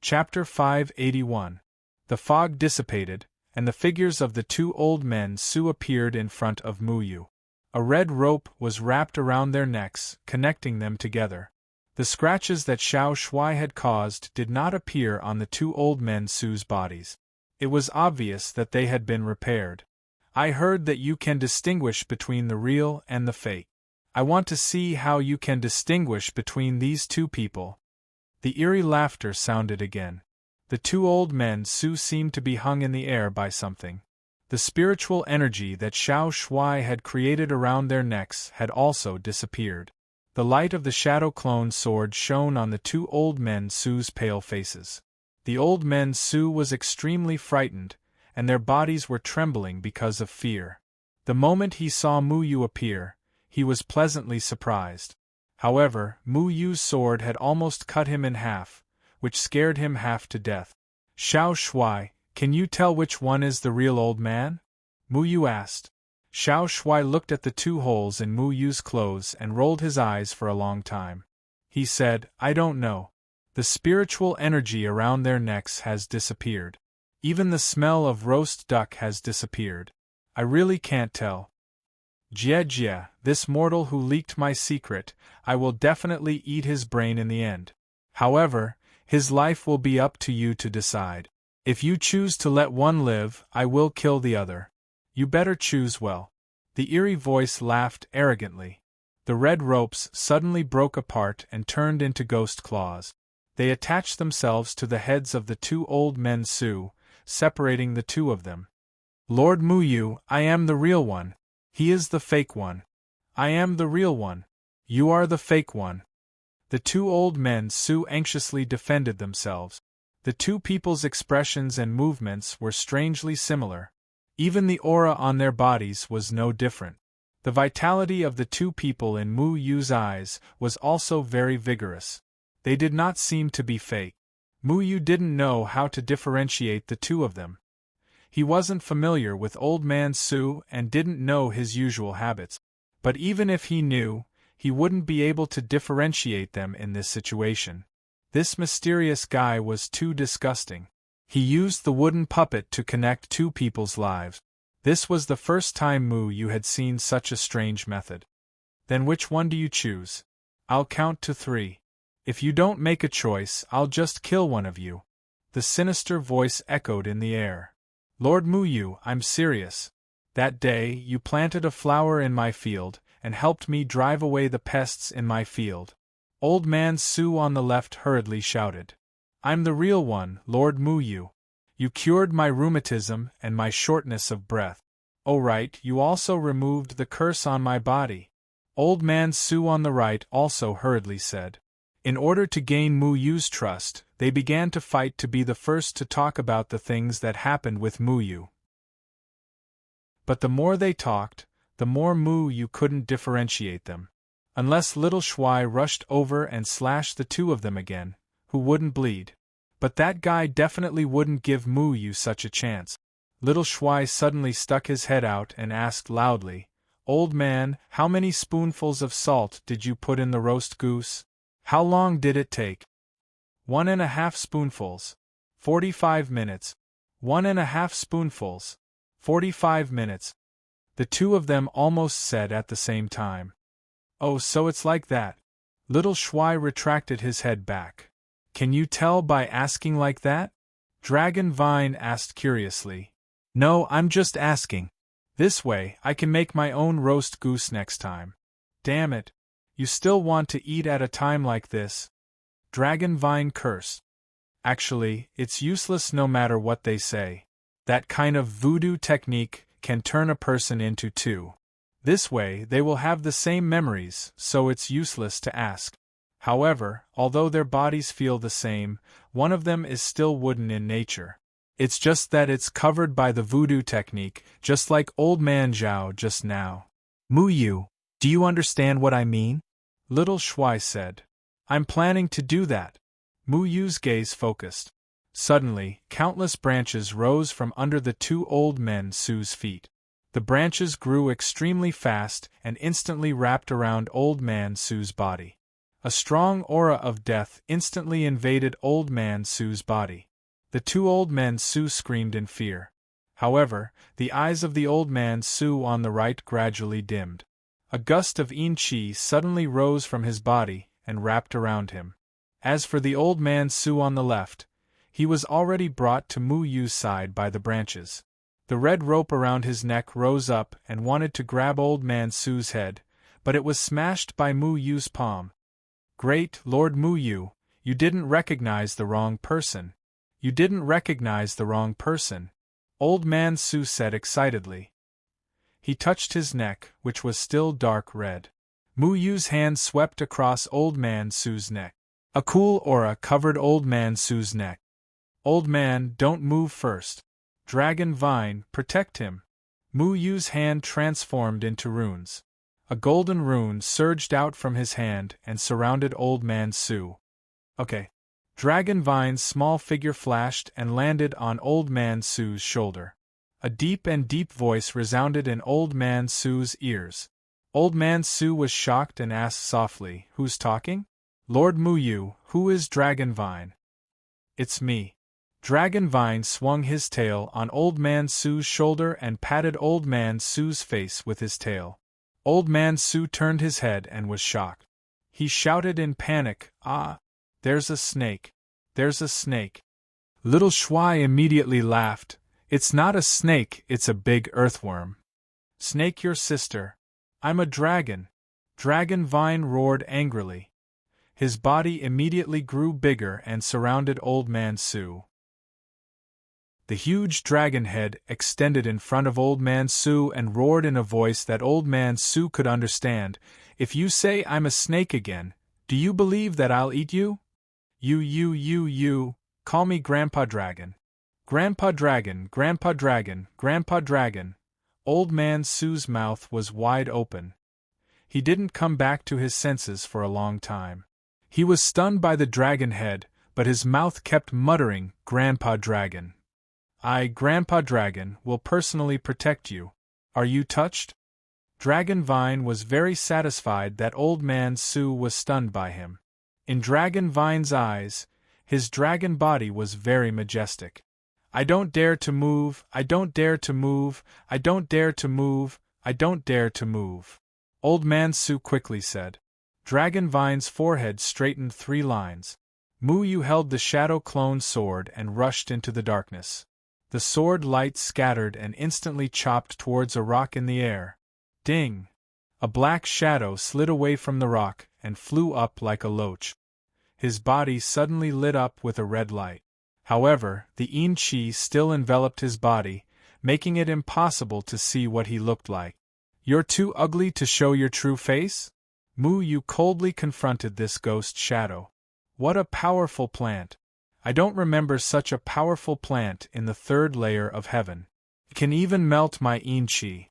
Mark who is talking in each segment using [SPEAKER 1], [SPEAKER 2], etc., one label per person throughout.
[SPEAKER 1] Chapter 581. The fog dissipated, and the figures of the two old men Su appeared in front of Muyu. A red rope was wrapped around their necks, connecting them together. The scratches that Xiao Shuai had caused did not appear on the two old men Su's bodies. It was obvious that they had been repaired. I heard that you can distinguish between the real and the fake. I want to see how you can distinguish between these two people. The eerie laughter sounded again. The two old men Su seemed to be hung in the air by something. The spiritual energy that Xiao Shuai had created around their necks had also disappeared. The light of the shadow clone sword shone on the two old men Su's pale faces. The old men Su was extremely frightened, and their bodies were trembling because of fear. The moment he saw Muyu appear, he was pleasantly surprised. However, Muyu's sword had almost cut him in half, which scared him half to death. Xiao Shuai, can you tell which one is the real old man? Muyu asked. Xiao Shuai looked at the two holes in Muyu's clothes and rolled his eyes for a long time. He said, I don't know. The spiritual energy around their necks has disappeared. Even the smell of roast duck has disappeared. I really can't tell. Jie, this mortal who leaked my secret, I will definitely eat his brain in the end. However, his life will be up to you to decide. If you choose to let one live, I will kill the other. You better choose well. The eerie voice laughed arrogantly. The red ropes suddenly broke apart and turned into ghost claws. They attached themselves to the heads of the two old men Su, separating the two of them. Lord Muyu, I am the real one. He is the fake one. I am the real one. You are the fake one. The two old men Su anxiously defended themselves. The two people's expressions and movements were strangely similar. Even the aura on their bodies was no different. The vitality of the two people in Mu Yu's eyes was also very vigorous. They did not seem to be fake. Mu Yu didn't know how to differentiate the two of them. He wasn't familiar with Old Man Su and didn't know his usual habits. But even if he knew, he wouldn't be able to differentiate them in this situation. This mysterious guy was too disgusting. He used the wooden puppet to connect two people's lives. This was the first time Mu Yu had seen such a strange method. Then which one do you choose? I'll count to 3. If you don't make a choice, I'll just kill one of you. The sinister voice echoed in the air. Lord Muyu, I'm serious. That day, you planted a flower in my field, and helped me drive away the pests in my field. Old Man Su on the left hurriedly shouted. I'm the real one, Lord Muyu. You cured my rheumatism and my shortness of breath. Oh right, you also removed the curse on my body. Old Man Su on the right also hurriedly said. In order to gain Muyu's trust, they began to fight to be the first to talk about the things that happened with Muyu. But the more they talked, the more Muyu couldn't differentiate them. Unless little Shuai rushed over and slashed the two of them again, who wouldn't bleed. But that guy definitely wouldn't give Muyu such a chance. Little Shuai suddenly stuck his head out and asked loudly, Old man, how many spoonfuls of salt did you put in the roast goose? How long did it take? 1.5 spoonfuls. 45 minutes. 1.5 spoonfuls. 45 minutes. The two of them almost said at the same time. Oh, so it's like that. Little Shuai retracted his head back. Can you tell by asking like that? Dragon Vine asked curiously. No, I'm just asking. This way, I can make my own roast goose next time. Damn it. You still want to eat at a time like this? Dragon Vine cursed. Actually, it's useless no matter what they say. That kind of voodoo technique can turn a person into two. This way they will have the same memories, so it's useless to ask. However, although their bodies feel the same, one of them is still wooden in nature. It's just that it's covered by the voodoo technique, just like Old Man Zhao just now. Muyu, do you understand what I mean? Little Shuai said. I'm planning to do that. Muyu's gaze focused. Suddenly, countless branches rose from under the two old men Su's feet. The branches grew extremely fast and instantly wrapped around Old Man Su's body. A strong aura of death instantly invaded Old Man Su's body. The two old men Su screamed in fear. However, the eyes of the Old Man Su on the right gradually dimmed. A gust of yin qi suddenly rose from his body and wrapped around him. As for the Old Man Su on the left, he was already brought to Mu Yu's side by the branches. The red rope around his neck rose up and wanted to grab Old Man Su's head, but it was smashed by Mu Yu's palm. Great Lord Mu Yu, you didn't recognize the wrong person. You didn't recognize the wrong person, Old Man Su said excitedly. He touched his neck, which was still dark red. Mu Yu's hand swept across Old Man Su's neck. A cool aura covered Old Man Su's neck. Old man, don't move first. Dragon Vine, protect him. Mu Yu's hand transformed into runes. A golden rune surged out from his hand and surrounded Old Man Su. Okay. Dragon Vine's small figure flashed and landed on Old Man Su's shoulder. A deep voice resounded in Old Man Su's ears. Old Man Su was shocked and asked softly, "Who's talking?" "Lord Mu Yu, who is Dragon Vine?" "It's me." Dragon Vine swung his tail on Old Man Su's shoulder and patted Old Man Su's face with his tail. Old Man Su turned his head and was shocked. He shouted in panic, "Ah! There's a snake. There's a snake." Little Shuai immediately laughed. "It's not a snake, it's a big earthworm." "Snake your sister. I'm a dragon." Dragon Vine roared angrily. His body immediately grew bigger and surrounded Old Man Su. The huge dragon head extended in front of Old Man Su and roared in a voice that Old Man Su could understand, "If you say I'm a snake again, do you believe that I'll eat you? You, call me Grandpa Dragon. Grandpa Dragon, Grandpa Dragon, Grandpa Dragon." Old Man Su's mouth was wide open. He didn't come back to his senses for a long time. He was stunned by the dragon head, but his mouth kept muttering, "Grandpa Dragon. I, Grandpa Dragon, will personally protect you. Are you touched?" Dragon Vine was very satisfied that Old Man Su was stunned by him. In Dragon Vine's eyes, his dragon body was very majestic. "I don't dare to move, I don't dare to move, I don't dare to move, I don't dare to move," Old Man Su quickly said. Dragon Vine's forehead straightened 3 lines. Mu Yu held the shadow clone sword and rushed into the darkness. The sword light scattered and instantly chopped towards a rock in the air. Ding! A black shadow slid away from the rock and flew up like a loach. His body suddenly lit up with a red light. However, the yin qi still enveloped his body, making it impossible to see what he looked like. "You're too ugly to show your true face?" Mu Yu coldly confronted this ghost shadow. "What a powerful plant! I don't remember such a powerful plant in the 3rd layer of heaven. It can even melt my yin qi."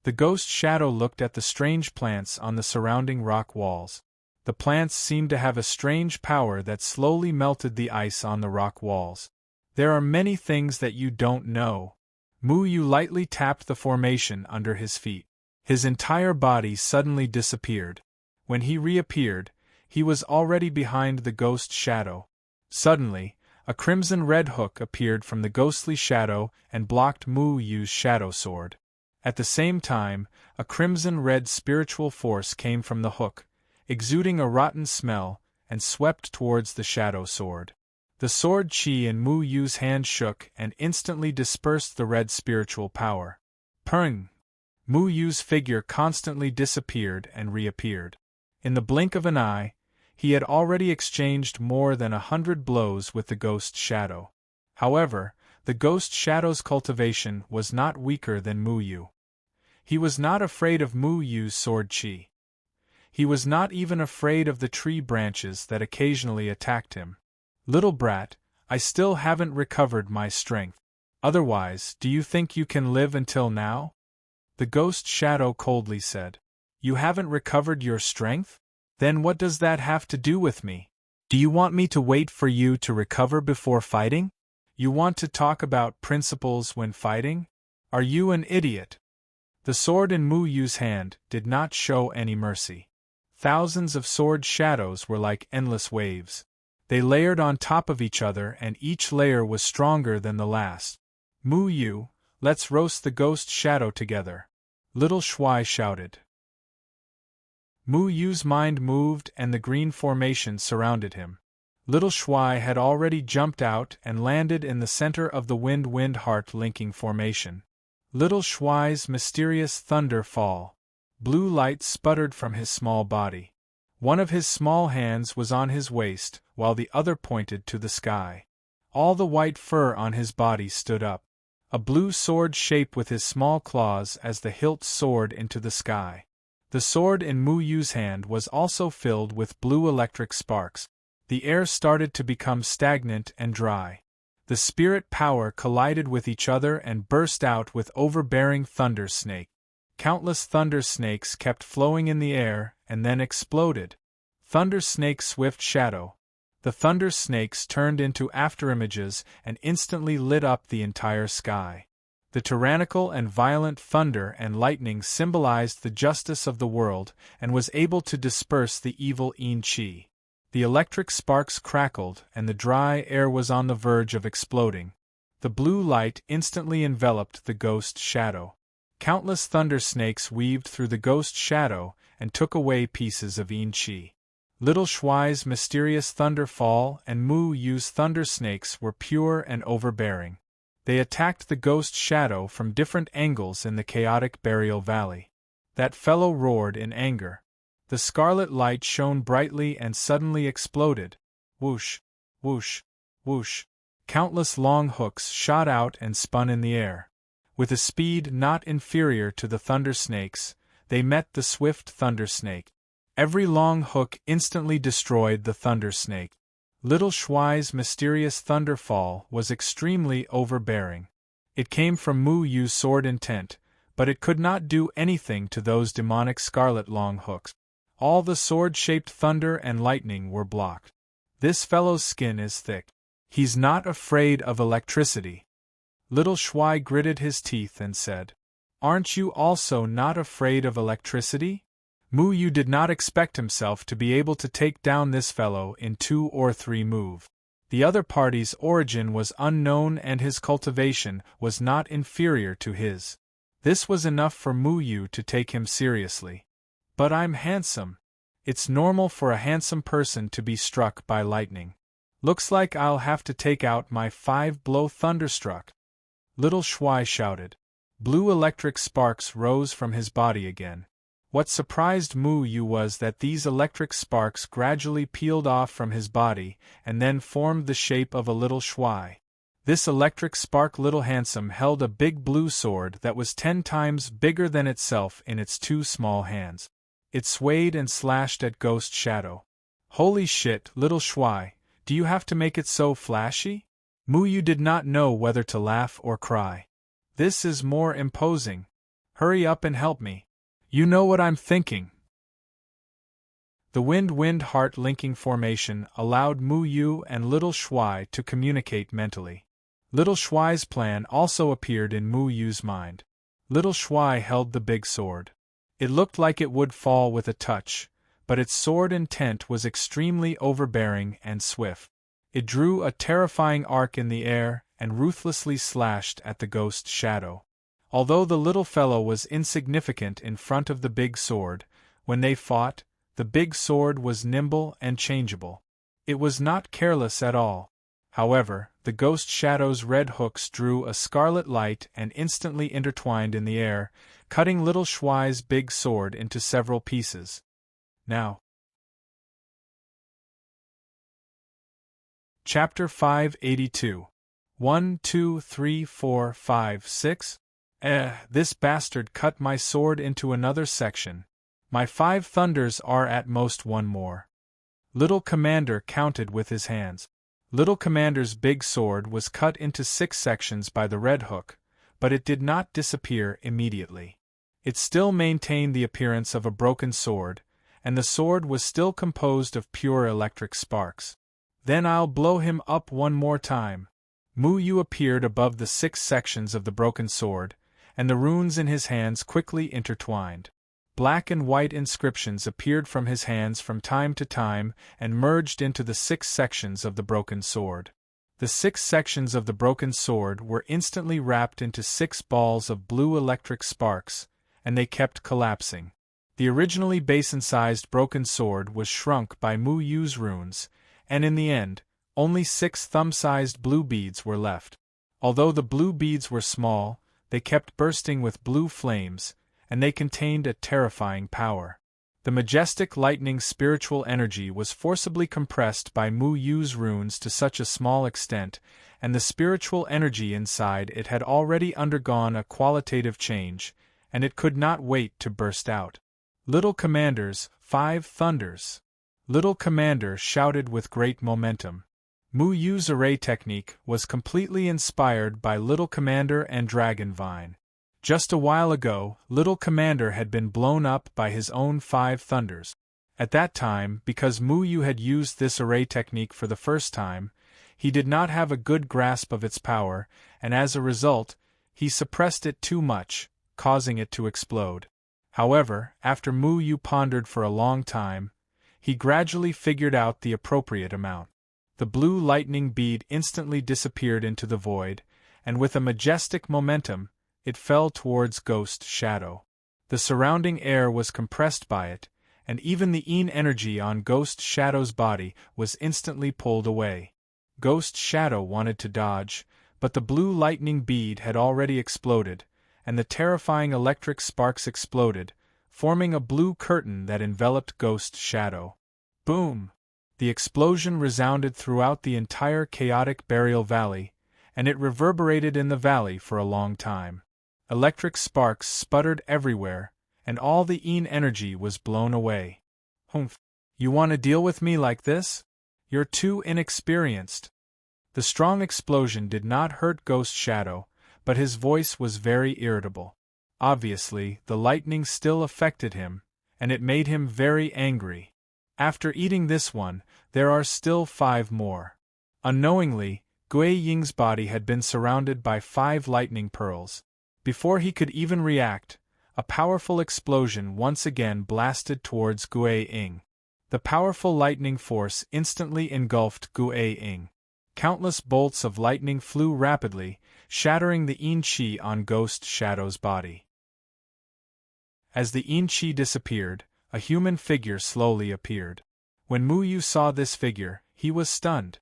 [SPEAKER 1] The ghost shadow looked at the strange plants on the surrounding rock walls. The plants seemed to have a strange power that slowly melted the ice on the rock walls. "There are many things that you don't know." Mu Yu lightly tapped the formation under his feet. His entire body suddenly disappeared. When he reappeared, he was already behind the ghost shadow. Suddenly, a crimson-red hook appeared from the ghostly shadow and blocked Mu Yu's shadow sword. At the same time, a crimson-red spiritual force came from the hook, exuding a rotten smell, and swept towards the shadow sword. The sword chi in Mu Yu's hand shook and instantly dispersed the red spiritual power. Purring! Mu Yu's figure constantly disappeared and reappeared. In the blink of an eye, he had already exchanged more than 100 blows with the ghost shadow. However, the ghost shadow's cultivation was not weaker than Mu Yu. He was not afraid of Mu Yu's sword chi. He was not even afraid of the tree branches that occasionally attacked him. "Little brat, I still haven't recovered my strength. Otherwise, do you think you can live until now?" The ghost shadow coldly said. "You haven't recovered your strength? Then what does that have to do with me? Do you want me to wait for you to recover before fighting? You want to talk about principles when fighting? Are you an idiot?" The sword in Mu Yu's hand did not show any mercy. thousands of sword shadows were like endless waves. They layered on top of each other and each layer was stronger than the last. Mu Yu, let's roast the ghost shadow together, little Shuai shouted. Mu Yu's mind moved and the green formation surrounded him. Little Shuai had already jumped out and landed in the center of the wind heart linking formation. Little Shuai's mysterious thunder fall. Blue light sputtered from his small body. One of his small hands was on his waist, while the other pointed to the sky. All the white fur on his body stood up. A blue sword shaped with his small claws as the hilt soared into the sky. The sword in Mu Yu's hand was also filled with blue electric sparks. The air started to become stagnant and dry. The spirit power collided with each other and burst out with overbearing thunder snake. Countless thunder snakes kept flowing in the air and then exploded. Thunder snake swift shadow. The thunder snakes turned into afterimages and instantly lit up the entire sky. The tyrannical and violent thunder and lightning symbolized the justice of the world and was able to disperse the evil Yin Qi. The electric sparks crackled and the dry air was on the verge of exploding. The blue light instantly enveloped the ghost shadow. Countless thunder snakes weaved through the ghost shadow and took away pieces of Yin Qi. Little Shuai's mysterious thunder fall and Mu Yu's thunder snakes were pure and overbearing. They attacked the ghost shadow from different angles in the chaotic burial valley. That fellow roared in anger. The scarlet light shone brightly and suddenly exploded. Whoosh, whoosh, whoosh. Countless long hooks shot out and spun in the air. With a speed not inferior to the thunder snakes, they met the swift thunder snake. Every long hook instantly destroyed the thunder snake. Little Shuai's mysterious thunderfall was extremely overbearing. It came from Mu Yu's sword intent, but it could not do anything to those demonic scarlet long hooks. All the sword-shaped thunder and lightning were blocked. This fellow's skin is thick. He's not afraid of electricity. Little Shuai gritted his teeth and said, "Aren't you also not afraid of electricity?" Mu Yu did not expect himself to be able to take down this fellow in 2 or 3 moves. The other party's origin was unknown and his cultivation was not inferior to his. This was enough for Mu Yu to take him seriously. "But I'm handsome. It's normal for a handsome person to be struck by lightning. Looks like I'll have to take out my 5-blow thunderstruck," Little Shuai shouted. Blue electric sparks rose from his body again. What surprised Mu Yu was that these electric sparks gradually peeled off from his body and then formed the shape of a little Shuai. This electric spark Little Handsome held a big blue sword that was 10 times bigger than itself in its 2 small hands. It swayed and slashed at Ghost Shadow. "Holy shit, Little Shuai, do you have to make it so flashy?" Mu Yu did not know whether to laugh or cry. "This is more imposing. Hurry up and help me. You know what I'm thinking." The wind heart linking formation allowed Mu Yu and Little Shuai to communicate mentally. Little Shuai's plan also appeared in Mu Yu's mind. Little Shuai held the big sword. It looked like it would fall with a touch, but its sword intent was extremely overbearing and swift. It drew a terrifying arc in the air and ruthlessly slashed at the ghost shadow. Although the little fellow was insignificant in front of the big sword, when they fought, the big sword was nimble and changeable. It was not careless at all. However, the ghost shadow's red hooks drew a scarlet light and instantly intertwined in the air, cutting Little Shuai's big sword into several pieces. Now. Chapter 582. 1, 2, 3, 4, 5, 6. This bastard cut my sword into another section. My 5 thunders are at most 1 more. Little Commander counted with his hands. Little Commander's big sword was cut into 6 sections by the red hook, but it did not disappear immediately. It still maintained the appearance of a broken sword, and the sword was still composed of pure electric sparks. "Then I'll blow him up 1 more time." Mu Yu appeared above the 6 sections of the broken sword, and the runes in his hands quickly intertwined. Black and white inscriptions appeared from his hands from time to time and merged into the 6 sections of the broken sword. The 6 sections of the broken sword were instantly wrapped into 6 balls of blue electric sparks, and they kept collapsing. The originally basin-sized broken sword was shrunk by Mu Yu's runes, and in the end, only 6 thumb-sized blue beads were left. Although the blue beads were small, they kept bursting with blue flames, and they contained a terrifying power. The majestic lightning spiritual energy was forcibly compressed by Mu Yu's runes to such a small extent, and the spiritual energy inside it had already undergone a qualitative change, and it could not wait to burst out. Little Commanders, 5 thunders! Little Commander shouted with great momentum. Mu Yu's array technique was completely inspired by Little Commander and Dragon Vine. Just a while ago, Little Commander had been blown up by his own 5 thunders. At that time, because Mu Yu had used this array technique for the first time, he did not have a good grasp of its power, and as a result, he suppressed it too much, causing it to explode. However, after Mu Yu pondered for a long time, he gradually figured out the appropriate amount. The blue lightning bead instantly disappeared into the void, and with a majestic momentum, it fell towards Ghost Shadow. The surrounding air was compressed by it, and even the Yin energy on Ghost Shadow's body was instantly pulled away. Ghost Shadow wanted to dodge, but the blue lightning bead had already exploded, and the terrifying electric sparks exploded, forming a blue curtain that enveloped Ghost Shadow. Boom! The explosion resounded throughout the entire chaotic burial valley, and it reverberated in the valley for a long time. Electric sparks sputtered everywhere, and all the Yin energy was blown away. Humph! You want to deal with me like this? You're too inexperienced. The strong explosion did not hurt Ghost Shadow, but his voice was very irritable. Obviously, the lightning still affected him, and it made him very angry. After eating this one, there are still 5 more. Unknowingly, Gui Ying's body had been surrounded by 5 lightning pearls. Before he could even react, a powerful explosion once again blasted towards Gui Ying. The powerful lightning force instantly engulfed Gui Ying. Countless bolts of lightning flew rapidly, shattering the Yin Qi on Ghost Shadow's body. As the Yin Qi disappeared, a human figure slowly appeared. When Mu Yu saw this figure, he was stunned.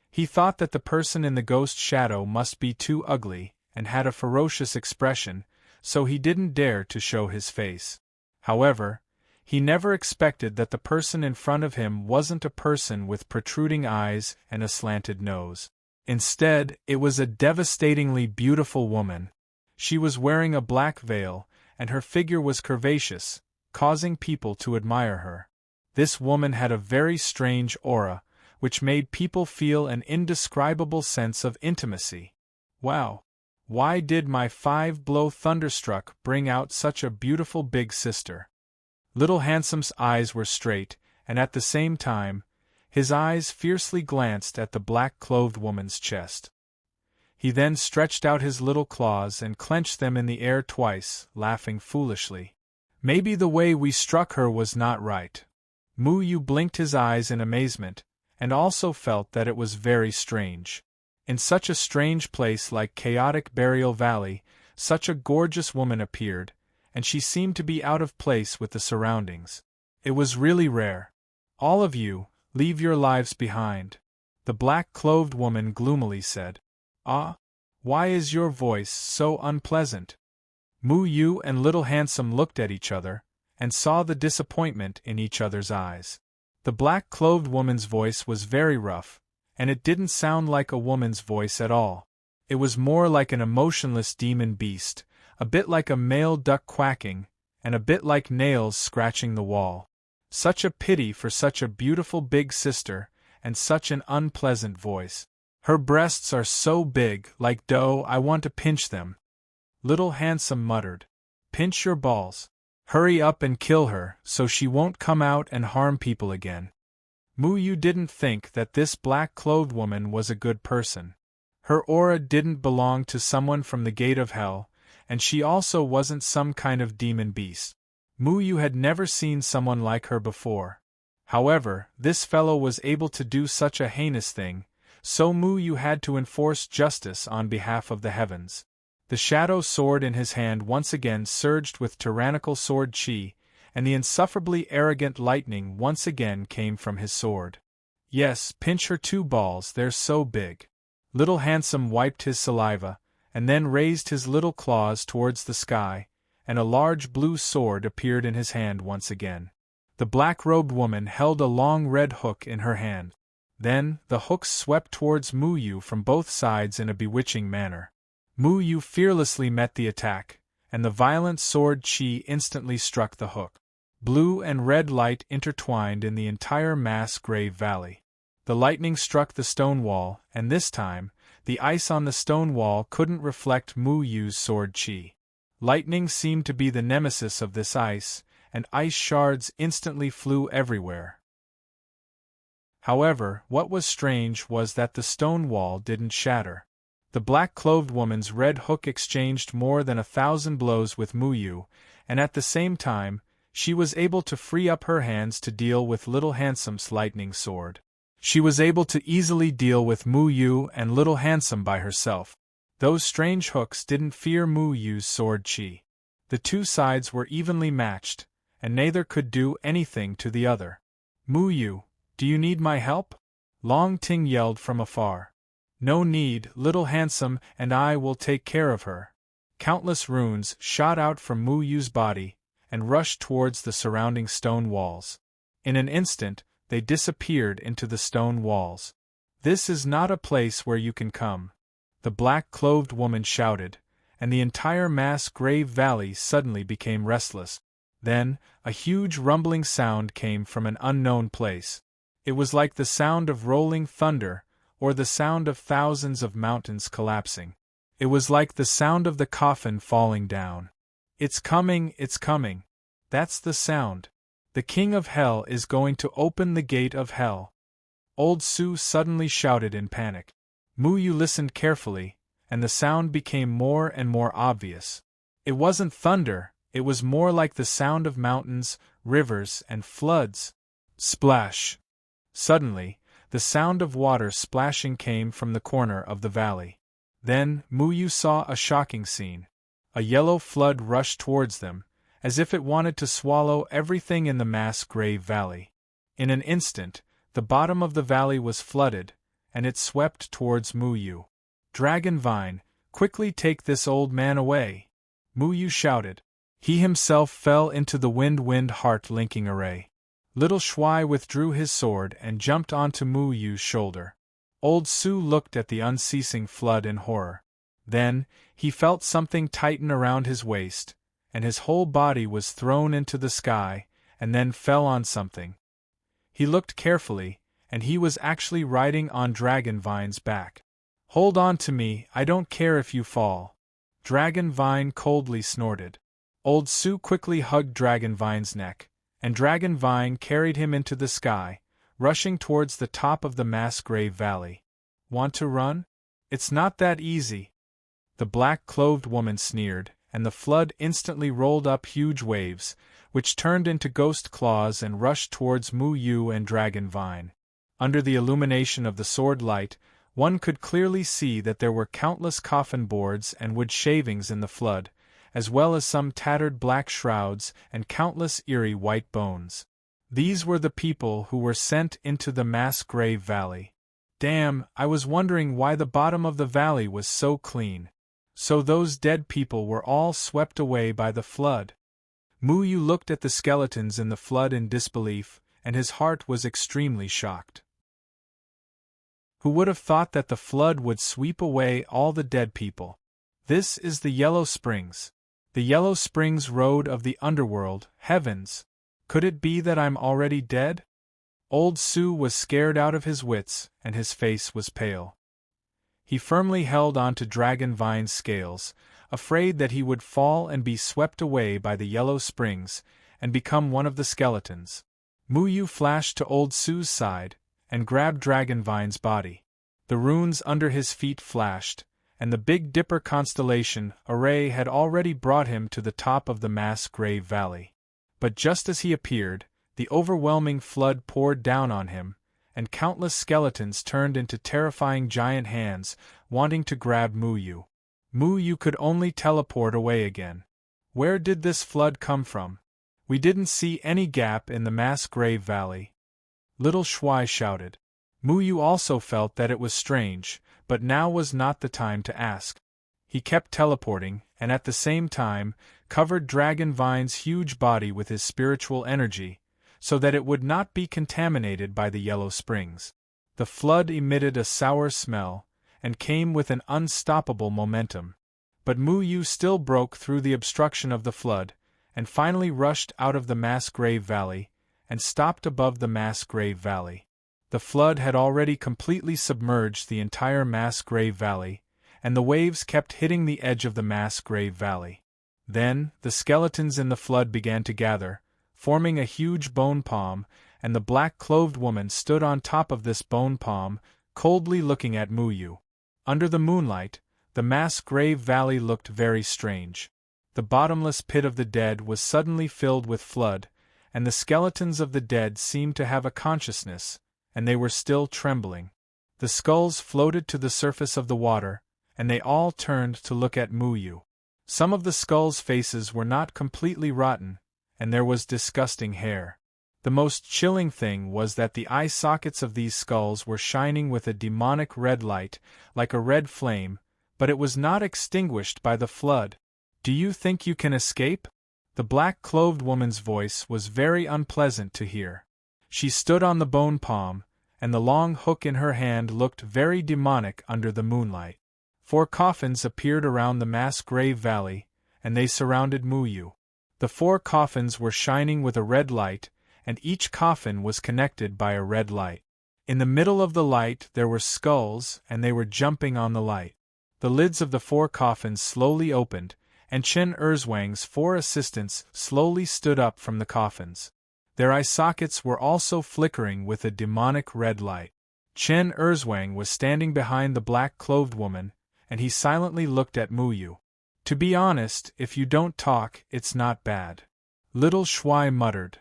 [SPEAKER 1] He thought that the person in the Ghost Shadow must be too ugly, and had a ferocious expression, so he didn't dare to show his face. However, he never expected that the person in front of him wasn't a person with protruding eyes and a slanted nose. Instead, it was a devastatingly beautiful woman. She was wearing a black veil, and her figure was curvaceous, causing people to admire her. This woman had a very strange aura, which made people feel an indescribable sense of intimacy. Wow! Why did my 5-blow thunderstruck bring out such a beautiful big sister? Little Handsome's eyes were straight, and at the same time, his eyes fiercely glanced at the black-clothed woman's chest. He then stretched out his little claws and clenched them in the air twice, laughing foolishly. Maybe the way we struck her was not right. Mu Yu blinked his eyes in amazement, and also felt that it was very strange. In such a strange place like chaotic Burial Valley, such a gorgeous woman appeared, and she seemed to be out of place with the surroundings. It was really rare. All of you, leave your lives behind, the black-clothed woman gloomily said. Ah, why is your voice so unpleasant? Mu Yu and Little Handsome looked at each other, and saw the disappointment in each other's eyes. The black-clothed woman's voice was very rough, and it didn't sound like a woman's voice at all. It was more like an emotionless demon beast, a bit like a male duck quacking, and a bit like nails scratching the wall. Such a pity for such a beautiful big sister, and such an unpleasant voice. Her breasts are so big, like dough, I want to pinch them. Little Handsome muttered. Pinch your balls. Hurry up and kill her, so she won't come out and harm people again. Mu Yu didn't think that this black-clothed woman was a good person. Her aura didn't belong to someone from the gate of hell, and she also wasn't some kind of demon beast. Mu had never seen someone like her before. However, this fellow was able to do such a heinous thing, so Mu had to enforce justice on behalf of the heavens. The shadow sword in his hand once again surged with tyrannical sword chi, and the insufferably arrogant lightning once again came from his sword. Yes, pinch her 2 balls, they're so big. Little Handsome wiped his saliva, and then raised his little claws towards the sky, and a large blue sword appeared in his hand once again. The black-robed woman held a long red hook in her hand. Then, the hooks swept towards Mu from both sides in a bewitching manner. Mu fearlessly met the attack, and the violent sword chi instantly struck the hook. Blue and red light intertwined in the entire mass grave valley. The lightning struck the stone wall, and this time, the ice on the stone wall couldn't reflect Mu's sword chi. Lightning seemed to be the nemesis of this ice, and ice shards instantly flew everywhere. However, what was strange was that the stone wall didn't shatter. The black-clothed woman's red hook exchanged more than 1,000 blows with Mu, and at the same time, she was able to free up her hands to deal with Little Handsome's lightning sword. She was able to easily deal with Mu and Little Handsome by herself. Those strange hooks didn't fear Mu's sword chi. The 2 sides were evenly matched, and neither could do anything to the other. Mu, do you need my help? Long Ting yelled from afar. No need, Little Handsome and I will take care of her. Countless runes shot out from Mu's body, and rushed towards the surrounding stone walls. In an instant, they disappeared into the stone walls. This is not a place where you can come, the black-clothed woman shouted, and the entire mass grave valley suddenly became restless. Then, a huge rumbling sound came from an unknown place. It was like the sound of rolling thunder, or the sound of thousands of mountains collapsing. It was like the sound of the coffin falling down. It's coming, it's coming. That's the sound. The King of Hell is going to open the gate of hell. Old Sue suddenly shouted in panic. Mu listened carefully, and the sound became more and more obvious. It wasn't thunder, it was more like the sound of mountains, rivers, and floods. Splash! Suddenly, the sound of water splashing came from the corner of the valley. Then, Mu saw a shocking scene. A yellow flood rushed towards them, as if it wanted to swallow everything in the mass grave valley. In an instant, the bottom of the valley was flooded, and it swept towards Mu. Dragon Vine, quickly take this old man away! Mu shouted. He himself fell into the wind heart-linking array. Little Shuai withdrew his sword and jumped onto Mu's shoulder. Old Sue looked at the unceasing flood in horror. Then, he felt something tighten around his waist, and his whole body was thrown into the sky, and then fell on something. He looked carefully, and he was actually riding on Dragon Vine's back. Hold on to me, I don't care if you fall. Dragon Vine coldly snorted. Old Sue quickly hugged Dragon Vine's neck, and Dragon Vine carried him into the sky, rushing towards the top of the mass grave valley. Want to run? It's not that easy. The black-clothed woman sneered, and the flood instantly rolled up huge waves, which turned into ghost claws and rushed towards Mu and Dragon Vine. Under the illumination of the sword light, one could clearly see that there were countless coffin boards and wood shavings in the flood, as well as some tattered black shrouds and countless eerie white bones. These were the people who were sent into the mass grave valley. Damn, I was wondering why the bottom of the valley was so clean. So those dead people were all swept away by the flood. Mu looked at the skeletons in the flood in disbelief, and his heart was extremely shocked. Who would have thought that the flood would sweep away all the dead people? This is the Yellow Springs. The Yellow Springs Road of the underworld, heavens! Could it be that I'm already dead? Old Sue was scared out of his wits, and his face was pale. He firmly held on to Dragon Vine's scales, afraid that he would fall and be swept away by the Yellow Springs, and become one of the skeletons. Mu flashed to Old Sue's side, and grabbed Dragon Vine's body. The runes under his feet flashed, and the Big Dipper constellation array had already brought him to the top of the mass grave valley. But just as he appeared, the overwhelming flood poured down on him, and countless skeletons turned into terrifying giant hands, wanting to grab Muyu. Muyu could only teleport away again. Where did this flood come from? We didn't see any gap in the mass grave valley. Little Shuai shouted. Muyu also felt that it was strange, but now was not the time to ask. He kept teleporting, and at the same time, covered Dragon Vine's huge body with his spiritual energy, so that it would not be contaminated by the yellow springs. The flood emitted a sour smell, and came with an unstoppable momentum. But Muyu still broke through the obstruction of the flood, and finally rushed out of the mass grave valley, and stopped above the mass grave valley. The flood had already completely submerged the entire mass grave valley, and the waves kept hitting the edge of the mass grave valley. Then, the skeletons in the flood began to gather, forming a huge bone palm, and the black-clothed woman stood on top of this bone palm, coldly looking at Muyu. Under the moonlight, the mass grave valley looked very strange. The bottomless pit of the dead was suddenly filled with flood, and the skeletons of the dead seemed to have a consciousness, and they were still trembling. The skulls floated to the surface of the water, and they all turned to look at Muyu. Some of the skulls' faces were not completely rotten, and there was disgusting hair. The most chilling thing was that the eye sockets of these skulls were shining with a demonic red light, like a red flame, but it was not extinguished by the flood. "Do you think you can escape?" The black-clothed woman's voice was very unpleasant to hear. She stood on the bone palm, and the long hook in her hand looked very demonic under the moonlight. 4 coffins appeared around the mass grave valley, and they surrounded Muyu. The 4 coffins were shining with a red light, and each coffin was connected by a red light. In the middle of the light there were skulls, and they were jumping on the light. The lids of the 4 coffins slowly opened, and Chen Erzwang's 4 assistants slowly stood up from the coffins. Their eye sockets were also flickering with a demonic red light. Chen Erzwang was standing behind the black-clothed woman, and he silently looked at Muyu. "To be honest, if you don't talk, it's not bad," Little Shuai muttered.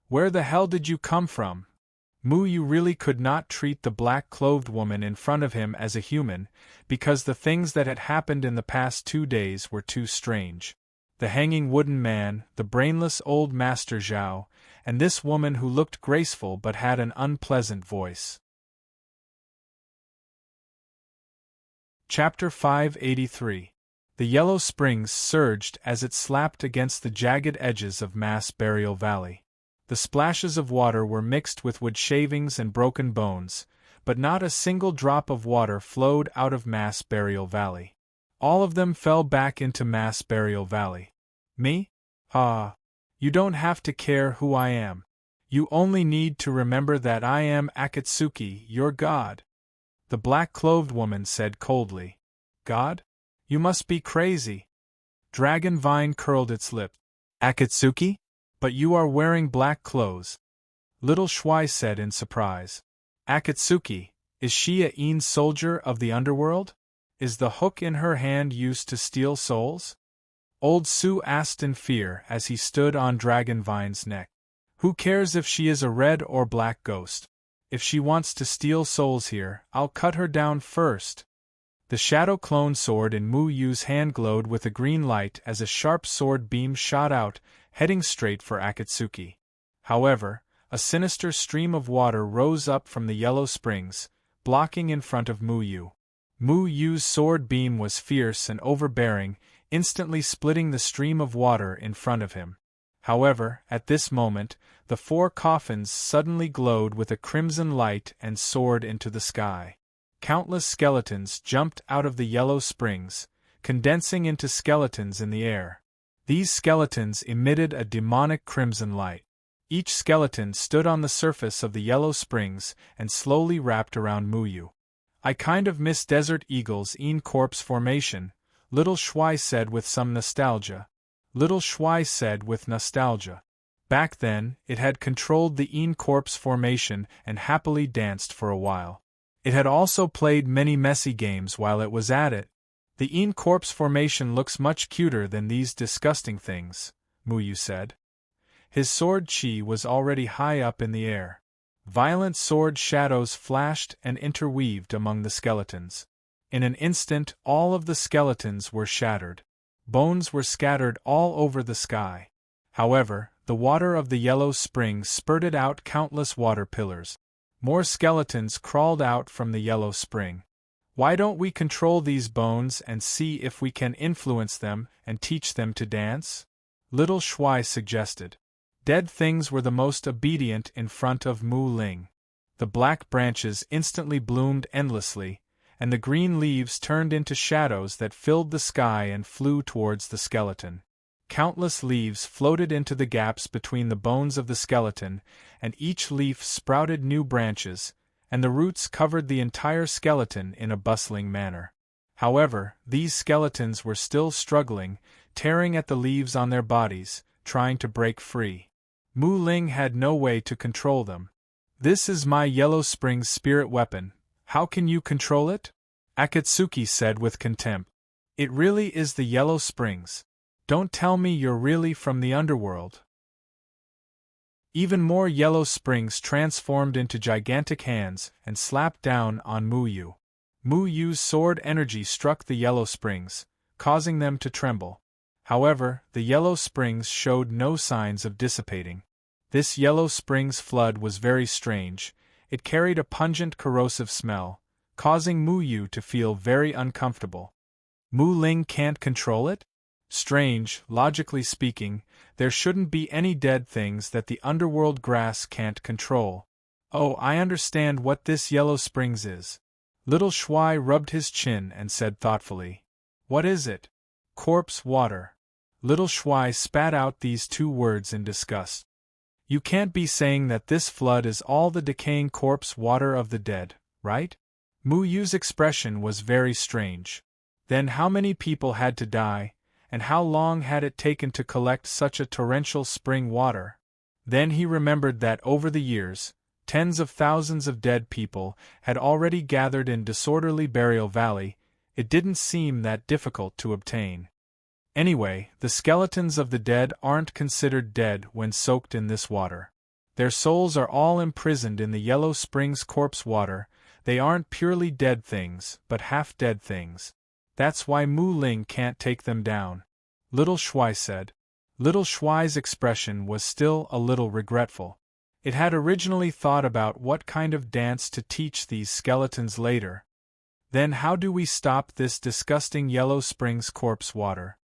[SPEAKER 1] "Where the hell did you come from?" Muyu really could not treat the black-clothed woman in front of him as a human, because the things that had happened in the past 2 days were too strange. The hanging wooden man, the brainless old Master Zhao, and this woman who looked graceful but had an unpleasant voice. Chapter 583. The yellow springs surged as it slapped against the jagged edges of Mass Burial Valley. The splashes of water were mixed with wood shavings and broken bones, but not a single drop of water flowed out of Mass Burial Valley. All of them fell back into Mass Burial Valley. "Me? Ah. You don't have to care who I am. You only need to remember that I am Akatsuki, your god," the black-clothed woman said coldly. "God? You must be crazy." Dragon Vine curled its lip. "Akatsuki? But you are wearing black clothes," Little Shuai said in surprise. "Akatsuki, is she a Een soldier of the underworld? Is the hook in her hand used to steal souls?" Old Su asked in fear as he stood on Dragon Vine's neck. "Who cares if she is a red or black ghost? If she wants to steal souls here, I'll cut her down first." The shadow clone sword in Muyu's hand glowed with a green light as a sharp sword beam shot out, heading straight for Akatsuki. However, a sinister stream of water rose up from the yellow springs, blocking in front of Muyu. Muyu's sword beam was fierce and overbearing, instantly splitting the stream of water in front of him. However, at this moment, the 4 coffins suddenly glowed with a crimson light and soared into the sky. Countless skeletons jumped out of the yellow springs, condensing into skeletons in the air. These skeletons emitted a demonic crimson light. Each skeleton stood on the surface of the yellow springs and slowly wrapped around Muyu. "I kind of miss Desert Eagle's Een corpse formation," Little Shuai said with some nostalgia. Back then, it had controlled the Een corpse formation and happily danced for a while. It had also played many messy games while it was at it. "The Een corpse formation looks much cuter than these disgusting things," Muyu said. His sword chi was already high up in the air. Violent sword shadows flashed and interweaved among the skeletons. In an instant, all of the skeletons were shattered. Bones were scattered all over the sky. However, the water of the yellow spring spurted out countless water pillars. More skeletons crawled out from the yellow spring. Why don't we control these bones and see if we can influence them and teach them to dance? Little Shuai suggested. Dead things were the most obedient in front of Mu Ling. The black branches instantly bloomed endlessly, and the green leaves turned into shadows that filled the sky and flew towards the skeleton. Countless leaves floated into the gaps between the bones of the skeleton, and each leaf sprouted new branches, and the roots covered the entire skeleton in a bustling manner. However, these skeletons were still struggling, tearing at the leaves on their bodies, trying to break free. Mu Ling had no way to control them. "This is my Yellow Spring's spirit weapon. How can you control it?" Akatsuki said with contempt. "It really is the Yellow Springs. Don't tell me you're really from the underworld." Even more yellow springs transformed into gigantic hands and slapped down on Muyu. Muyu's sword energy struck the yellow springs, causing them to tremble. However, the yellow springs showed no signs of dissipating. This yellow springs flood was very strange. It carried a pungent corrosive smell, causing Muyu to feel very uncomfortable. Mu Ling can't control it? Strange, logically speaking, there shouldn't be any dead things that the underworld grass can't control. Oh, I understand what this yellow springs is. Little Shuai rubbed his chin and said thoughtfully. What is it? Corpse water. Little Shuai spat out these two words in disgust. You can't be saying that this flood is all the decaying corpse water of the dead, right? Mu Yu's expression was very strange. Then how many people had to die, and how long had it taken to collect such a torrential spring water? Then he remembered that over the years, tens of thousands of dead people had already gathered in disorderly Burial Valley. It didn't seem that difficult to obtain. Anyway, the skeletons of the dead aren't considered dead when soaked in this water. Their souls are all imprisoned in the Yellow Springs corpse water. They aren't purely dead things, but half-dead things. That's why Mu Ling can't take them down, Little Shuai said. Little Shuai's expression was still a little regretful. It had originally thought about what kind of dance to teach these skeletons later. Then how do we stop this disgusting Yellow Springs corpse water?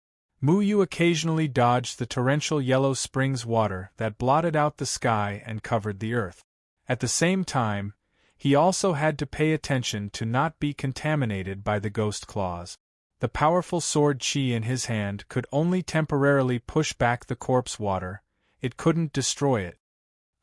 [SPEAKER 1] Muyu occasionally dodged the torrential Yellow Springs water that blotted out the sky and covered the earth. At the same time, he also had to pay attention to not be contaminated by the ghost claws. The powerful sword chi in his hand could only temporarily push back the corpse water. It couldn't destroy it.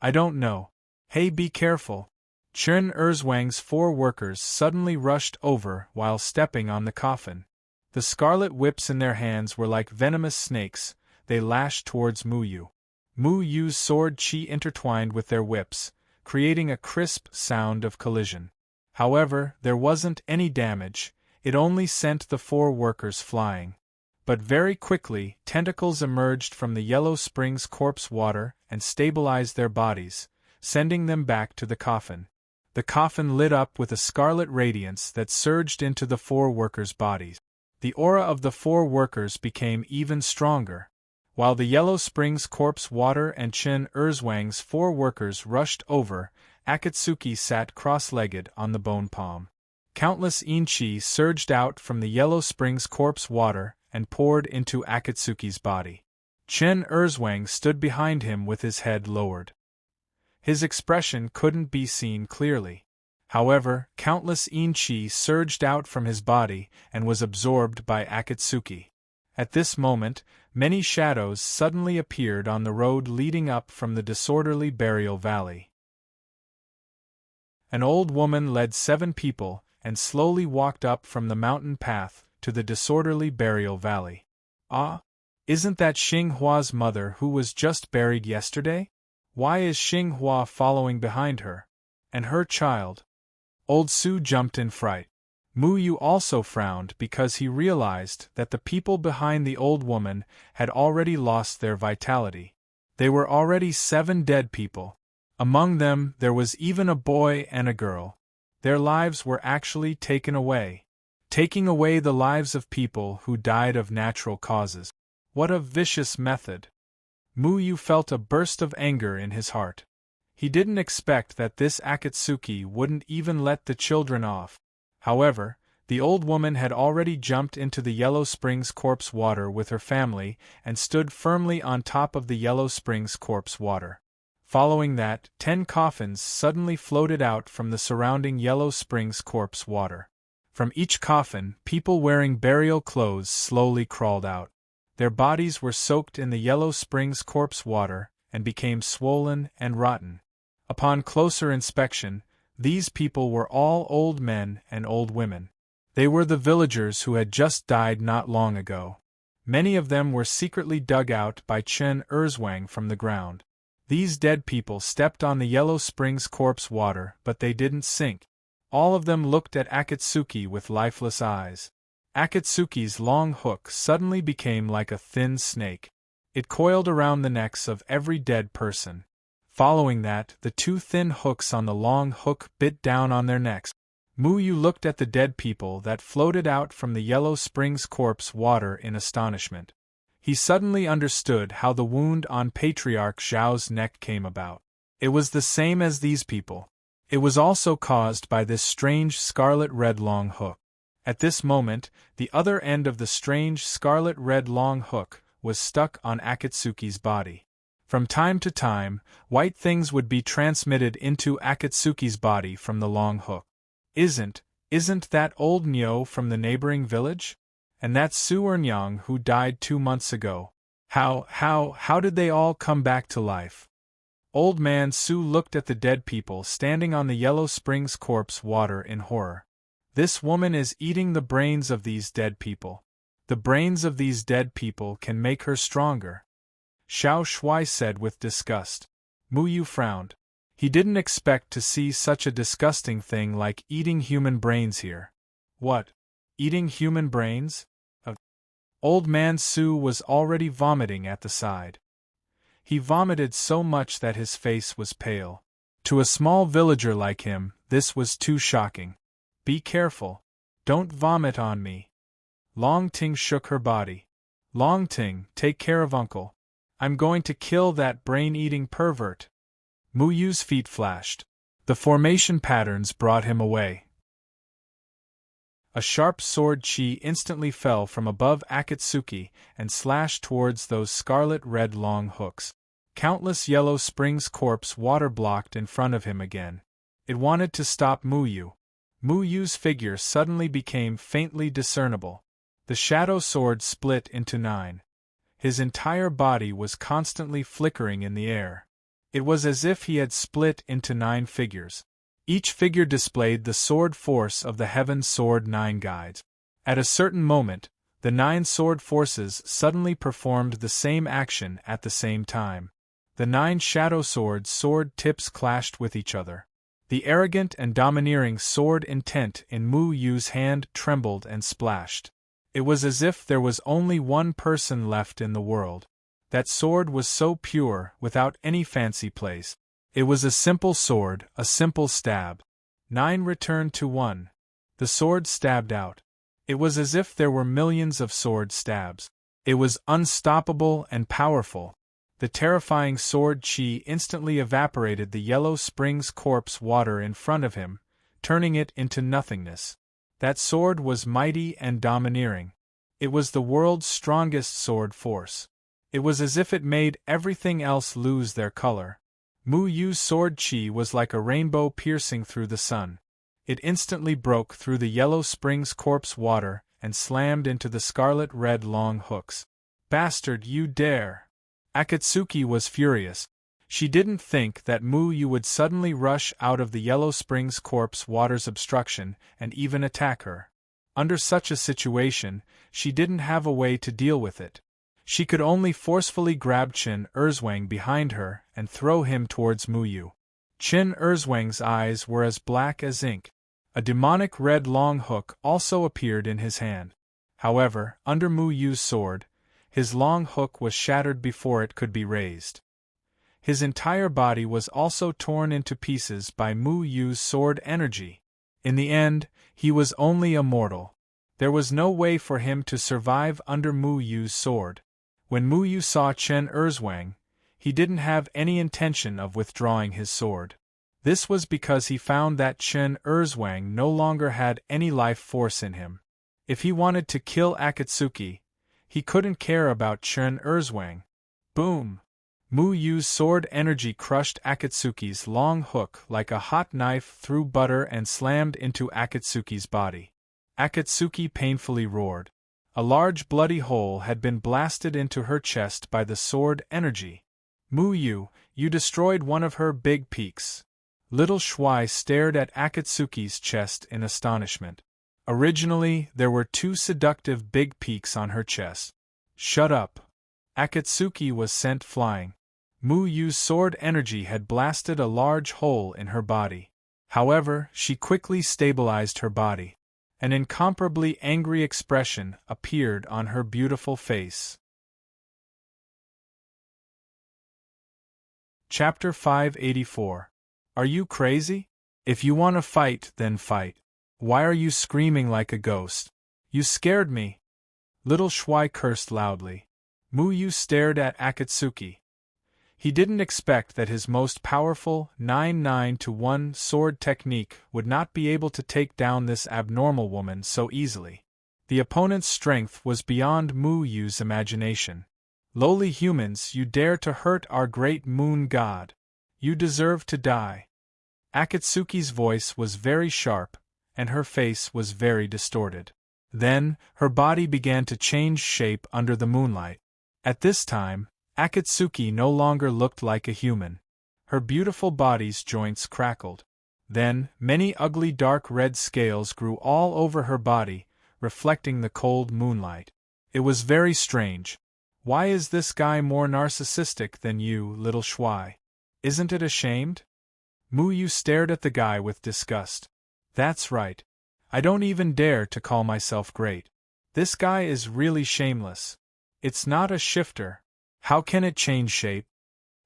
[SPEAKER 1] I don't know. Hey, be careful. Chen Erzwang's 4 workers suddenly rushed over while stepping on the coffin. The scarlet whips in their hands were like venomous snakes. They lashed towards Muyu. Muyu's sword chi intertwined with their whips, creating a crisp sound of collision. However, there wasn't any damage. It only sent the 4 workers flying. But very quickly, tentacles emerged from the Yellow Springs corpse water and stabilized their bodies, sending them back to the coffin. The coffin lit up with a scarlet radiance that surged into the 4 workers' bodies. The aura of the 4 workers became even stronger. While the Yellow Springs corpse water and Chen Erzwang's 4 workers rushed over, Akatsuki sat cross-legged on the bone palm. Countless inchi surged out from the Yellow Springs corpse water and poured into Akatsuki's body. Chen Erzwang stood behind him with his head lowered. His expression couldn't be seen clearly. However, countless inchi surged out from his body and was absorbed by Akatsuki. At this moment, many shadows suddenly appeared on the road leading up from the disorderly Burial Valley. An old woman led 7 people and slowly walked up from the mountain path to the disorderly Burial Valley. Ah, isn't that Xing Hua's mother who was just buried yesterday? Why is Xing Hua following behind her? And her child? Old Su jumped in fright. Muyu also frowned because he realized that the people behind the old woman had already lost their vitality. They were already 7 dead people. Among them there was even a boy and a girl. Their lives were actually taken away. Taking away the lives of people who died of natural causes. What a vicious method! Muyu felt a burst of anger in his heart. He didn't expect that this Akatsuki wouldn't even let the children off. However, the old woman had already jumped into the Yellow Springs corpse water with her family and stood firmly on top of the Yellow Springs corpse water. Following that, 10 coffins suddenly floated out from the surrounding Yellow Springs corpse water. From each coffin, people wearing burial clothes slowly crawled out. Their bodies were soaked in the Yellow Springs corpse water and became swollen and rotten. Upon closer inspection, these people were all old men and old women. They were the villagers who had just died not long ago. Many of them were secretly dug out by Chen Erzwang from the ground. These dead people stepped on the Yellow Springs corpse water, but they didn't sink. All of them looked at Akatsuki with lifeless eyes. Akatsuki's long hook suddenly became like a thin snake. It coiled around the necks of every dead person. Following that, the 2 thin hooks on the long hook bit down on their necks. Muyu looked at the dead people that floated out from the Yellow Springs corpse water in astonishment. He suddenly understood how the wound on Patriarch Zhao's neck came about. It was the same as these people. It was also caused by this strange scarlet-red long hook. At this moment, the other end of the strange scarlet-red long hook was stuck on Akatsuki's body. From time to time, white things would be transmitted into Akatsuki's body from the long hook. Isn't that old Nyo from the neighboring village? And that Su Ernyang who died 2 months ago? How did they all come back to life? Old man Su looked at the dead people standing on the Yellow Springs corpse water in horror. This woman is eating the brains of these dead people. The brains of these dead people can make her stronger. Xiao Shui said with disgust. Muyu frowned. He didn't expect to see such a disgusting thing like eating human brains here. What? Eating human brains? Old man Su was already vomiting at the side. He vomited so much that his face was pale. To a small villager like him, this was too shocking. Be careful. Don't vomit on me. Long Ting shook her body. Long Ting, take care of Uncle. I'm going to kill that brain-eating pervert. Muyu's feet flashed. The formation patterns brought him away. A sharp sword chi instantly fell from above Akatsuki and slashed towards those scarlet-red long hooks. Countless Yellow Springs corpse water blocked in front of him again. It wanted to stop Muyu. Muyu's figure suddenly became faintly discernible. The shadow sword split into 9. His entire body was constantly flickering in the air. It was as if he had split into 9 figures. Each figure displayed the sword force of the Heaven Sword 9 guides. At a certain moment, the 9 sword forces suddenly performed the same action at the same time. The 9 shadow swords' sword tips clashed with each other. The arrogant and domineering sword intent in Mu Yu's hand trembled and splashed. It was as if there was only one person left in the world. That sword was so pure, without any fancy plays. It was a simple sword, a simple stab. 9 returned to 1. The sword stabbed out. It was as if there were millions of sword stabs. It was unstoppable and powerful. The terrifying sword chi instantly evaporated the Yellow Springs corpse water in front of him, turning it into nothingness. That sword was mighty and domineering. It was the world's strongest sword force. It was as if it made everything else lose their color. Mu Yu's sword chi was like a rainbow piercing through the sun. It instantly broke through the Yellow Springs corpse water and slammed into the scarlet-red long hooks. Bastard, you dare! Akatsuki was furious. She didn't think that Mu Yu would suddenly rush out of the Yellow Springs corpse water's obstruction and even attack her. Under such a situation, she didn't have a way to deal with it. She could only forcefully grab Chen Erzwang behind her and throw him towards Mu Yu. Chen Erzwang's eyes were as black as ink. A demonic red long hook also appeared in his hand. However, under Mu Yu's sword, his long hook was shattered before it could be raised. His entire body was also torn into pieces by Mu Yu's sword energy. In the end, he was only a mortal. There was no way for him to survive under Mu Yu's sword. When Mu Yu saw Chen Erzwang, he didn't have any intention of withdrawing his sword. This was because he found that Chen Erzwang no longer had any life force in him. If he wanted to kill Akatsuki, he couldn't care about Chen Erzwang. Boom! Mu Yu's sword energy crushed Akatsuki's long hook like a hot knife through butter and slammed into Akatsuki's body. Akatsuki painfully roared. A large bloody hole had been blasted into her chest by the sword energy. Mu Yu, you destroyed one of her big peaks. Little Shuai stared at Akatsuki's chest in astonishment. Originally, there were 2 seductive big peaks on her chest. Shut up. Akatsuki was sent flying. Mu Yu's sword energy had blasted a large hole in her body. However, she quickly stabilized her body. An incomparably angry expression appeared on her beautiful face. Chapter 584. Are you crazy? If you want to fight, then fight. Why are you screaming like a ghost? You scared me. Little Shuai cursed loudly. Mu Yu stared at Akatsuki. He didn't expect that his most powerful 9-9-1 sword technique would not be able to take down this abnormal woman so easily. The opponent's strength was beyond Mu Yu's imagination. Lowly humans, you dare to hurt our great moon god. You deserve to die. Akatsuki's voice was very sharp, and her face was very distorted. Then, her body began to change shape under the moonlight. At this time, Akatsuki no longer looked like a human. Her beautiful body's joints crackled. Then, many ugly dark red scales grew all over her body, reflecting the cold moonlight. It was very strange. Why is this guy more narcissistic than you, little Shuai? Isn't it ashamed? Mu Yu stared at the guy with disgust. That's right. I don't even dare to call myself great. This guy is really shameless. It's not a shifter. How can it change shape?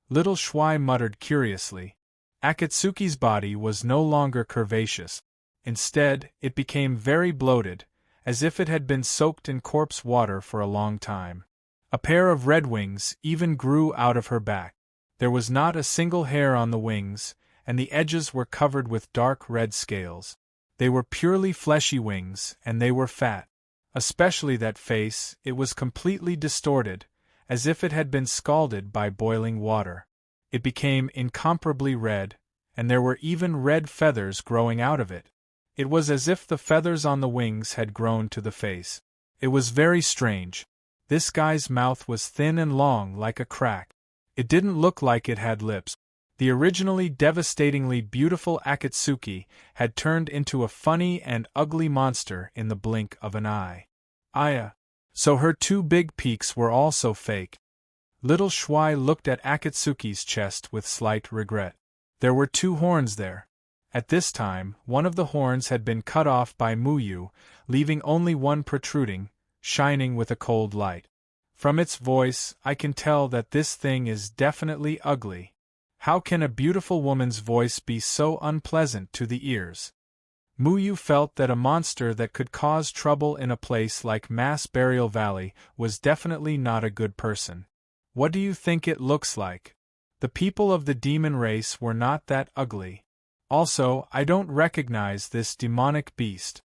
[SPEAKER 1] Little Shuai muttered curiously. Akatsuki's body was no longer curvaceous. Instead, it became very bloated, as if it had been soaked in corpse water for a long time. A pair of red wings even grew out of her back. There was not a single hair on the wings, and the edges were covered with dark red scales. They were purely fleshy wings, and they were fat. Especially that face, it was completely distorted, as if it had been scalded by boiling water. It became incomparably red, and there were even red feathers growing out of it. It was as if the feathers on the wings had grown to the face. It was very strange. This guy's mouth was thin and long like a crack. It didn't look like it had lips. The originally devastatingly beautiful Akatsuki had turned into a funny and ugly monster in the blink of an eye. Aya. So her 2 big peaks were also fake. Little Shuai looked at Akatsuki's chest with slight regret. There were 2 horns there. At this time, one of the horns had been cut off by Mu Yu, leaving only one protruding, shining with a cold light. From its voice, I can tell that this thing is definitely ugly. How can a beautiful woman's voice be so unpleasant to the ears? Mu Yu felt that a monster that could cause trouble in a place like Mass Burial Valley was definitely not a good person. What do you think it looks like? The people of the demon race were not that ugly. Also, I don't recognize this demonic beast.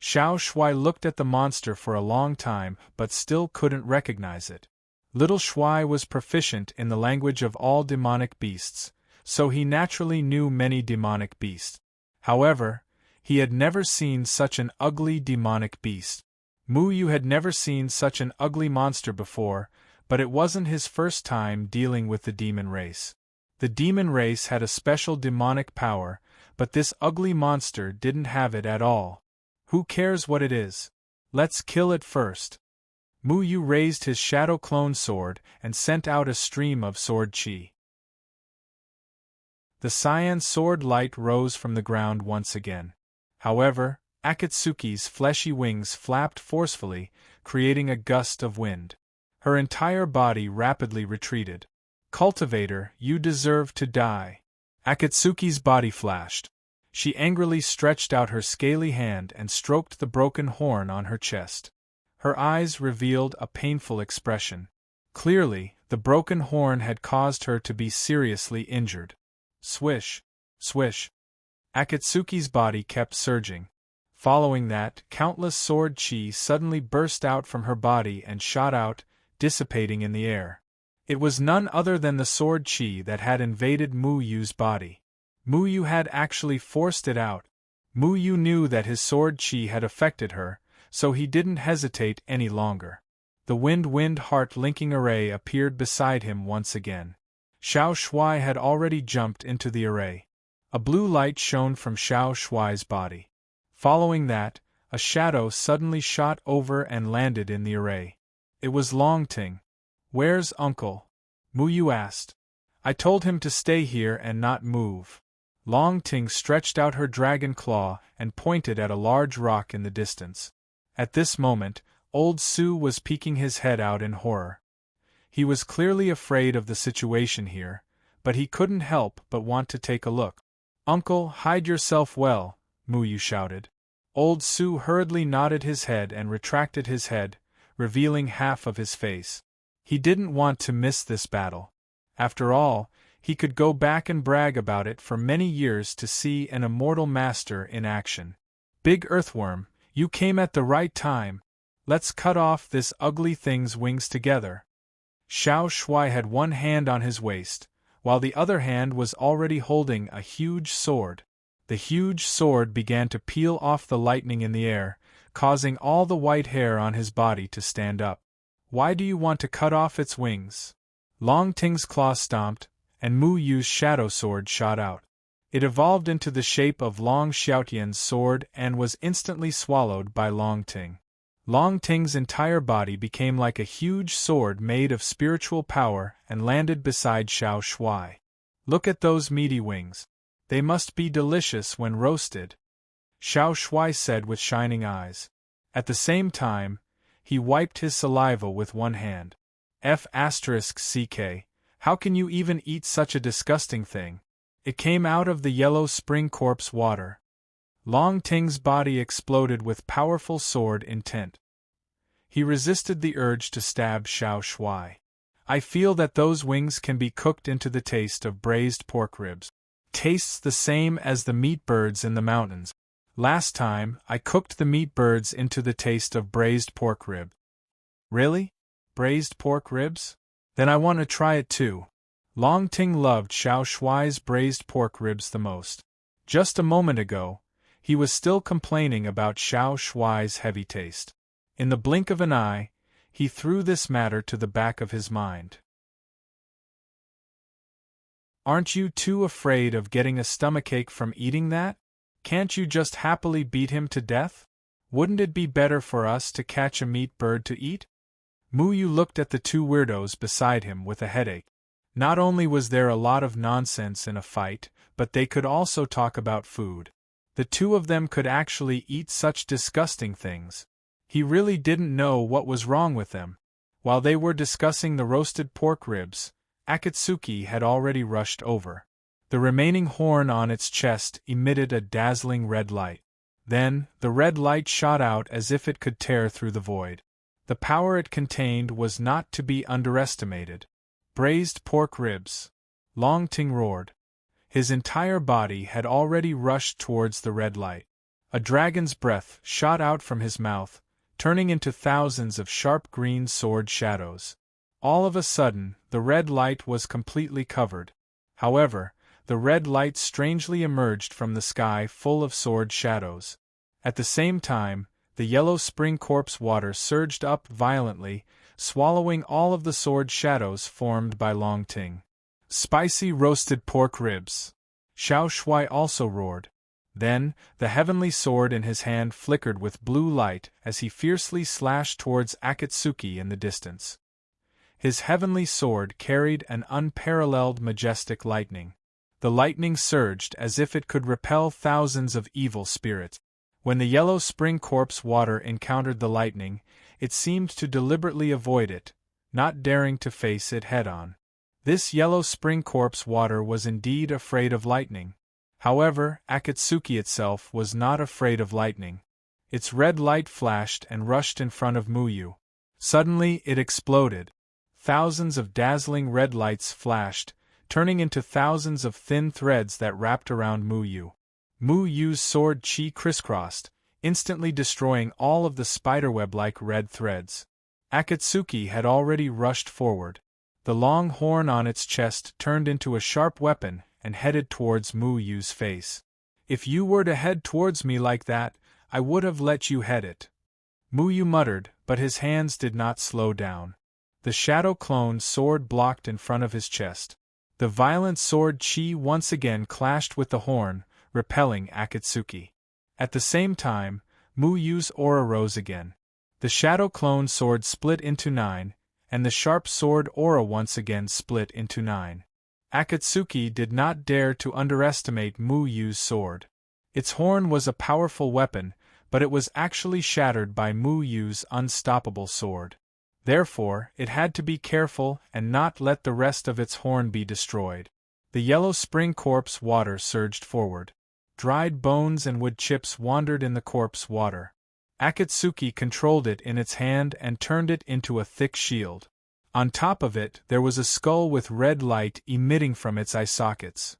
[SPEAKER 1] Xiao Shuai looked at the monster for a long time but still couldn't recognize it. Little Shuai was proficient in the language of all demonic beasts, so he naturally knew many demonic beasts. However, he had never seen such an ugly demonic beast. Mu Yu had never seen such an ugly monster before, but it wasn't his first time dealing with the demon race. The demon race had a special demonic power, but this ugly monster didn't have it at all. Who cares what it is? Let's kill it first. Mu Yu raised his shadow clone sword and sent out a stream of sword chi. The cyan sword light rose from the ground once again. However, Akatsuki's fleshy wings flapped forcefully, creating a gust of wind. Her entire body rapidly retreated. Cultivator, you deserve to die. Akatsuki's body flashed. She angrily stretched out her scaly hand and stroked the broken horn on her chest. Her eyes revealed a painful expression. Clearly, the broken horn had caused her to be seriously injured. Swish, swish. Akatsuki's body kept surging. Following that, countless sword chi suddenly burst out from her body and shot out, dissipating in the air. It was none other than the sword chi that had invaded Muyu's body. Muyu had actually forced it out. Muyu knew that his sword chi had affected her, so he didn't hesitate any longer. The wind heart-linking array appeared beside him once again. Xiao Shuai had already jumped into the array. A blue light shone from Xiao Shuai's body. Following that, a shadow suddenly shot over and landed in the array. It was Longting. "Where's Uncle?" Muyu asked. "I told him to stay here and not move." Longting stretched out her dragon claw and pointed at a large rock in the distance. At this moment, Old Su was peeking his head out in horror. He was clearly afraid of the situation here, but he couldn't help but want to take a look. "Uncle, hide yourself well," Muyu shouted. Old Su hurriedly nodded his head and retracted his head, revealing half of his face. He didn't want to miss this battle. After all, he could go back and brag about it for many years to see an immortal master in action. "Big Earthworm, you came at the right time. Let's cut off this ugly thing's wings together." Xiao Shuai had one hand on his waist, while the other hand was already holding a huge sword. The huge sword began to peel off the lightning in the air, causing all the white hair on his body to stand up. "Why do you want to cut off its wings?" Longting's claw stomped, and Mu Yu's shadow sword shot out. It evolved into the shape of Long Xiaotian's sword and was instantly swallowed by Longting. Longting's entire body became like a huge sword made of spiritual power and landed beside Xiao Shuai. "Look at those meaty wings. They must be delicious when roasted," Xiao Shuai said with shining eyes. At the same time, he wiped his saliva with one hand. "F***ck, how can you even eat such a disgusting thing? It came out of the yellow spring corpse water." Longting's body exploded with powerful sword intent. He resisted the urge to stab Xiao Shuai. "I feel that those wings can be cooked into the taste of braised pork ribs. Tastes the same as the meat birds in the mountains. Last time, I cooked the meat birds into the taste of braised pork rib." "Really? Braised pork ribs? Then I want to try it too." Longting loved Xiao Shuai's braised pork ribs the most. Just a moment ago, he was still complaining about Xiao Shuai's heavy taste. In the blink of an eye, he threw this matter to the back of his mind. "Aren't you too afraid of getting a stomachache from eating that? Can't you just happily beat him to death? Wouldn't it be better for us to catch a meat bird to eat?" Muyu looked at the two weirdos beside him with a headache. Not only was there a lot of nonsense in a fight, but they could also talk about food. The two of them could actually eat such disgusting things. He really didn't know what was wrong with them. While they were discussing the roasted pork ribs, Akatsuki had already rushed over. The remaining horn on its chest emitted a dazzling red light. Then, the red light shot out as if it could tear through the void. The power it contained was not to be underestimated. "Braised pork ribs!" Longting roared. His entire body had already rushed towards the red light. A dragon's breath shot out from his mouth, turning into thousands of sharp green sword shadows. All of a sudden, the red light was completely covered. However, the red light strangely emerged from the sky full of sword shadows. At the same time, the yellow spring corpse water surged up violently, swallowing all of the sword shadows formed by Longting. "Spicy roasted pork ribs!" Xiao Shuai also roared. Then, the heavenly sword in his hand flickered with blue light as he fiercely slashed towards Akatsuki in the distance. His heavenly sword carried an unparalleled majestic lightning. The lightning surged as if it could repel thousands of evil spirits. When the yellow spring corpse water encountered the lightning, it seemed to deliberately avoid it, not daring to face it head-on. This yellow spring corpse water was indeed afraid of lightning. However, Akatsuki itself was not afraid of lightning. Its red light flashed and rushed in front of Muyu. Suddenly it exploded. Thousands of dazzling red lights flashed, turning into thousands of thin threads that wrapped around Muyu. Muyu's sword chi crisscrossed, instantly destroying all of the spiderweb-like red threads. Akatsuki had already rushed forward. The long horn on its chest turned into a sharp weapon and headed towards Muyu's face. "If you were to head towards me like that, I would have let you head it," Muyu muttered, but his hands did not slow down. The shadow clone's sword blocked in front of his chest. The violent sword chi once again clashed with the horn, repelling Akatsuki. At the same time, Muyu's aura rose again. The shadow clone sword split into 9, and the sharp sword aura once again split into 9. Akatsuki did not dare to underestimate Muyu's sword. Its horn was a powerful weapon, but it was actually shattered by Muyu's unstoppable sword. Therefore, it had to be careful and not let the rest of its horn be destroyed. The yellow spring corpse water surged forward. Dried bones and wood chips wandered in the corpse water. Akatsuki controlled it in its hand and turned it into a thick shield. On top of it there was a skull with red light emitting from its eye sockets.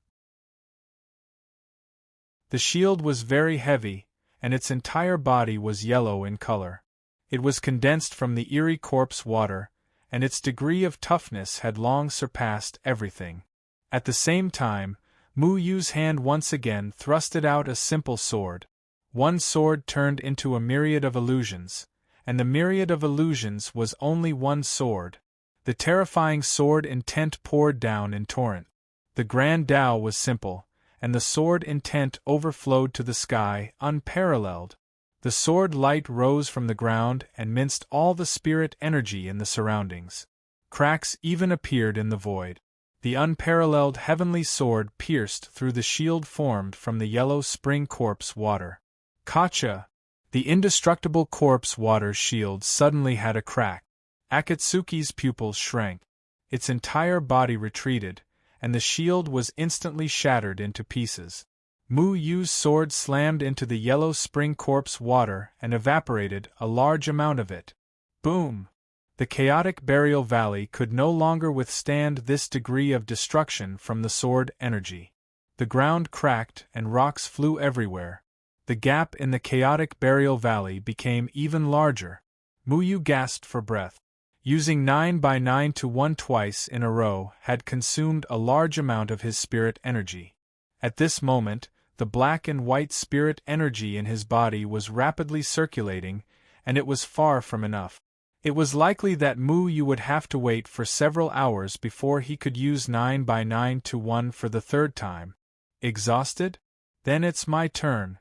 [SPEAKER 1] The shield was very heavy, and its entire body was yellow in color. It was condensed from the eerie corpse water, and its degree of toughness had long surpassed everything. At the same time, Muyu's hand once again thrusted out a simple sword. One sword turned into a myriad of illusions, and the myriad of illusions was only one sword. The terrifying sword intent poured down in torrent. The grand Tao was simple, and the sword intent overflowed to the sky, unparalleled. The sword light rose from the ground and minced all the spirit energy in the surroundings. Cracks even appeared in the void. The unparalleled heavenly sword pierced through the shield formed from the yellow spring corpse water. Kacha! The indestructible corpse water shield suddenly had a crack. Akatsuki's pupils shrank. Its entire body retreated, and the shield was instantly shattered into pieces. Muyu's sword slammed into the yellow spring corpse water and evaporated a large amount of it. Boom! The chaotic burial valley could no longer withstand this degree of destruction from the sword energy. The ground cracked and rocks flew everywhere. The gap in the chaotic burial valley became even larger. Muyu gasped for breath. Using 9x9 to 1 twice in a row had consumed a large amount of his spirit energy. At this moment, the black and white spirit energy in his body was rapidly circulating, and it was far from enough. It was likely that Muyu would have to wait for several hours before he could use 9x9 to 1 for the third time. Exhausted? Then it's my turn.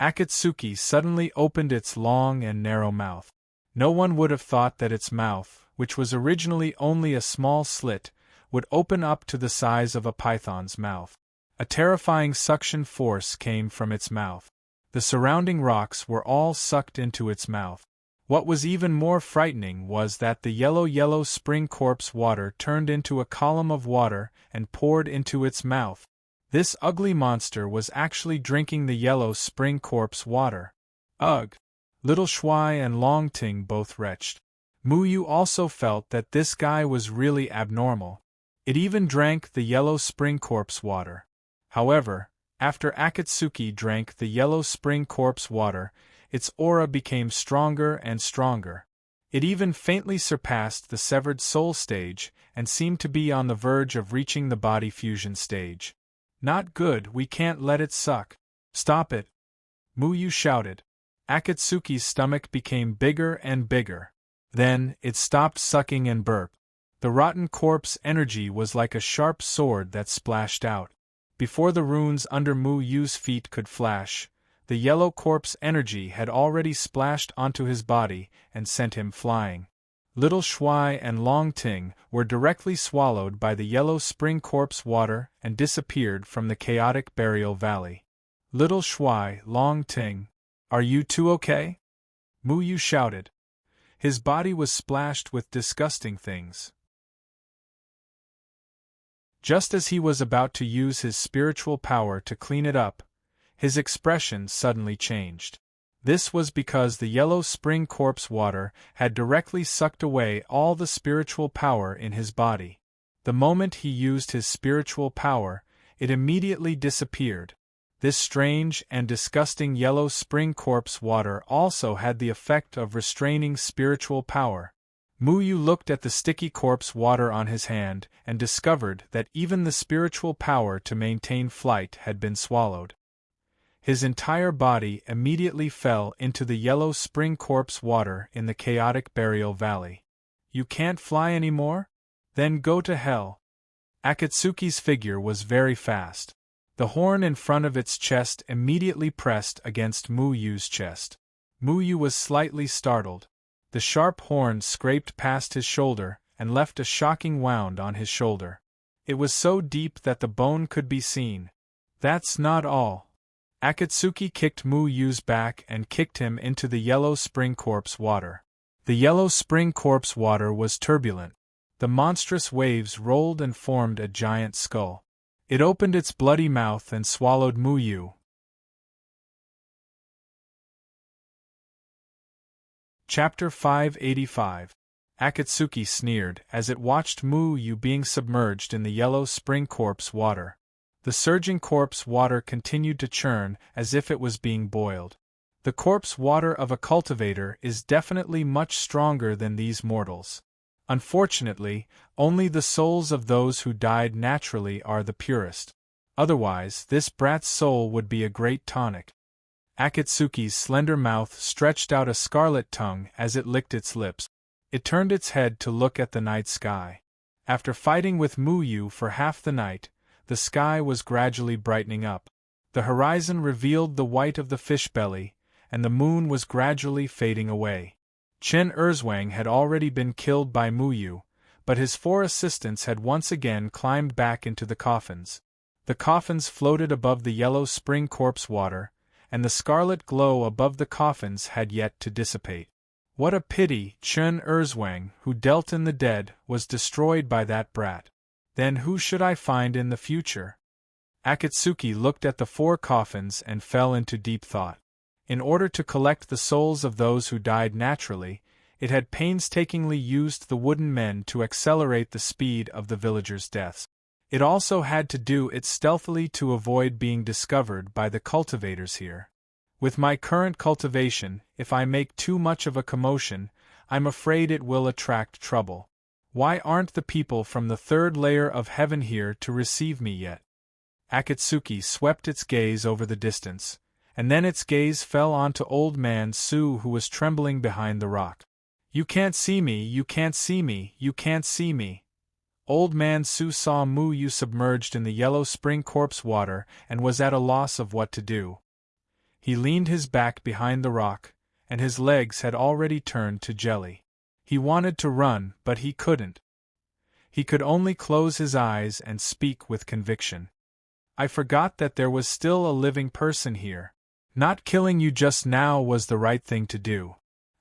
[SPEAKER 1] Akatsuki suddenly opened its long and narrow mouth. No one would have thought that its mouth, which was originally only a small slit, would open up to the size of a python's mouth. A terrifying suction force came from its mouth. The surrounding rocks were all sucked into its mouth. What was even more frightening was that the yellow spring corpse water turned into a column of water and poured into its mouth. This ugly monster was actually drinking the yellow spring corpse water. Ugh! Little Shuai and Long Ting both retched. Muyu also felt that this guy was really abnormal. It even drank the yellow spring corpse water. However, after Akatsuki drank the yellow spring corpse water, its aura became stronger and stronger. It even faintly surpassed the severed soul stage and seemed to be on the verge of reaching the body fusion stage. Not good, we can't let it suck. Stop it! Muyu shouted. Akatsuki's stomach became bigger and bigger. Then, it stopped sucking and burped. The rotten corpse energy was like a sharp sword that splashed out. Before the runes under Muyu's feet could flash, the yellow corpse energy had already splashed onto his body and sent him flying. Little Shuai and Long Ting were directly swallowed by the yellow spring corpse water and disappeared from the chaotic burial valley. Little Shuai, Long Ting. Are you two okay? Muyu shouted. His body was splashed with disgusting things. Just as he was about to use his spiritual power to clean it up, his expression suddenly changed. This was because the yellow spring corpse water had directly sucked away all the spiritual power in his body. The moment he used his spiritual power, it immediately disappeared. This strange and disgusting yellow spring corpse water also had the effect of restraining spiritual power. Muyu looked at the sticky corpse water on his hand and discovered that even the spiritual power to maintain flight had been swallowed. His entire body immediately fell into the yellow spring corpse water in the chaotic burial valley. You can't fly anymore? Then go to hell. Akatsuki's figure was very fast. The horn in front of its chest immediately pressed against Muyu's chest. Muyu was slightly startled. The sharp horn scraped past his shoulder and left a shocking wound on his shoulder. It was so deep that the bone could be seen. That's not all. Akatsuki kicked Muyu's back and kicked him into the yellow spring corpse water. The yellow spring corpse water was turbulent. The monstrous waves rolled and formed a giant skull. It opened its bloody mouth and swallowed Muyu. Chapter 585. Akatsuki sneered as it watched Muyu being submerged in the yellow spring corpse water. The surging corpse water continued to churn as if it was being boiled. The corpse water of a cultivator is definitely much stronger than these mortals. Unfortunately, only the souls of those who died naturally are the purest. Otherwise, this brat's soul would be a great tonic. Akatsuki's slender mouth stretched out a scarlet tongue as it licked its lips. It turned its head to look at the night sky. After fighting with Muyu for half the night, the sky was gradually brightening up. The horizon revealed the white of the fish belly, and the moon was gradually fading away. Chen Erzwang had already been killed by Muyu, but his 4 assistants had once again climbed back into the coffins. The coffins floated above the yellow spring corpse water, and the scarlet glow above the coffins had yet to dissipate. What a pity Chen Erzwang, who dealt in the dead, was destroyed by that brat. Then who should I find in the future? Akatsuki looked at the 4 coffins and fell into deep thought. In order to collect the souls of those who died naturally, it had painstakingly used the wooden men to accelerate the speed of the villagers' deaths. It also had to do it stealthily to avoid being discovered by the cultivators here. With my current cultivation, if I make too much of a commotion, I'm afraid it will attract trouble. Why aren't the people from the 3rd layer of heaven here to receive me yet? Akatsuki swept its gaze over the distance, and then its gaze fell onto Old Man Su, who was trembling behind the rock. You can't see me, you can't see me, you can't see me. Old Man Su saw Muyu submerged in the yellow spring corpse water and was at a loss of what to do. He leaned his back behind the rock, and his legs had already turned to jelly. He wanted to run, but he couldn't. He could only close his eyes and speak with conviction. I forgot that there was still a living person here. Not killing you just now was the right thing to do.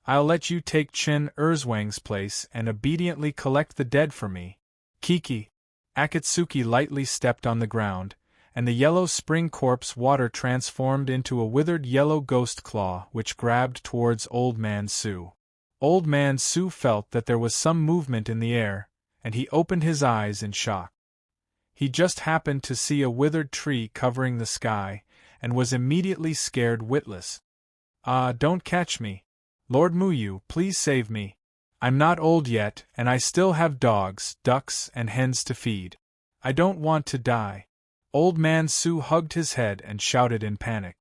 [SPEAKER 1] I'll let you take Chen Erzwang's place and obediently collect the dead for me. Kiki. Akatsuki lightly stepped on the ground, and the yellow spring corpse water transformed into a withered yellow ghost claw which grabbed towards Old Man Su. Old Man Su felt that there was some movement in the air, and he opened his eyes in shock. He just happened to see a withered tree covering the sky, and was immediately scared witless. Don't catch me. Lord Muyu, please save me. I'm not old yet, and I still have dogs, ducks, and hens to feed. I don't want to die. Old Man Su hugged his head and shouted in panic.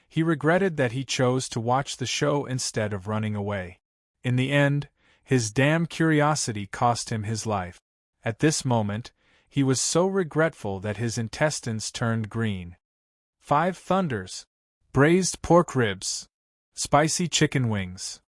[SPEAKER 1] He regretted that he chose to watch the show instead of running away. In the end, his damn curiosity cost him his life. At this moment, he was so regretful that his intestines turned green. 5 thunders. Braised pork ribs. Spicy chicken wings.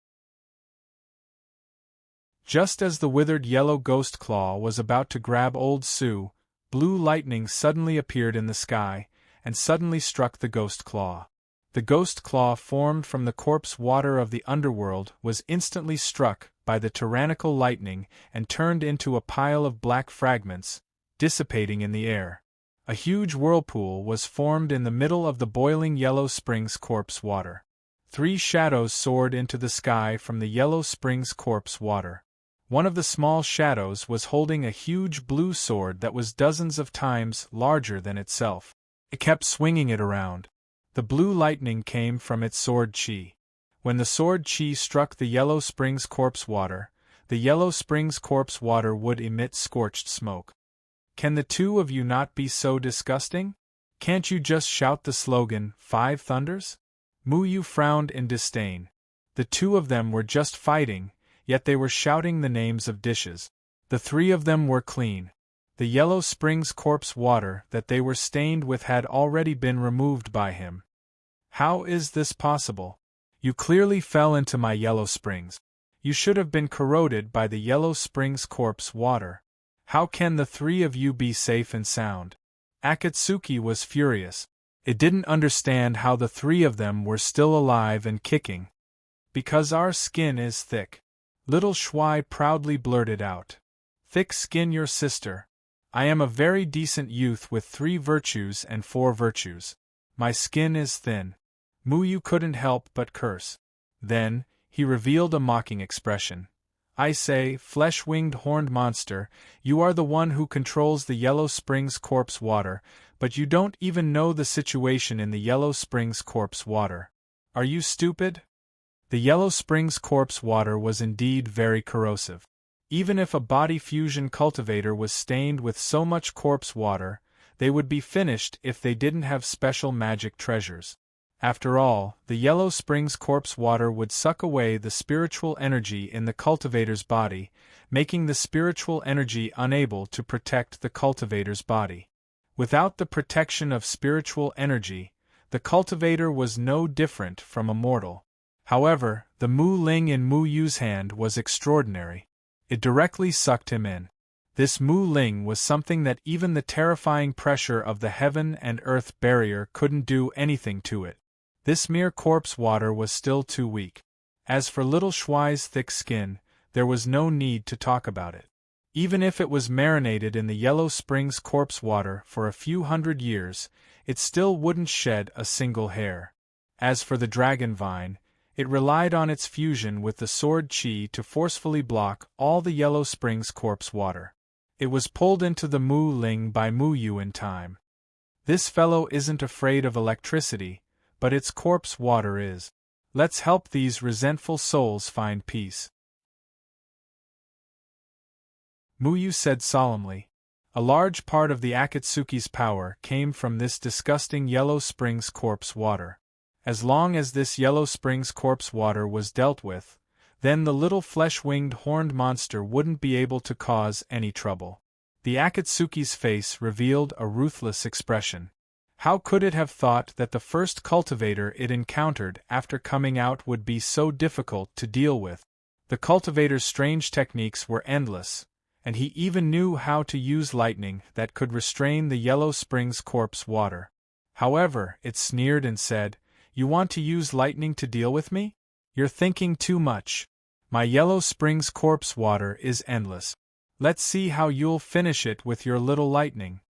[SPEAKER 1] Just as the withered yellow ghost claw was about to grab Old Su, blue lightning suddenly appeared in the sky, and suddenly struck the ghost claw. The ghost claw formed from the corpse water of the underworld was instantly struck by the tyrannical lightning and turned into a pile of black fragments, dissipating in the air. A huge whirlpool was formed in the middle of the boiling Yellow Springs corpse water. 3 shadows soared into the sky from the Yellow Springs corpse water. One of the small shadows was holding a huge blue sword that was dozens of times larger than itself. It kept swinging it around. The blue lightning came from its sword chi. When the sword chi struck the Yellow Springs corpse water, the Yellow Springs corpse water would emit scorched smoke. Can the two of you not be so disgusting? Can't you just shout the slogan, 5 Thunders? Muyu frowned in disdain. The two of them were just fighting, yet they were shouting the names of dishes. The 3 of them were clean. The Yellow Springs corpse water that they were stained with had already been removed by him. How is this possible? You clearly fell into my Yellow Springs. You should have been corroded by the Yellow Springs corpse water. How can the 3 of you be safe and sound? Akatsuki was furious. It didn't understand how the 3 of them were still alive and kicking. Because our skin is thick. Little Shuai proudly blurted out. Thick skin your sister. I am a very decent youth with 3 virtues and 4 virtues. My skin is thin. Muyu couldn't help but curse. Then, he revealed a mocking expression. I say, flesh-winged horned monster, you are the one who controls the Yellow Springs corpse water, but you don't even know the situation in the Yellow Springs corpse water. Are you stupid? The Yellow Springs corpse water was indeed very corrosive. Even if a body fusion cultivator was stained with so much corpse water, they would be finished if they didn't have special magic treasures. After all, the Yellow Springs corpse water would suck away the spiritual energy in the cultivator's body, making the spiritual energy unable to protect the cultivator's body. Without the protection of spiritual energy, the cultivator was no different from a mortal. However, the Mu Ling in Mu Yu's hand was extraordinary. It directly sucked him in. This Mu Ling was something that even the terrifying pressure of the heaven and earth barrier couldn't do anything to it. This mere corpse water was still too weak. As for little Shuai's thick skin, there was no need to talk about it. Even if it was marinated in the Yellow Springs corpse water for a few hundred years, it still wouldn't shed a single hair. As for the dragon vine, it relied on its fusion with the sword chi to forcefully block all the Yellow Springs corpse water. It was pulled into the Mu Ling by Muyu in time. This fellow isn't afraid of electricity, but its corpse water is. Let's help these resentful souls find peace. Muyu said solemnly. A large part of the Akatsuki's power came from this disgusting Yellow Springs corpse water. As long as this Yellow Springs corpse water was dealt with, then the little flesh-winged horned monster wouldn't be able to cause any trouble. The Akatsuki's face revealed a ruthless expression. How could it have thought that the first cultivator it encountered after coming out would be so difficult to deal with? The cultivator's strange techniques were endless, and he even knew how to use lightning that could restrain the Yellow Springs corpse water. However, it sneered and said, "You want to use lightning to deal with me? You're thinking too much. My Yellow Springs corpse water is endless. Let's see how you'll finish it with your little lightning."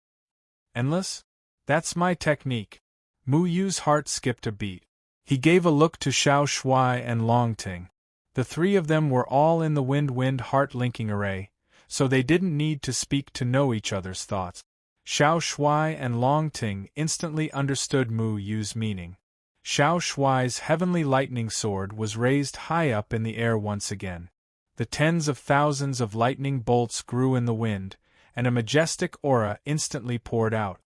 [SPEAKER 1] Endless? That's my technique. Muyu's heart skipped a beat. He gave a look to Xiao Shuai and Long Ting. The 3 of them were all in the wind heart-linking array, so they didn't need to speak to know each other's thoughts. Xiao Shuai and Long Ting instantly understood Mu Yu's meaning. Xiao Shuai's heavenly lightning sword was raised high up in the air once again. The tens of thousands of lightning bolts grew in the wind, and a majestic aura instantly poured out.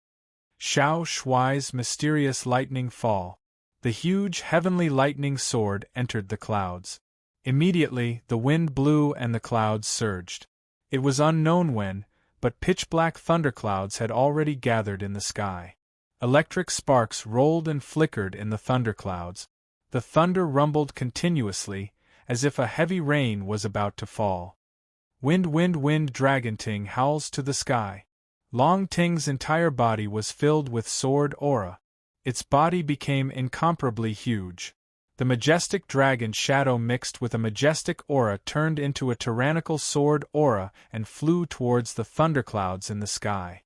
[SPEAKER 1] Xiao Shuai's mysterious lightning fall. The huge heavenly lightning sword entered the clouds. Immediately, the wind blew and the clouds surged. It was unknown when, but pitch-black thunderclouds had already gathered in the sky. Electric sparks rolled and flickered in the thunderclouds. The thunder rumbled continuously, as if a heavy rain was about to fall. Wind, Dragon Ting howls to the sky. Long Ting's entire body was filled with sword aura. Its body became incomparably huge. The majestic dragon shadow mixed with a majestic aura turned into a tyrannical sword aura and flew towards the thunderclouds in the sky.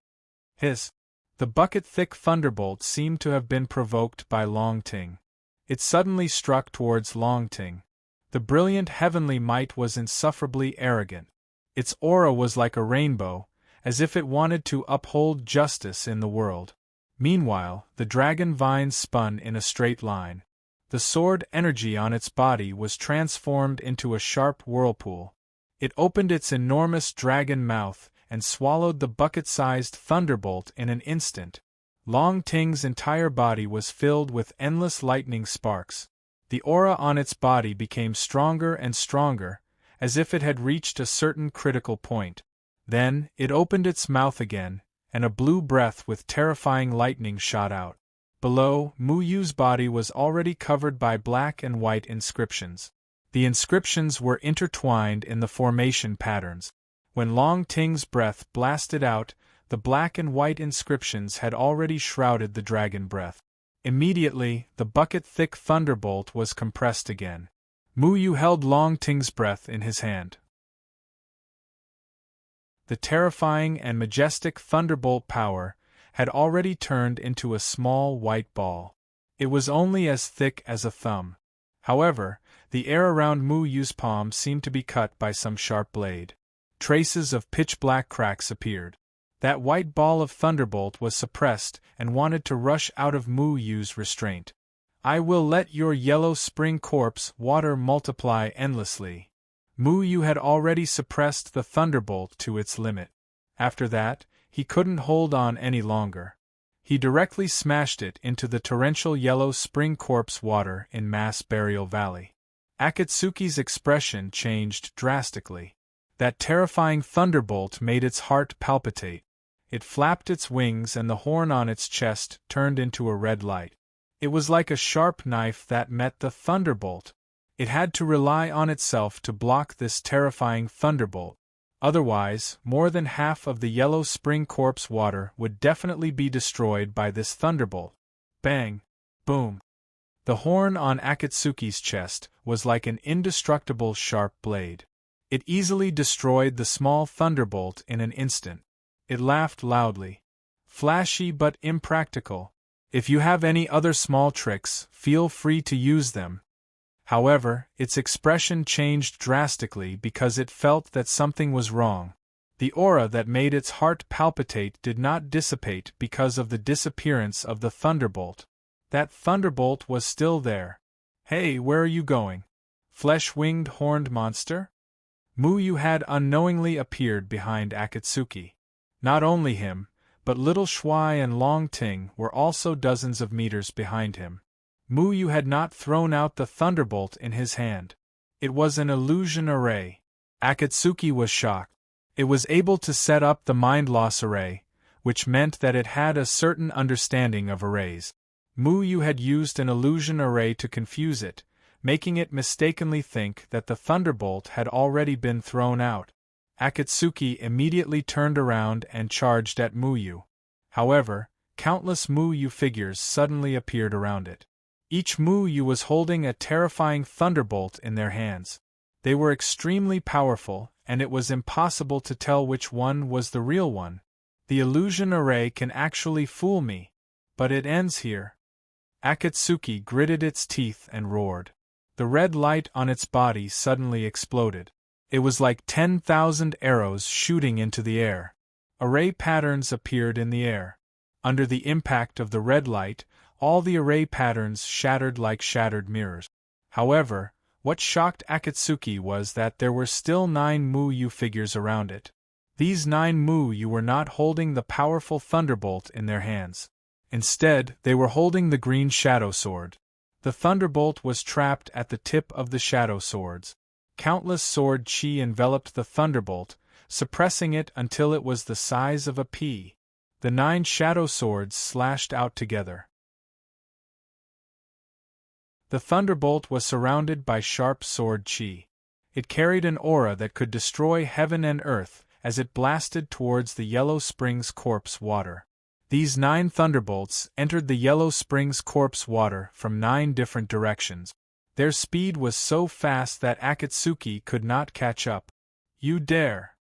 [SPEAKER 1] The bucket-thick thunderbolt seemed to have been provoked by Longting. It suddenly struck towards Longting. The brilliant heavenly might was insufferably arrogant. Its aura was like a rainbow, as if it wanted to uphold justice in the world. Meanwhile, the dragon vines spun in a straight line. The sword energy on its body was transformed into a sharp whirlpool. It opened its enormous dragon mouth and swallowed the bucket-sized thunderbolt in an instant. Longting's entire body was filled with endless lightning sparks. The aura on its body became stronger and stronger, as if it had reached a certain critical point. Then, it opened its mouth again, and a blue breath with terrifying lightning shot out. Below, Mu Yu's body was already covered by black and white inscriptions. The inscriptions were intertwined in the formation patterns. When Longting's breath blasted out, the black and white inscriptions had already shrouded the dragon breath. Immediately, the bucket-thick thunderbolt was compressed again. Mu Yu held Longting's breath in his hand. The terrifying and majestic thunderbolt power had already turned into a small white ball. It was only as thick as a thumb. However, the air around Mu Yu's palm seemed to be cut by some sharp blade. Traces of pitch-black cracks appeared. That white ball of thunderbolt was suppressed and wanted to rush out of Mu Yu's restraint. I will let your yellow spring corpse water multiply endlessly. Mu Yu had already suppressed the thunderbolt to its limit. After that, he couldn't hold on any longer. He directly smashed it into the torrential yellow spring corpse water in Mass Burial Valley. Akatsuki's expression changed drastically. That terrifying thunderbolt made its heart palpitate. It flapped its wings and the horn on its chest turned into a red light. It was like a sharp knife that met the thunderbolt. It had to rely on itself to block this terrifying thunderbolt. Otherwise, more than half of the yellow spring corpse water would definitely be destroyed by this thunderbolt. Bang! Boom! The horn on Akatsuki's chest was like an indestructible sharp blade. It easily destroyed the small thunderbolt in an instant. It laughed loudly. Flashy but impractical. If you have any other small tricks, feel free to use them. However, its expression changed drastically because it felt that something was wrong. The aura that made its heart palpitate did not dissipate because of the disappearance of the thunderbolt. That thunderbolt was still there. Hey, where are you going? Flesh-winged horned monster? Mu Yu had unknowingly appeared behind Akatsuki. Not only him, but Little Shuai and Long Ting were also dozens of meters behind him. Mu Yu had not thrown out the thunderbolt in his hand. It was an illusion array. Akatsuki was shocked. It was able to set up the mind loss array, which meant that it had a certain understanding of arrays. Mu Yu had used an illusion array to confuse it, making it mistakenly think that the thunderbolt had already been thrown out. Akatsuki immediately turned around and charged at Mu Yu. However, countless Mu Yu figures suddenly appeared around it. Each Mu Yu was holding a terrifying thunderbolt in their hands. They were extremely powerful, and it was impossible to tell which one was the real one. The illusion array can actually fool me. But it ends here. Akatsuki gritted its teeth and roared. The red light on its body suddenly exploded. It was like 10,000 arrows shooting into the air. Array patterns appeared in the air. Under the impact of the red light, all the array patterns shattered like shattered mirrors. However, what shocked Akatsuki was that there were still 9 Mu Yu figures around it. These 9 Mu Yu were not holding the powerful thunderbolt in their hands. Instead, they were holding the green shadow sword. The thunderbolt was trapped at the tip of the shadow swords. Countless sword chi enveloped the thunderbolt, suppressing it until it was the size of a pea. The 9 shadow swords slashed out together. The thunderbolt was surrounded by sharp sword chi. It carried an aura that could destroy heaven and earth as it blasted towards the Yellow Springs corpse water. These 9 thunderbolts entered the Yellow Springs corpse water from 9 different directions. Their speed was so fast that Akatsuki could not catch up. You dare!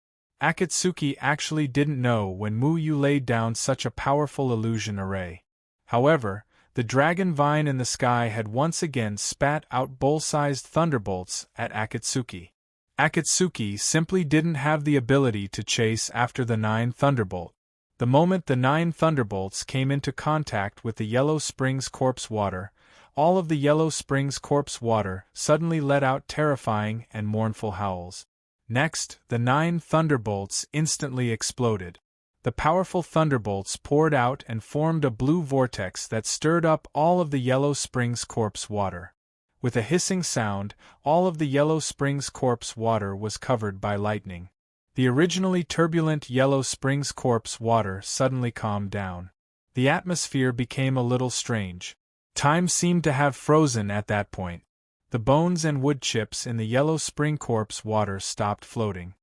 [SPEAKER 1] Akatsuki actually didn't know when Muyu laid down such a powerful illusion array. However, the dragon vine in the sky had once again spat out bowl-sized thunderbolts at Akatsuki. Akatsuki simply didn't have the ability to chase after the 9 thunderbolts. The moment the 9 thunderbolts came into contact with the Yellow Springs corpse water, all of the Yellow Springs corpse water suddenly let out terrifying and mournful howls. Next, the 9 thunderbolts instantly exploded. The powerful thunderbolts poured out and formed a blue vortex that stirred up all of the Yellow Springs corpse water. With a hissing sound, all of the Yellow Springs corpse water was covered by lightning. The originally turbulent Yellow Springs corpse water suddenly calmed down. The atmosphere became a little strange. Time seemed to have frozen at that point. The bones and wood chips in the Yellow Spring corpse water stopped floating.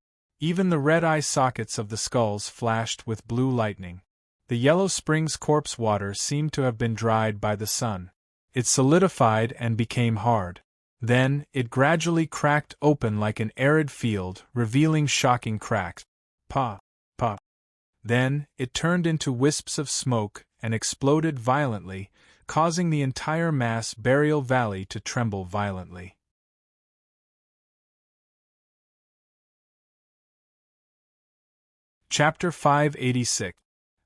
[SPEAKER 1] Even the red eye sockets of the skulls flashed with blue lightning. The Yellow Springs corpse water seemed to have been dried by the sun. It solidified and became hard. Then, it gradually cracked open like an arid field, revealing shocking cracks. Pop, pop. Then, it turned into wisps of smoke and exploded violently, causing the entire mass burial valley to tremble violently. Chapter 586.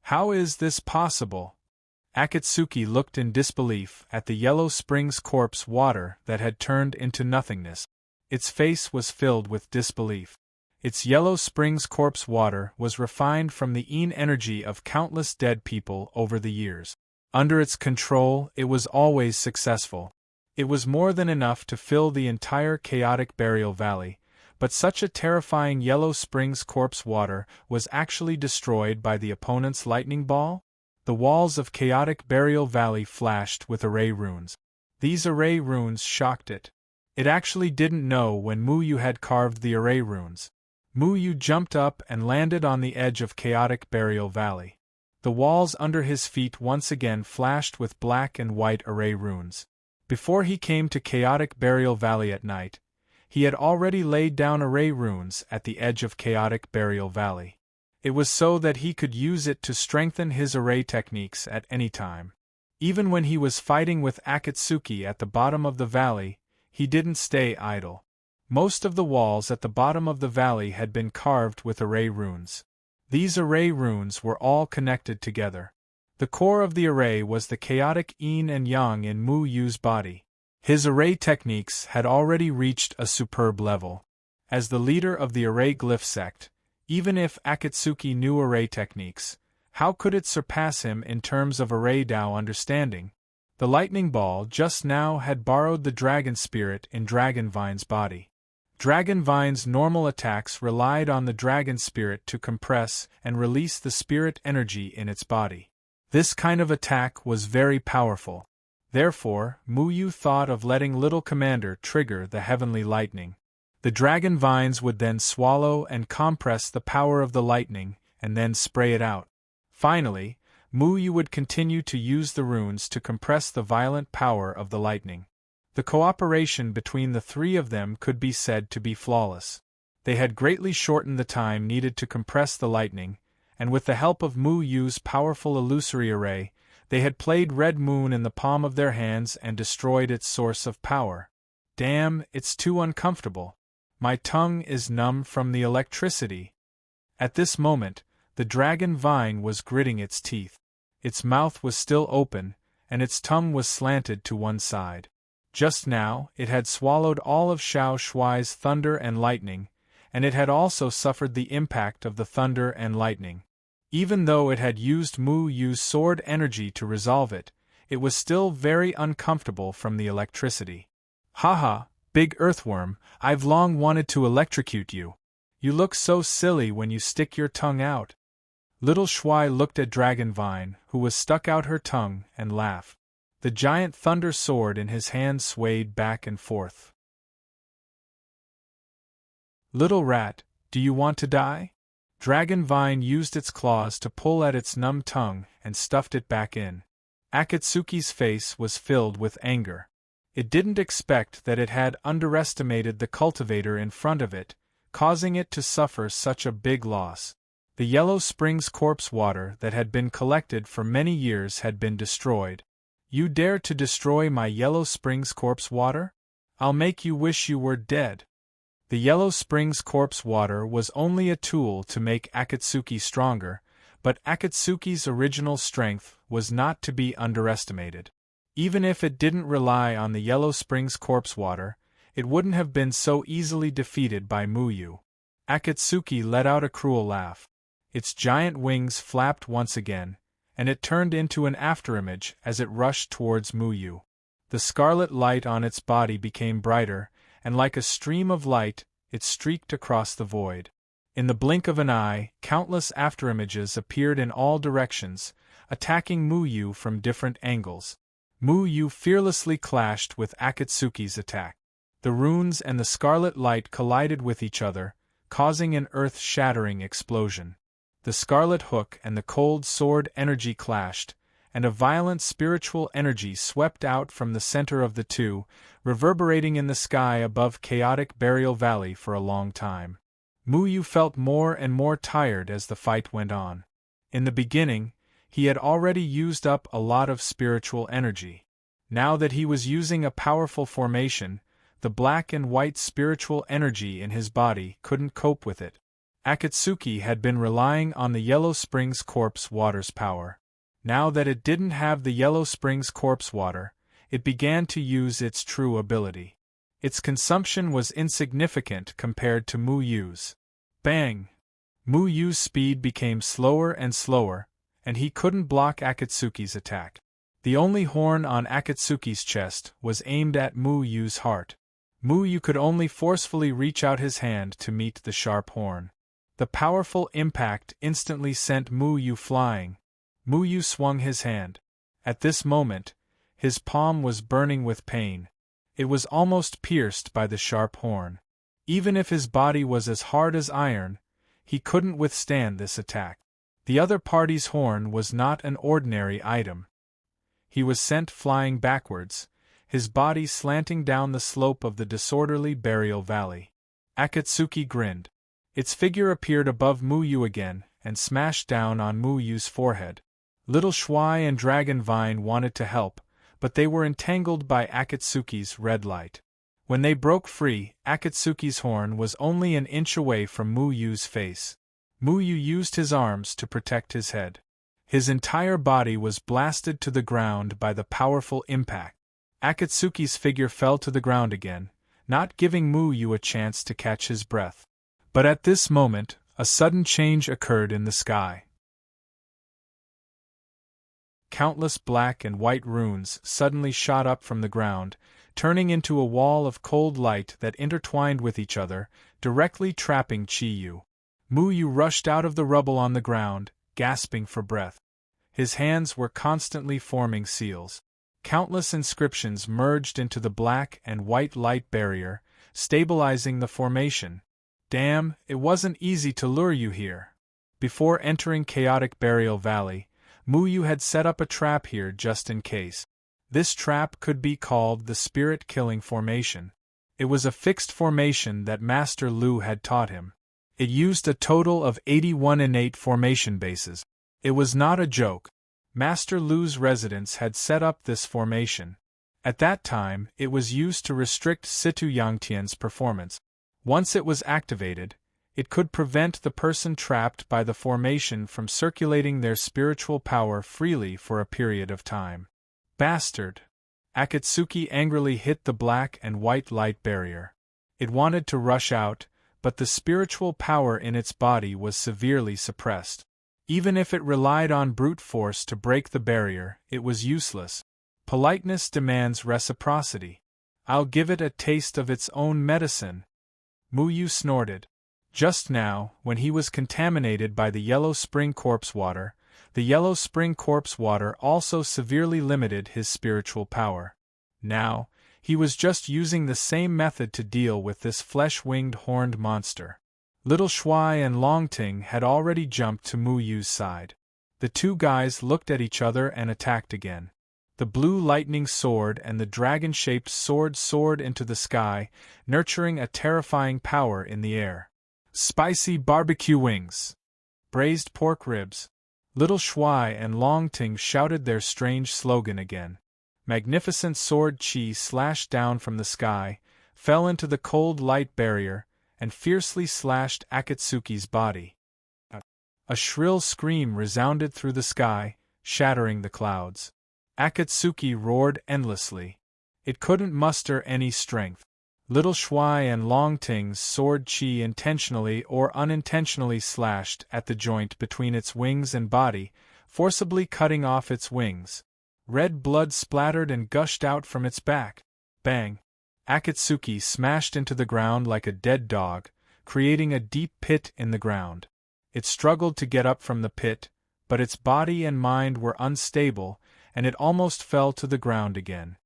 [SPEAKER 1] How is this possible? Akatsuki looked in disbelief at the Yellow Springs corpse water that had turned into nothingness. Its face was filled with disbelief. Its Yellow Springs corpse water was refined from the energy of countless dead people over the years. Under its control, it was always successful. It was more than enough to fill the entire chaotic burial valley, but such a terrifying Yellow Springs corpse water was actually destroyed by the opponent's lightning ball? The walls of chaotic burial valley flashed with array runes. These array runes shocked it. It actually didn't know when Muyu had carved the array runes. Muyu jumped up and landed on the edge of chaotic burial valley. The walls under his feet once again flashed with black and white array runes. Before he came to chaotic burial valley at night, he had already laid down array runes at the edge of chaotic burial valley. It was so that he could use it to strengthen his array techniques at any time. Even when he was fighting with Akatsuki at the bottom of the valley, he didn't stay idle. Most of the walls at the bottom of the valley had been carved with array runes. These array runes were all connected together. The core of the array was the chaotic yin and yang in Mu Yu's body. His array techniques had already reached a superb level. As the leader of the array glyph sect, even if Akatsuki knew array techniques, how could it surpass him in terms of array Dao understanding? The lightning ball just now had borrowed the dragon spirit in Dragon Vine's body. Dragon Vine's normal attacks relied on the dragon spirit to compress and release the spirit energy in its body. This kind of attack was very powerful. Therefore, Muyu thought of letting Little Commander trigger the heavenly lightning. The dragon vines would then swallow and compress the power of the lightning, and then spray it out. Finally, Muyu would continue to use the runes to compress the violent power of the lightning. The cooperation between the three of them could be said to be flawless. They had greatly shortened the time needed to compress the lightning, and with the help of Muyu's powerful illusory array, they had played Red Moon in the palm of their hands and destroyed its source of power. Damn, it's too uncomfortable. My tongue is numb from the electricity. At this moment, the dragon vine was gritting its teeth. Its mouth was still open, and its tongue was slanted to one side. Just now, it had swallowed all of Xiao Shuai's thunder and lightning, and it had also suffered the impact of the thunder and lightning. Even though it had used Mu Yu's sword energy to resolve it, it was still very uncomfortable from the electricity. Haha, big earthworm, I've long wanted to electrocute you. You look so silly when you stick your tongue out. Little Shuai looked at Dragon Vine, who was stuck out her tongue, and laughed. The giant thunder sword in his hand swayed back and forth. Little rat, do you want to die? Dragon Vine used its claws to pull at its numb tongue and stuffed it back in. Akatsuki's face was filled with anger. It didn't expect that it had underestimated the cultivator in front of it, causing it to suffer such a big loss. The Yellow Springs corpse water that had been collected for many years had been destroyed. You dare to destroy my Yellow Springs corpse water? I'll make you wish you were dead. The Yellow Springs corpse water was only a tool to make Akatsuki stronger, but Akatsuki's original strength was not to be underestimated. Even if it didn't rely on the Yellow Springs corpse water, it wouldn't have been so easily defeated by Muyu. Akatsuki let out a cruel laugh. Its giant wings flapped once again, and it turned into an afterimage as it rushed towards Muyu. The scarlet light on its body became brighter, and like a stream of light, it streaked across the void. In the blink of an eye, countless afterimages appeared in all directions, attacking Muyu from different angles. Muyu fearlessly clashed with Akatsuki's attack. The runes and the scarlet light collided with each other, causing an earth-shattering explosion. The scarlet hook and the cold sword energy clashed, and a violent spiritual energy swept out from the center of the two, reverberating in the sky above chaotic Burial Valley for a long time. Muyu felt more and more tired as the fight went on. In the beginning, he had already used up a lot of spiritual energy. Now that he was using a powerful formation, the black and white spiritual energy in his body couldn't cope with it. Akatsuki had been relying on the Yellow Springs corpse water's power. Now that it didn't have the Yellow Springs corpse water, it began to use its true ability. Its consumption was insignificant compared to Muyu's. Bang! Muyu's speed became slower and slower, and he couldn't block Akatsuki's attack. The only horn on Akatsuki's chest was aimed at Muyu's heart. Muyu could only forcefully reach out his hand to meet the sharp horn. The powerful impact instantly sent Muyu flying. Muyu swung his hand. At this moment, his palm was burning with pain. It was almost pierced by the sharp horn. Even if his body was as hard as iron, he couldn't withstand this attack. The other party's horn was not an ordinary item. He was sent flying backwards, his body slanting down the slope of the disorderly Burial Valley. Akatsuki grinned. Its figure appeared above Muyu again and smashed down on Muyu's forehead. Little Shuai and Dragon Vine wanted to help, but they were entangled by Akatsuki's red light. When they broke free, Akatsuki's horn was only an inch away from Muyu's face. Muyu used his arms to protect his head. His entire body was blasted to the ground by the powerful impact. Akatsuki's figure fell to the ground again, not giving Muyu a chance to catch his breath. But at this moment, a sudden change occurred in the sky. Countless black and white runes suddenly shot up from the ground, turning into a wall of cold light that intertwined with each other, directly trapping Chiyu. Muyu rushed out of the rubble on the ground, gasping for breath. His hands were constantly forming seals. Countless inscriptions merged into the black and white light barrier, stabilizing the formation. Damn, it wasn't easy to lure you here. Before entering chaotic Burial Valley, Muyu had set up a trap here just in case. This trap could be called the Spirit-Killing Formation. It was a fixed formation that Master Lu had taught him. It used a total of 81 innate formation bases. It was not a joke. Master Lu's residents had set up this formation. At that time, it was used to restrict Situ Yangtian's performance. Once it was activated, it could prevent the person trapped by the formation from circulating their spiritual power freely for a period of time. Bastard! Akatsuki angrily hit the black and white light barrier. It wanted to rush out, but the spiritual power in its body was severely suppressed. Even if it relied on brute force to break the barrier, it was useless. Politeness demands reciprocity. I'll give it a taste of its own medicine. Muyu snorted. Just now, when he was contaminated by the Yellow Spring corpse water, the Yellow Spring corpse water also severely limited his spiritual power. Now, he was just using the same method to deal with this flesh-winged horned monster. Little Shuai and Longting had already jumped to Mu Yu's side. The two guys looked at each other and attacked again. The blue lightning sword and the dragon-shaped sword soared into the sky, nurturing a terrifying power in the air. Spicy barbecue wings! Braised pork ribs! Little Shuai and Longting shouted their strange slogan again. Magnificent sword chi slashed down from the sky, fell into the cold light barrier, and fiercely slashed Akatsuki's body. A shrill scream resounded through the sky, shattering the clouds. Akatsuki roared endlessly. It couldn't muster any strength. Little Shuai and Longting's sword chi intentionally or unintentionally slashed at the joint between its wings and body, forcibly cutting off its wings. Red blood splattered and gushed out from its back. Bang! Akatsuki smashed into the ground like a dead dog, creating a deep pit in the ground. It struggled to get up from the pit, but its body and mind were unstable, and it almost fell to the ground again.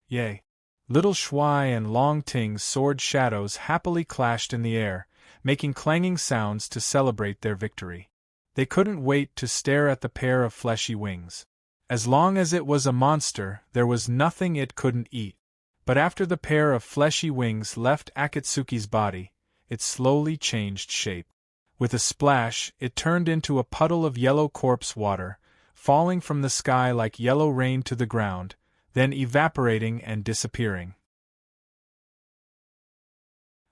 [SPEAKER 1] Yay! Little Shuai and Longting's sword shadows happily clashed in the air, making clanging sounds to celebrate their victory. They couldn't wait to stare at the pair of fleshy wings. As long as it was a monster, there was nothing it couldn't eat. But after the pair of fleshy wings left Akatsuki's body, it slowly changed shape. With a splash, it turned into a puddle of yellow corpse water, falling from the sky like yellow rain to the ground, then evaporating and disappearing.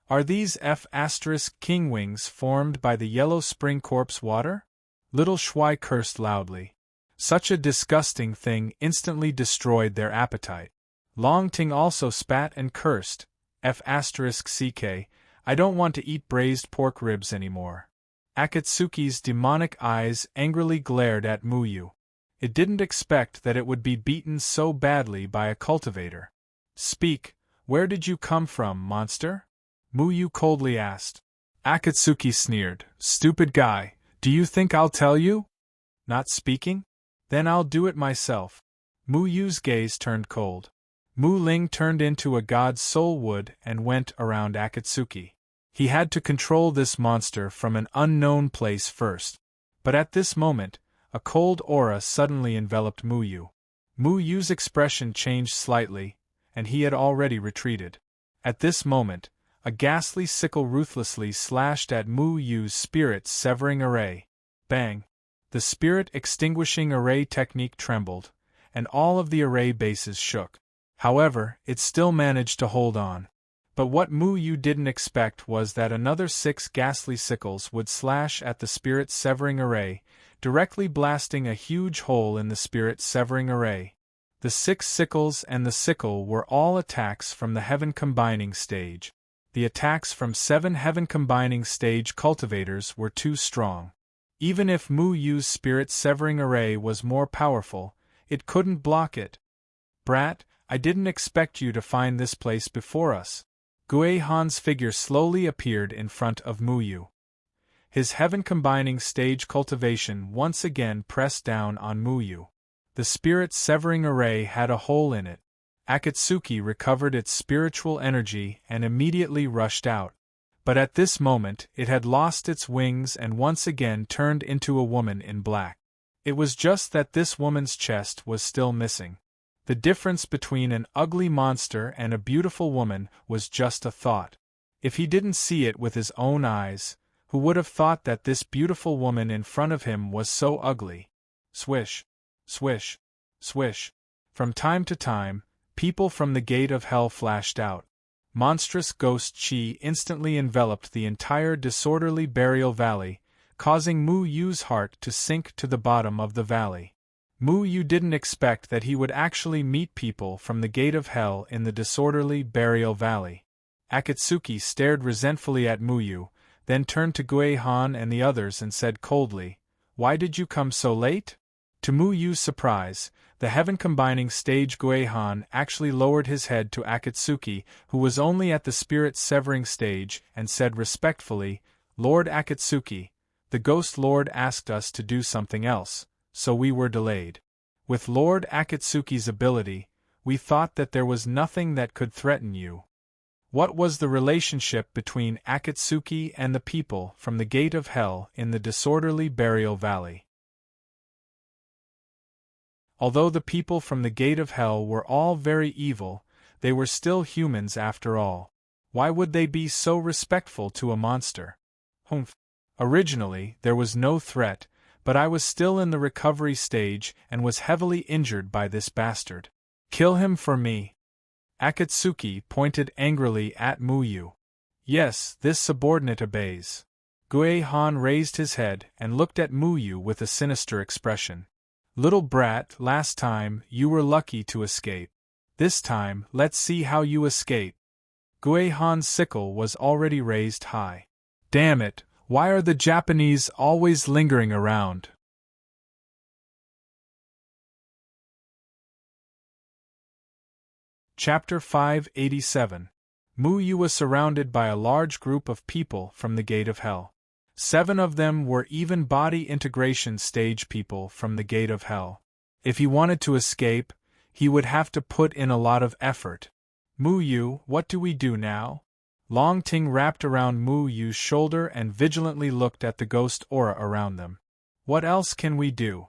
[SPEAKER 1] Are these F***king wings formed by the yellow spring corpse water? Little Shuai cursed loudly. Such a disgusting thing instantly destroyed their appetite. Longting also spat and cursed. F***ck, I don't want to eat braised pork ribs anymore. Akatsuki's demonic eyes angrily glared at Mu Yu. It didn't expect that it would be beaten so badly by a cultivator. Speak, where did you come from, monster? Mu Yu coldly asked. Akatsuki sneered. Stupid guy, do you think I'll tell you? Not speaking? Then I'll do it myself. Mu Yu's gaze turned cold. Mu Ling turned into a god's soul wood and went around Akatsuki. He had to control this monster from an unknown place first. But at this moment, a cold aura suddenly enveloped Mu Yu. Mu Yu's expression changed slightly, and he had already retreated. At this moment, a ghastly sickle ruthlessly slashed at Mu Yu's spirit-severing array. Bang! The spirit-extinguishing array technique trembled, and all of the array bases shook. However, it still managed to hold on. But what Mu Yu didn't expect was that another 6 ghastly sickles would slash at the spirit-severing array, directly blasting a huge hole in the spirit-severing array. The 6 sickles and the sickle were all attacks from the heaven-combining stage. The attacks from 7 heaven-combining stage cultivators were too strong. Even if Mu Yu's spirit-severing array was more powerful, it couldn't block it. Brat, I didn't expect you to find this place before us. Gui Han's figure slowly appeared in front of Mu Yu. His heaven-combining stage cultivation once again pressed down on Mu Yu. The spirit-severing array had a hole in it. Akatsuki recovered its spiritual energy and immediately rushed out. But at this moment it had lost its wings and once again turned into a woman in black. It was just that this woman's chest was still missing. The difference between an ugly monster and a beautiful woman was just a thought. If he didn't see it with his own eyes, who would have thought that this beautiful woman in front of him was so ugly? Swish, swish, swish. From time to time, people from the gate of hell flashed out. Monstrous ghost chi instantly enveloped the entire disorderly burial valley, causing Mu Yu's heart to sink to the bottom of the valley. Mu Yu didn't expect that he would actually meet people from the gate of hell in the disorderly burial valley. Akatsuki stared resentfully at Mu Yu, then turned to Gui Han and the others and said coldly, "Why did you come so late?" To Mu Yu's surprise, the heaven-combining stage Gui Han actually lowered his head to Akatsuki, who was only at the spirit-severing stage, and said respectfully, "Lord Akatsuki, the Ghost Lord asked us to do something else, so we were delayed. With Lord Akatsuki's ability, we thought that there was nothing that could threaten you." What was the relationship between Akatsuki and the people from the Gate of Hell in the disorderly burial valley? Although the people from the Gate of Hell were all very evil, they were still humans after all. Why would they be so respectful to a monster? Humph. Originally, there was no threat, but I was still in the recovery stage and was heavily injured by this bastard. Kill him for me. Akatsuki pointed angrily at Muyu. Yes, this subordinate obeys. Guei-han raised his head and looked at Muyu with a sinister expression. Little brat, last time, you were lucky to escape. This time, let's see how you escape. Guei-han's sickle was already raised high. Damn it, why are the Japanese always lingering around? Chapter 587. Muyu was surrounded by a large group of people from the Gate of Hell. 7 of them were even body integration stage people from the Gate of Hell. If he wanted to escape, he would have to put in a lot of effort. Muyu, what do we do now? Long Ting wrapped around Muyu's shoulder and vigilantly looked at the ghost aura around them. What else can we do?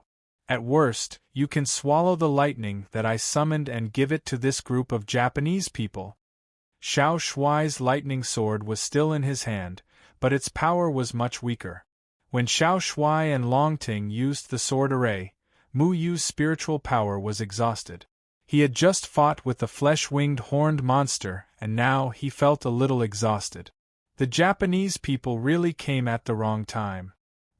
[SPEAKER 1] At worst, you can swallow the lightning that I summoned and give it to this group of Japanese people. Xiao Shuai's lightning sword was still in his hand, but its power was much weaker. When Xiao Shuai and Longting used the sword array, Muyu's spiritual power was exhausted. He had just fought with the flesh-winged horned monster, and now he felt a little exhausted. The Japanese people really came at the wrong time.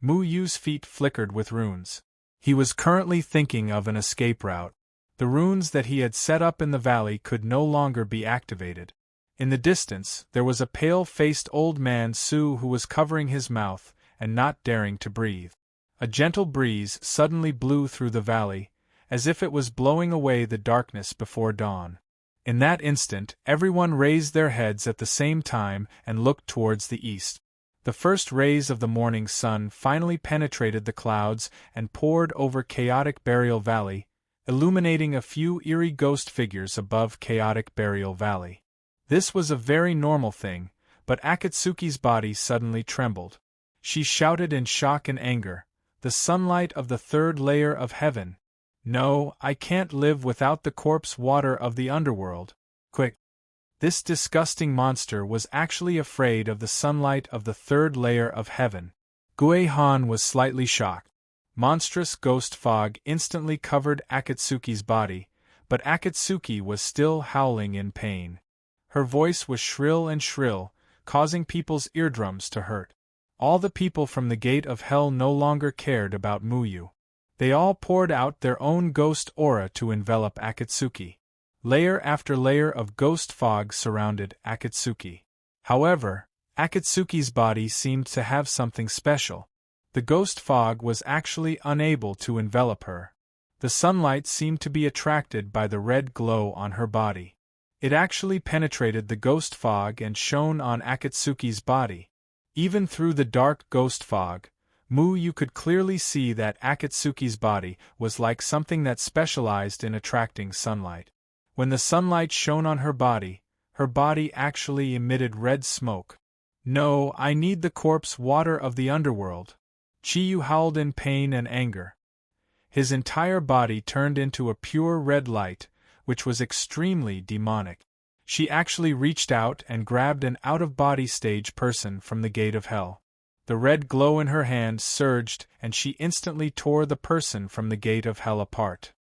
[SPEAKER 1] Muyu's feet flickered with runes. He was currently thinking of an escape route. The runes that he had set up in the valley could no longer be activated. In the distance, there was a pale-faced old man Su who was covering his mouth and not daring to breathe. A gentle breeze suddenly blew through the valley, as if it was blowing away the darkness before dawn. In that instant, everyone raised their heads at the same time and looked towards the east. The first rays of the morning sun finally penetrated the clouds and poured over chaotic Burial Valley, illuminating a few eerie ghost figures above chaotic Burial Valley. This was a very normal thing, but Akatsuki's body suddenly trembled. She shouted in shock and anger, "The sunlight of the third layer of heaven! No, I can't live without the corpse water of the underworld. Quick!" This disgusting monster was actually afraid of the sunlight of the third layer of heaven. Guei-han was slightly shocked. Monstrous ghost fog instantly covered Akatsuki's body, but Akatsuki was still howling in pain. Her voice was shrill and shrill, causing people's eardrums to hurt. All the people from the Gate of Hell no longer cared about Muyu. They all poured out their own ghost aura to envelop Akatsuki. Layer after layer of ghost fog surrounded Akatsuki. However, Akatsuki's body seemed to have something special. The ghost fog was actually unable to envelop her. The sunlight seemed to be attracted by the red glow on her body. It actually penetrated the ghost fog and shone on Akatsuki's body. Even through the dark ghost fog, Muyu could clearly see that Akatsuki's body was like something that specialized in attracting sunlight. When the sunlight shone on her body actually emitted red smoke. "No, I need the corpse water of the underworld." Chiyu howled in pain and anger. His entire body turned into a pure red light, which was extremely demonic. She actually reached out and grabbed an out-of-body stage person from the Gate of Hell. The red glow in her hand surged and she instantly tore the person from the Gate of Hell apart.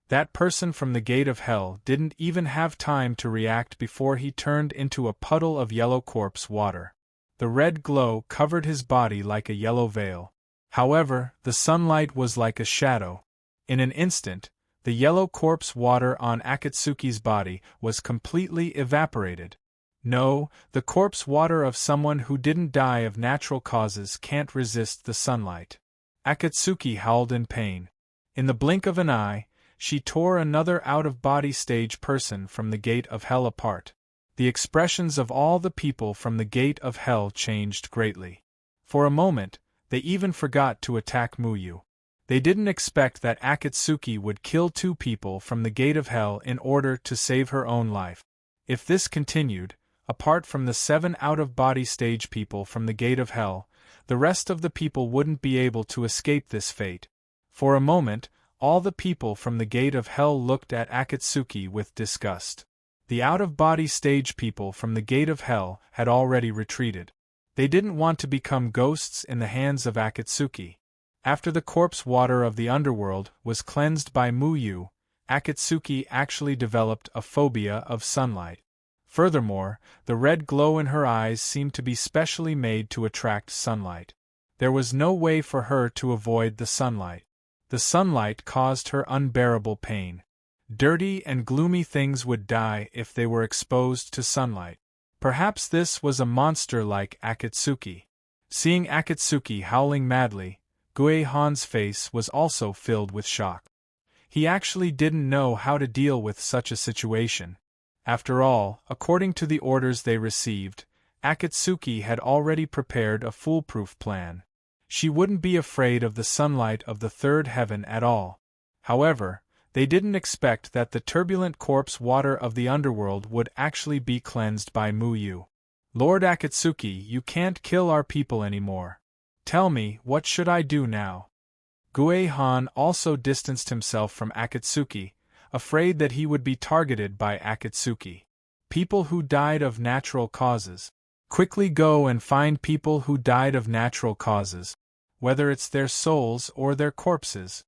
[SPEAKER 1] That person from the Gate of Hell didn't even have time to react before he turned into a puddle of yellow corpse water. The red glow covered his body like a yellow veil. However, the sunlight was like a shadow. In an instant, the yellow corpse water on Akatsuki's body was completely evaporated. No, the corpse water of someone who didn't die of natural causes can't resist the sunlight. Akatsuki howled in pain. In the blink of an eye, she tore another out-of-body stage person from the Gate of Hell apart. The expressions of all the people from the Gate of Hell changed greatly. For a moment, they even forgot to attack Muyu. They didn't expect that Akatsuki would kill 2 people from the gate of hell in order to save her own life. If this continued, apart from the 7 out-of-body stage people from the gate of hell, the rest of the people wouldn't be able to escape this fate. For a moment, all the people from the gate of hell looked at Akatsuki with disgust. The out-of-body stage people from the gate of hell had already retreated. They didn't want to become ghosts in the hands of Akatsuki. After the corpse water of the underworld was cleansed by Muyu, Akatsuki actually developed a phobia of sunlight. Furthermore, the red glow in her eyes seemed to be specially made to attract sunlight. There was no way for her to avoid the sunlight. The sunlight caused her unbearable pain. Dirty and gloomy things would die if they were exposed to sunlight. Perhaps this was a monster like Akatsuki. Seeing Akatsuki howling madly, Gue Han's face was also filled with shock. He actually didn't know how to deal with such a situation. After all, according to the orders they received, Akatsuki had already prepared a foolproof plan. She wouldn't be afraid of the sunlight of the third heaven at all. However, they didn't expect that the turbulent corpse water of the underworld would actually be cleansed by Muyu. Lord Akatsuki, you can't kill our people anymore. Tell me, what should I do now? Gue Han also distanced himself from Akatsuki, afraid that he would be targeted by Akatsuki. People who died of natural causes. Quickly go and find people who died of natural causes, whether it's their souls or their corpses.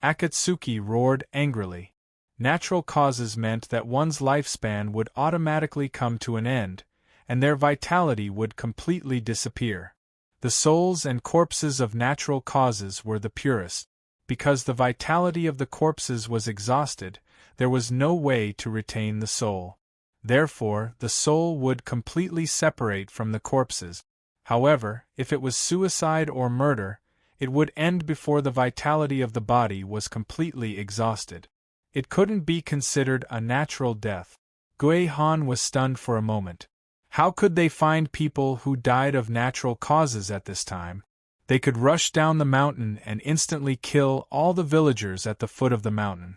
[SPEAKER 1] Akatsuki roared angrily. Natural causes meant that one's lifespan would automatically come to an end, and their vitality would completely disappear. The souls and corpses of natural causes were the purest. Because the vitality of the corpses was exhausted, there was no way to retain the soul. Therefore, the soul would completely separate from the corpses. However, if it was suicide or murder, it would end before the vitality of the body was completely exhausted. It couldn't be considered a natural death. Gue Han was stunned for a moment. How could they find people who died of natural causes at this time? They could rush down the mountain and instantly kill all the villagers at the foot of the mountain.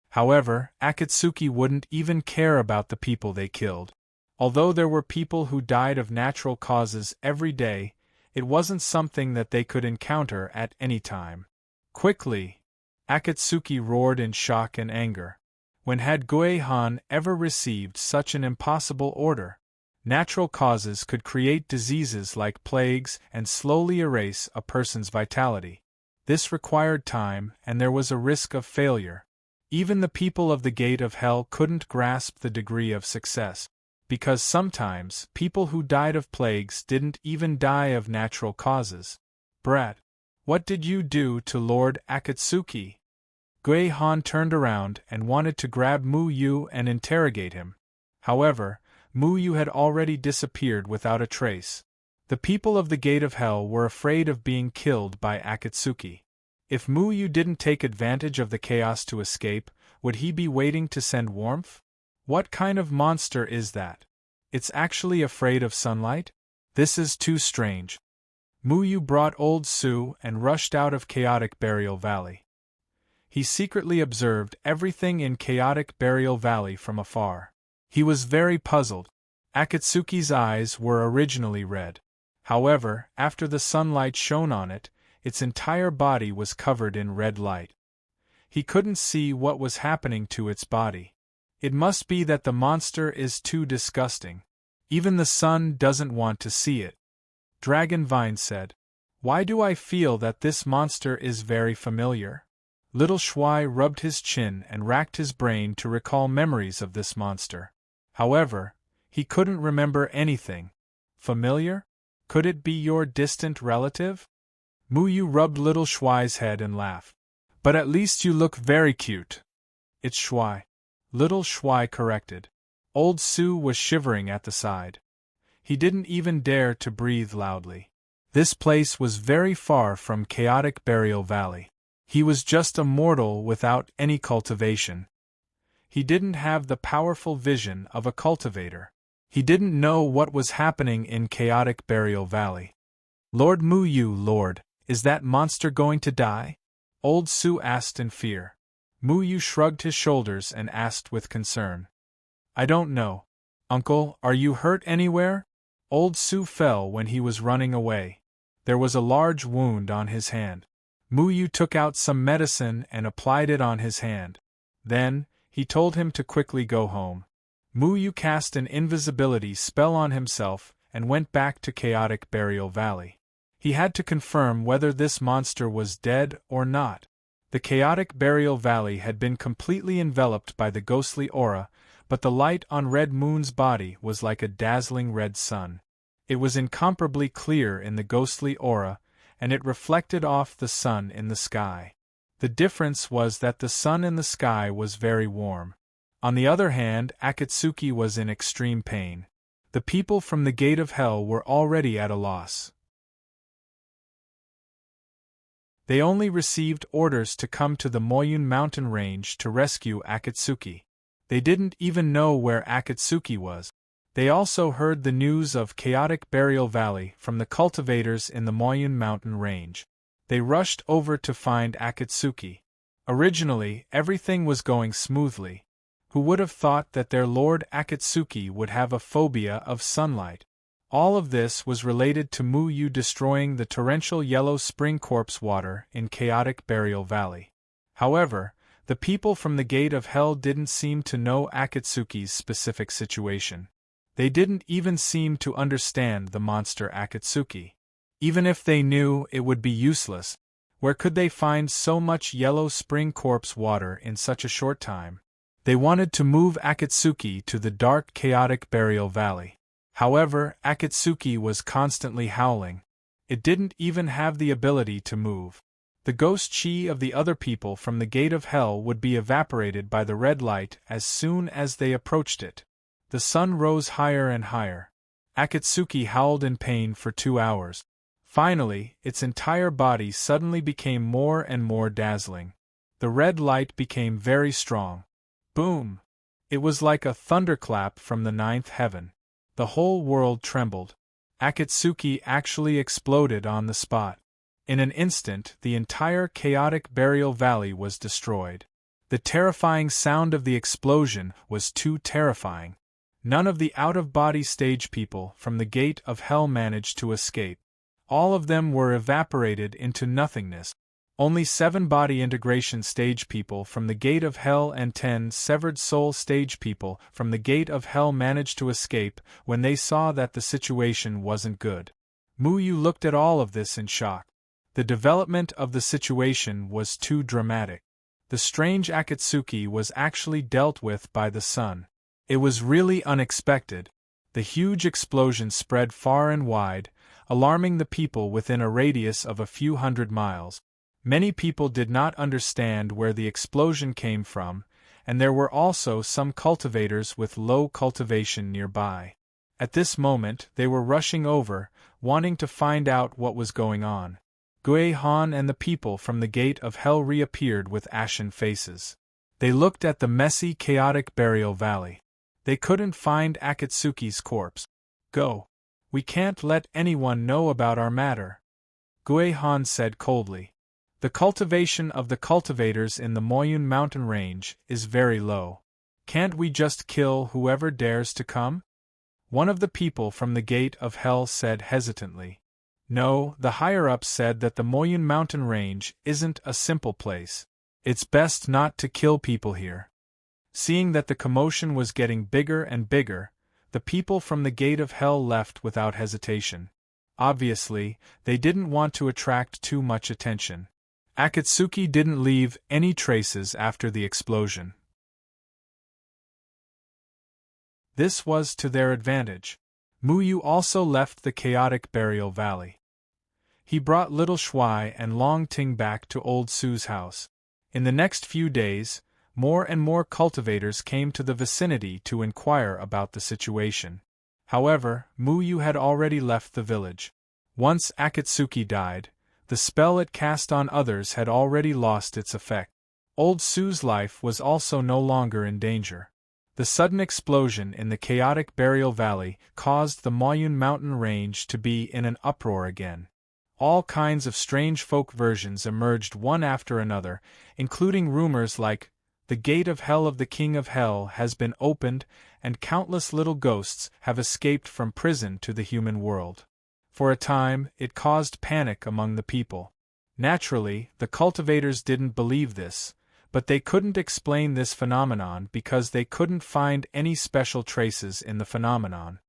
[SPEAKER 1] However, Akatsuki wouldn't even care about the people they killed. Although there were people who died of natural causes every day, it wasn't something that they could encounter at any time. Quickly! Akatsuki roared in shock and anger. When had Gue Han ever received such an impossible order? Natural causes could create diseases like plagues and slowly erase a person's vitality. This required time, and there was a risk of failure. Even the people of the gate of hell couldn't grasp the degree of success, because sometimes people who died of plagues didn't even die of natural causes. Brat, what did you do to Lord Akatsuki? Gue Han turned around and wanted to grab Muyu and interrogate him. However, Muyu had already disappeared without a trace. The people of the gate of hell were afraid of being killed by Akatsuki. If Muyu didn't take advantage of the chaos to escape, would he be waiting to send warmth? What kind of monster is that? It's actually afraid of sunlight? This is too strange. Muyu brought Old Su and rushed out of Chaotic Burial Valley. He secretly observed everything in Chaotic Burial Valley from afar. He was very puzzled. Akatsuki's eyes were originally red. However, after the sunlight shone on it, its entire body was covered in red light. He couldn't see what was happening to its body. It must be that the monster is too disgusting. Even the sun doesn't want to see it. Dragonvine said, "Why do I feel that this monster is very familiar?" Little Shuai rubbed his chin and racked his brain to recall memories of this monster. However, he couldn't remember anything. Familiar? Could it be your distant relative? Muyu rubbed Little Shuai's head and laughed. But at least you look very cute. It's Shuai. Little Shuai corrected. Old Su was shivering at the side. He didn't even dare to breathe loudly. This place was very far from Chaotic Burial Valley. He was just a mortal without any cultivation. He didn't have the powerful vision of a cultivator. He didn't know what was happening in Chaotic Burial Valley. Lord Muyu, Lord, is that monster going to die? Old Su asked in fear. Muyu shrugged his shoulders and asked with concern. I don't know. Uncle, are you hurt anywhere? Old Su fell when he was running away. There was a large wound on his hand. Muyu took out some medicine and applied it on his hand. Then, he told him to quickly go home. Muyu cast an invisibility spell on himself and went back to Chaotic Burial Valley. He had to confirm whether this monster was dead or not. The Chaotic Burial Valley had been completely enveloped by the ghostly aura, but the light on Red Moon's body was like a dazzling red sun. It was incomparably clear in the ghostly aura, and it reflected off the sun in the sky. The difference was that the sun in the sky was very warm. On the other hand, Akatsuki was in extreme pain. The people from the Gate of Hell were already at a loss. They only received orders to come to the Moyun mountain range to rescue Akatsuki. They didn't even know where Akatsuki was. They also heard the news of Chaotic Burial Valley from the cultivators in the Moyun mountain range. They rushed over to find Akatsuki. Originally, everything was going smoothly. Who would have thought that their Lord Akatsuki would have a phobia of sunlight? All of this was related to Muyu destroying the torrential yellow spring corpse water in Chaotic Burial Valley. However, the people from the Gate of Hell didn't seem to know Akatsuki's specific situation. They didn't even seem to understand the monster Akatsuki. Even if they knew, it would be useless. Where could they find so much yellow spring corpse water in such a short time? They wanted to move Akatsuki to the dark Chaotic Burial Valley. However, Akatsuki was constantly howling. It didn't even have the ability to move. The ghost chi of the other people from the Gate of Hell would be evaporated by the red light as soon as they approached it. The sun rose higher and higher. Akatsuki howled in pain for 2 hours. Finally, its entire body suddenly became more and more dazzling. The red light became very strong. Boom! It was like a thunderclap from the 9th heaven. The whole world trembled. Akatsuki actually exploded on the spot. In an instant, the entire Chaotic Burial Valley was destroyed. The terrifying sound of the explosion was too terrifying. None of the out-of-body stage people from the Gate of Hell managed to escape. All of them were evaporated into nothingness. Only 7 body integration stage people from the Gate of Hell and 10 severed soul stage people from the Gate of Hell managed to escape when they saw that the situation wasn't good. Muyu looked at all of this in shock. The development of the situation was too dramatic. The strange Akatsuki was actually dealt with by the sun. It was really unexpected. The huge explosion spread far and wide, alarming the people within a radius of a few hundred miles. Many people did not understand where the explosion came from, and there were also some cultivators with low cultivation nearby. At this moment, they were rushing over, wanting to find out what was going on. Gui Han and the people from the Gate of Hell reappeared with ashen faces. They looked at the messy, chaotic burial valley. They couldn't find Akatsuki's corpse. Go. We can't let anyone know about our matter, Gui Han said coldly. The cultivation of the cultivators in the Moyun mountain range is very low. Can't we just kill whoever dares to come? One of the people from the Gate of Hell said hesitantly. No, the higher-ups said that the Moyun mountain range isn't a simple place. It's best not to kill people here. Seeing that the commotion was getting bigger and bigger, the people from the Gate of Hell left without hesitation. Obviously, they didn't want to attract too much attention. Akatsuki didn't leave any traces after the explosion. This was to their advantage. Muyu also left the chaotic burial valley. He brought Little Shuai and Long Ting back to Old Su's house. In the next few days, more and more cultivators came to the vicinity to inquire about the situation. However, Muyu had already left the village. Once Akatsuki died, the spell it cast on others had already lost its effect. Old Su's life was also no longer in danger. The sudden explosion in the chaotic burial valley caused the Moyun mountain range to be in an uproar again. all kinds of strange folk versions emerged one after another, including rumors like, "The gate of hell of the king of hell has been opened, and countless little ghosts have escaped from prison to the human world." For a time, it caused panic among the people. Naturally, the cultivators didn't believe this, but they couldn't explain this phenomenon because they couldn't find any special traces in the phenomenon.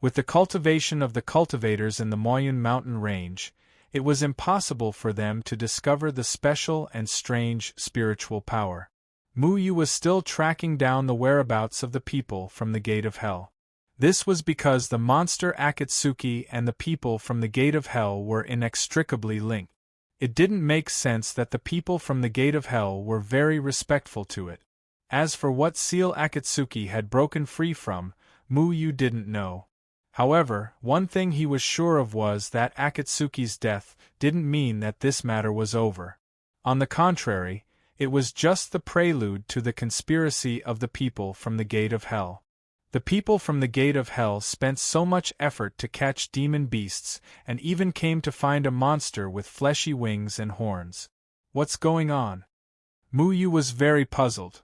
[SPEAKER 1] With the cultivation of the cultivators in the Moyun mountain range, it was impossible for them to discover the special and strange spiritual power. Muyu was still tracking down the whereabouts of the people from the Gate of Hell. This was because the monster Akatsuki and the people from the Gate of Hell were inextricably linked. It didn't make sense that the people from the Gate of Hell were very respectful to it. As for what seal Akatsuki had broken free from, Muyu didn't know. However, one thing he was sure of was that Akatsuki's death didn't mean that this matter was over. On the contrary, it was just the prelude to the conspiracy of the people from the Gate of Hell. The people from the Gate of Hell spent so much effort to catch demon beasts and even came to find a monster with fleshy wings and horns. What's going on? Muyu was very puzzled.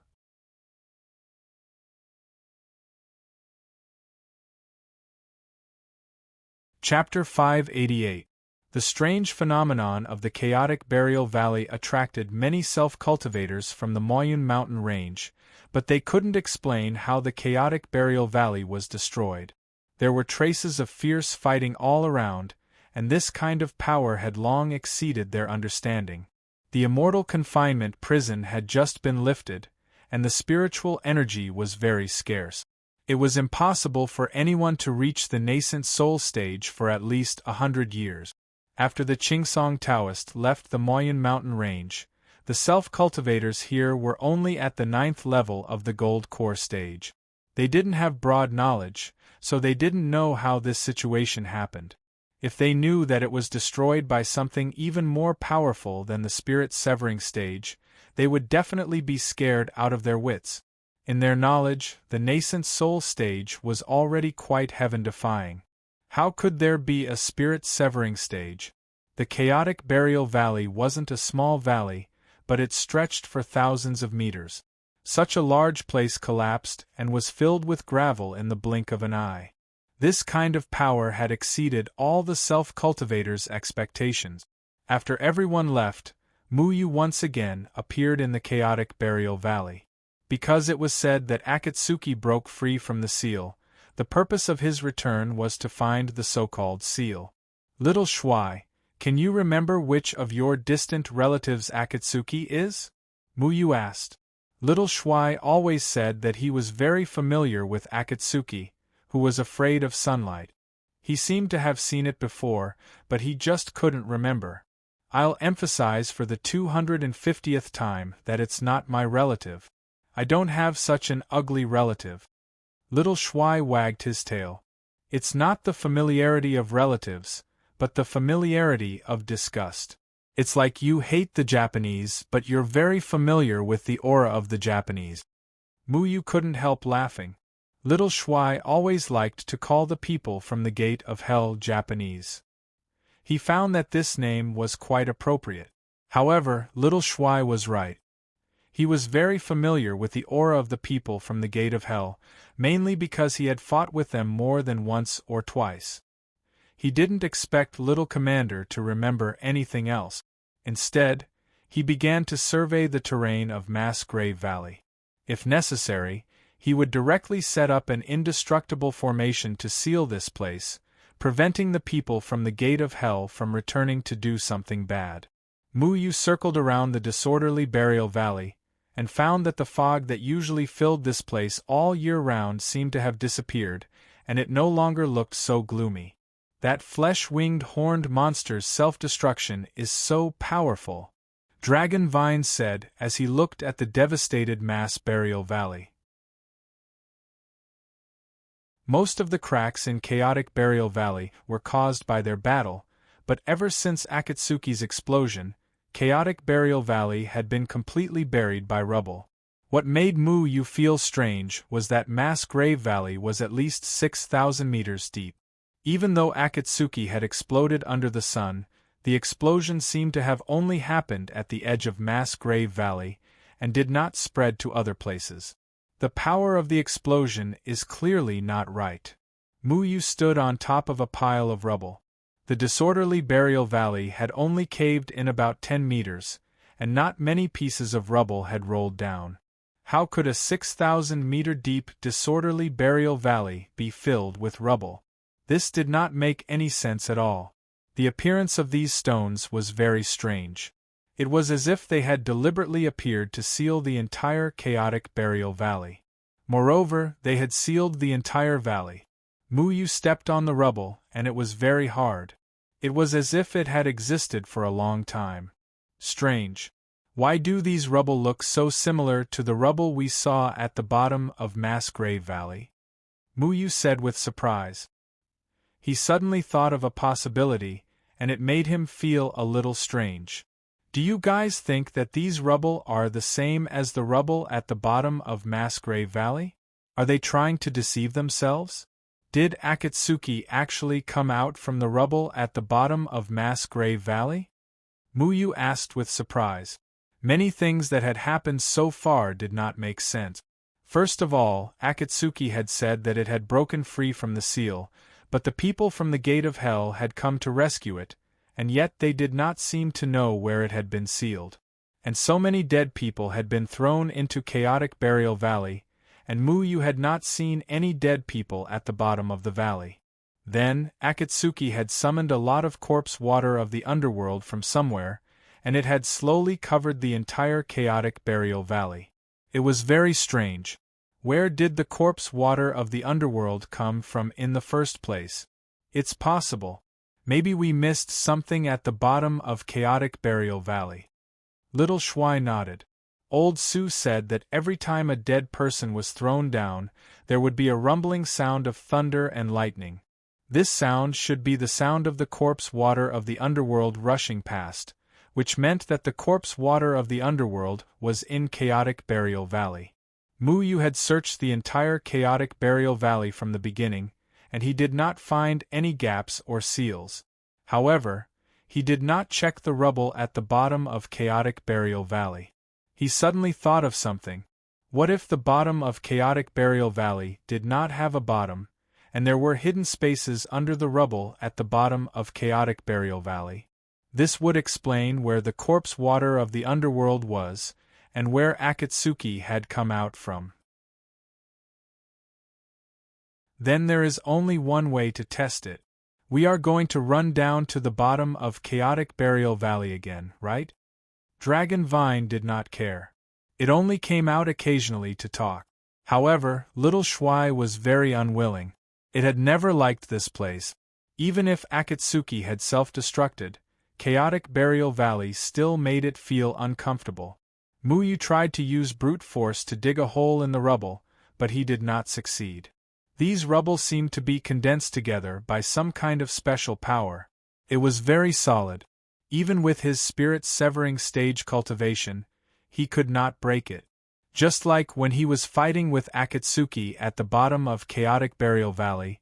[SPEAKER 1] Chapter 588. The strange phenomenon of the chaotic burial valley attracted many self-cultivators from the Moyun mountain range, but they couldn't explain how the chaotic burial valley was destroyed. There were traces of fierce fighting all around, and this kind of power had long exceeded their understanding. The immortal confinement prison had just been lifted, and the spiritual energy was very scarce. It was impossible for anyone to reach the nascent soul stage for at least 100 years. After the Qingsong Taoist left the Moyun mountain range, the self-cultivators here were only at the 9th level of the gold core stage. They didn't have broad knowledge, so they didn't know how this situation happened. If they knew that it was destroyed by something even more powerful than the spirit-severing stage, they would definitely be scared out of their wits. In their knowledge, the nascent soul stage was already quite heaven-defying. How could there be a spirit-severing stage? The chaotic burial valley wasn't a small valley, but it stretched for thousands of meters. Such a large place collapsed and was filled with gravel in the blink of an eye. This kind of power had exceeded all the self-cultivators' expectations. After everyone left, Muyu once again appeared in the chaotic burial valley. Because it was said that Akatsuki broke free from the seal, the purpose of his return was to find the so-called seal. Little Shuai, can you remember which of your distant relatives Akatsuki is? Muyu asked. Little Shuai always said that he was very familiar with Akatsuki, who was afraid of sunlight. He seemed to have seen it before, but he just couldn't remember. I'll emphasize for the 250th time that it's not my relative. I don't have such an ugly relative. Little Shuai wagged his tail. It's not the familiarity of relatives, but the familiarity of disgust. It's like you hate the Japanese, but you're very familiar with the aura of the Japanese. Muyu couldn't help laughing. Little Shuai always liked to call the people from the Gate of Hell Japanese. He found that this name was quite appropriate. However, Little Shuai was right. He was very familiar with the aura of the people from the Gate of Hell, mainly because he had fought with them more than once or twice. He didn't expect Little Commander to remember anything else. Instead, he began to survey the terrain of Mass Grave Valley. If necessary, he would directly set up an indestructible formation to seal this place, preventing the people from the Gate of Hell from returning to do something bad. Muyu circled around the disorderly burial valley, and found that the fog that usually filled this place all year round seemed to have disappeared, and it no longer looked so gloomy. That flesh-winged horned monster's self-destruction is so powerful, Dragon Vine said as he looked at the devastated mass burial valley. Most of the cracks in chaotic burial valley were caused by their battle, but ever since Akatsuki's explosion, chaotic burial valley had been completely buried by rubble. What made Muyu feel strange was that Mass Grave Valley was at least 6,000 meters deep. Even though Akatsuki had exploded under the sun, The explosion seemed to have only happened at the edge of Mass Grave Valley, and did not spread to other places. The power of the explosion is clearly not right. Muyu stood on top of a pile of rubble. The disorderly burial valley had only caved in about 10 meters, and not many pieces of rubble had rolled down. How could a 6,000-meter-deep disorderly burial valley be filled with rubble? This did not make any sense at all. The appearance of these stones was very strange. It was as if they had deliberately appeared to seal the entire chaotic burial valley. Moreover, they had sealed the entire valley. Muyu stepped on the rubble, and it was very hard. It was as if it had existed for a long time. Strange. Why do these rubble look so similar to the rubble we saw at the bottom of Mass Grave Valley? Muyu said with surprise. He suddenly thought of a possibility, and it made him feel a little strange. Do you guys think that these rubble are the same as the rubble at the bottom of Mass Grave Valley? Are they trying to deceive themselves? Did Akatsuki actually come out from the rubble at the bottom of Mass Grave Valley? Muyu asked with surprise. Many things that had happened so far did not make sense. First of all, Akatsuki had said that it had broken free from the seal, but the people from the Gate of Hell had come to rescue it, and yet they did not seem to know where it had been sealed. And so many dead people had been thrown into chaotic burial valley, and Muyu had not seen any dead people at the bottom of the valley. Then, Akatsuki had summoned a lot of corpse water of the underworld from somewhere, and it had slowly covered the entire chaotic burial valley. It was very strange. Where did the corpse water of the underworld come from in the first place? It's possible. Maybe we missed something at the bottom of chaotic burial valley. Little Shuai nodded. Old Su said that every time a dead person was thrown down, there would be a rumbling sound of thunder and lightning. This sound should be the sound of the corpse water of the underworld rushing past, which meant that the corpse water of the underworld was in chaotic burial valley. Muyu had searched the entire chaotic burial valley from the beginning, and he did not find any gaps or seals. However, he did not check the rubble at the bottom of chaotic burial valley. He suddenly thought of something. What if the bottom of chaotic burial valley did not have a bottom, and there were hidden spaces under the rubble at the bottom of chaotic burial valley? This would explain where the corpse water of the underworld was, and where Akatsuki had come out from. Then there is only one way to test it. We are going to run down to the bottom of chaotic burial valley again, right? Dragon Vine did not care. It only came out occasionally to talk. However, Little Shuai was very unwilling. It had never liked this place. Even if Akatsuki had self-destructed, chaotic burial valley still made it feel uncomfortable. Muyu tried to use brute force to dig a hole in the rubble, but he did not succeed. These rubble seemed to be condensed together by some kind of special power. It was very solid. Even with his spirit-severing stage cultivation, he could not break it. Just like when he was fighting with Akatsuki at the bottom of chaotic burial valley,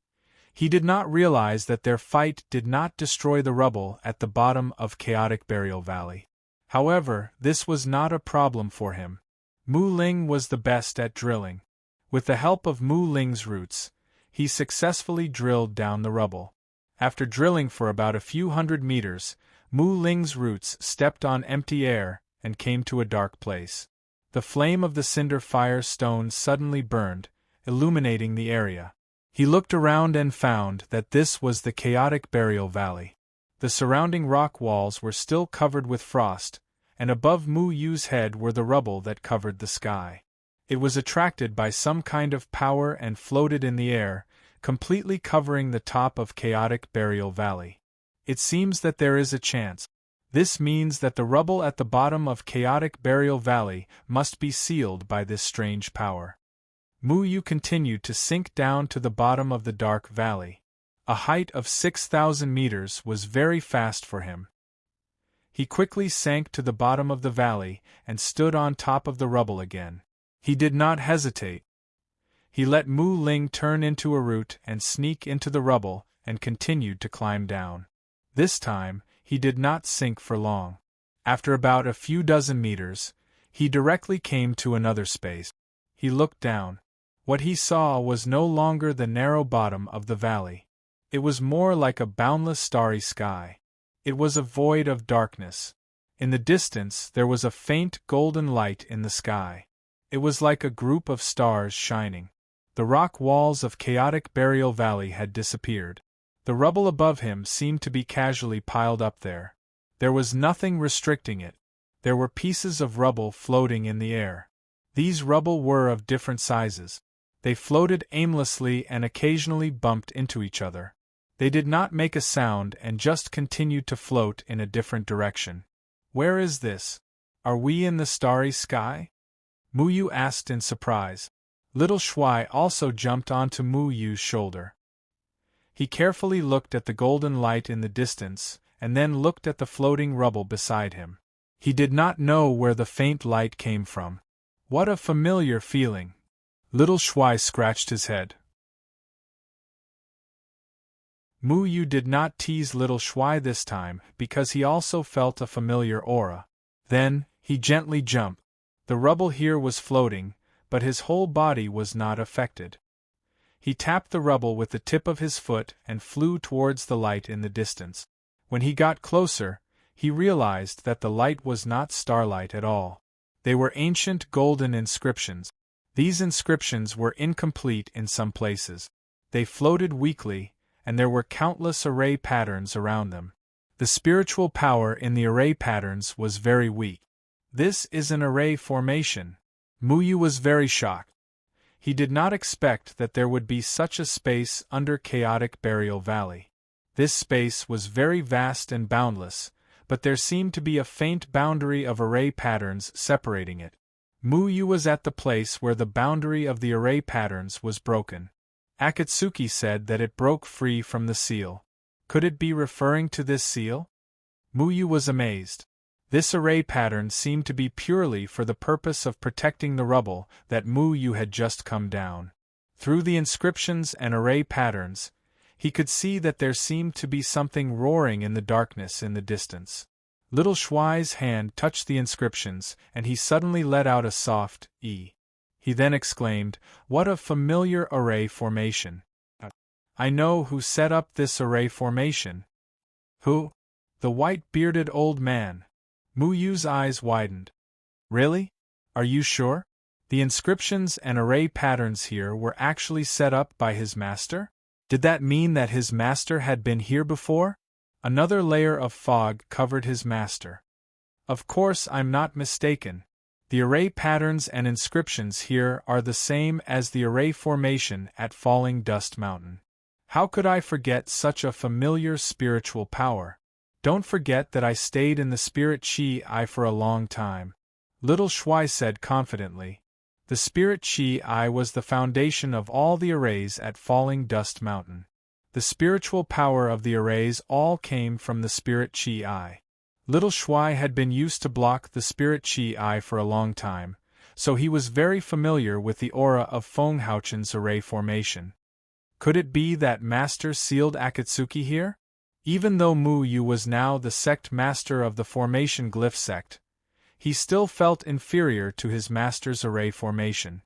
[SPEAKER 1] he did not realize that their fight did not destroy the rubble at the bottom of chaotic burial valley. However, this was not a problem for him. Mu Ling was the best at drilling. With the help of Mu Ling's roots, he successfully drilled down the rubble. After drilling for about a few hundred meters, Mu Ling's roots stepped on empty air and came to a dark place. The flame of the cinder fire stone suddenly burned, illuminating the area. He looked around and found that this was the chaotic burial valley. The surrounding rock walls were still covered with frost, and above Mu Yu's head were the rubble that covered the sky. It was attracted by some kind of power and floated in the air, completely covering the top of chaotic burial valley. It seems that there is a chance. This means that the rubble at the bottom of chaotic burial valley must be sealed by this strange power. Mu Yu continued to sink down to the bottom of the dark valley. A height of 6,000 meters was very fast for him. He quickly sank to the bottom of the valley and stood on top of the rubble again. He did not hesitate. He let Mu Ling turn into a root and sneak into the rubble and continued to climb down. This time, he did not sink for long. After about a few dozen meters, he directly came to another space. He looked down. What he saw was no longer the narrow bottom of the valley. It was more like a boundless starry sky. It was a void of darkness. In the distance there was a faint golden light in the sky. It was like a group of stars shining. The rock walls of chaotic Burial Valley had disappeared. The rubble above him seemed to be casually piled up there. There was nothing restricting it. There were pieces of rubble floating in the air. These rubble were of different sizes. They floated aimlessly and occasionally bumped into each other. They did not make a sound and just continued to float in a different direction. Where is this? Are we in the starry sky? Mu Yu asked in surprise. Little Shuai also jumped onto Mu Yu's shoulder. He carefully looked at the golden light in the distance, and then looked at the floating rubble beside him. He did not know where the faint light came from. What a familiar feeling! Little Shuai scratched his head. Mu Yu did not tease Little Shuai this time because he also felt a familiar aura. Then, he gently jumped. The rubble here was floating, but his whole body was not affected. He tapped the rubble with the tip of his foot and flew towards the light in the distance. When he got closer, he realized that the light was not starlight at all. They were ancient golden inscriptions. These inscriptions were incomplete in some places. They floated weakly, and there were countless array patterns around them. The spiritual power in the array patterns was very weak. This is an array formation. Mu Yu was very shocked. He did not expect that there would be such a space under chaotic Burial Valley. This space was very vast and boundless, but there seemed to be a faint boundary of array patterns separating it. Mu Yu was at the place where the boundary of the array patterns was broken. Akatsuki said that it broke free from the seal. Could it be referring to this seal? Mu Yu was amazed. This array pattern seemed to be purely for the purpose of protecting the rubble that Mu Yu had just come down. Through the inscriptions and array patterns, he could see that there seemed to be something roaring in the darkness in the distance. Little Shuai's hand touched the inscriptions, and he suddenly let out a soft "E." He then exclaimed, "What a familiar array formation! I know who set up this array formation." "Who?" "The white-bearded old man." Mu Yu's eyes widened. "Really? Are you sure? The inscriptions and array patterns here were actually set up by his master? Did that mean that his master had been here before?" Another layer of fog covered his master. "Of course I'm not mistaken. The array patterns and inscriptions here are the same as the array formation at Falling Dust Mountain. How could I forget such a familiar spiritual power? Don't forget that I stayed in the Spirit Chi for a long time," Little Shuai said confidently. The Spirit Chi was the foundation of all the arrays at Falling Dust Mountain. The spiritual power of the arrays all came from the Spirit Chi. Little Shuai had been used to block the Spirit Chi for a long time, so he was very familiar with the aura of Fenghouchen's array formation. Could it be that Master sealed Akatsuki here? Even though Mu Yu was now the sect master of the formation glyph sect, he still felt inferior to his master's array formation.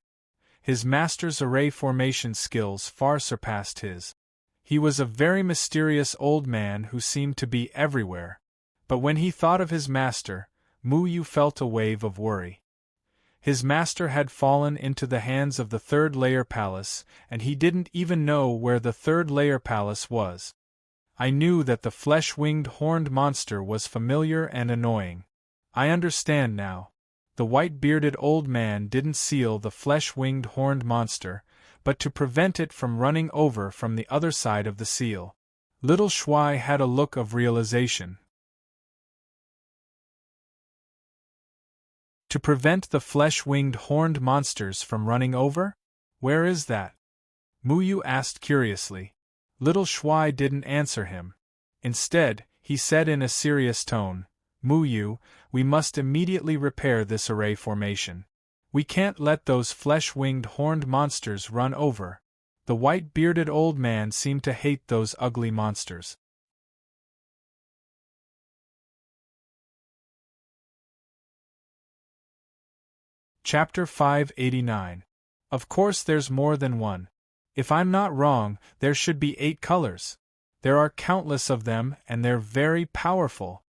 [SPEAKER 1] His master's array formation skills far surpassed his. He was a very mysterious old man who seemed to be everywhere, but when he thought of his master, Mu Yu felt a wave of worry. His master had fallen into the hands of the Third Layer Palace, and he didn't even know where the Third Layer Palace was. I knew that the flesh-winged horned monster was familiar and annoying. I understand now. The white-bearded old man didn't seal the flesh-winged horned monster, but to prevent it from running over from the other side of the seal. Little Shuai had a look of realization. To prevent the flesh-winged horned monsters from running over? Where is that? Mu Yu asked curiously. Little Shuai didn't answer him. Instead, he said in a serious tone, "Mu Yu, we must immediately repair this array formation. We can't let those flesh-winged horned monsters run over." The white-bearded old man seemed to hate those ugly monsters. Chapter 589. Of course there's more than one. If I'm not wrong, there should be 8 colors. There are countless of them and they're very powerful.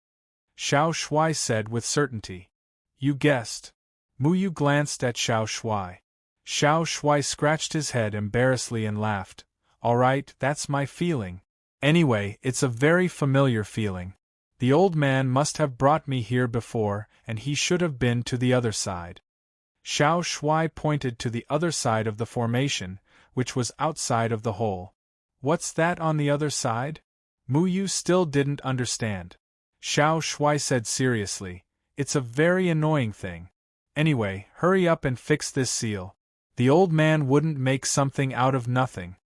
[SPEAKER 1] Xiao Shui said with certainty. You guessed. Mu Yu glanced at Xiao Shui. Xiao Shui scratched his head embarrassedly and laughed. All right, that's my feeling. Anyway, it's a very familiar feeling. The old man must have brought me here before, and he should have been to the other side. Xiao Shui pointed to the other side of the formation, which was outside of the hole. What's that on the other side? Mu Yu still didn't understand. Xiao Shui said seriously, it's a very annoying thing. Anyway, hurry up and fix this seal. The old man wouldn't make something out of nothing.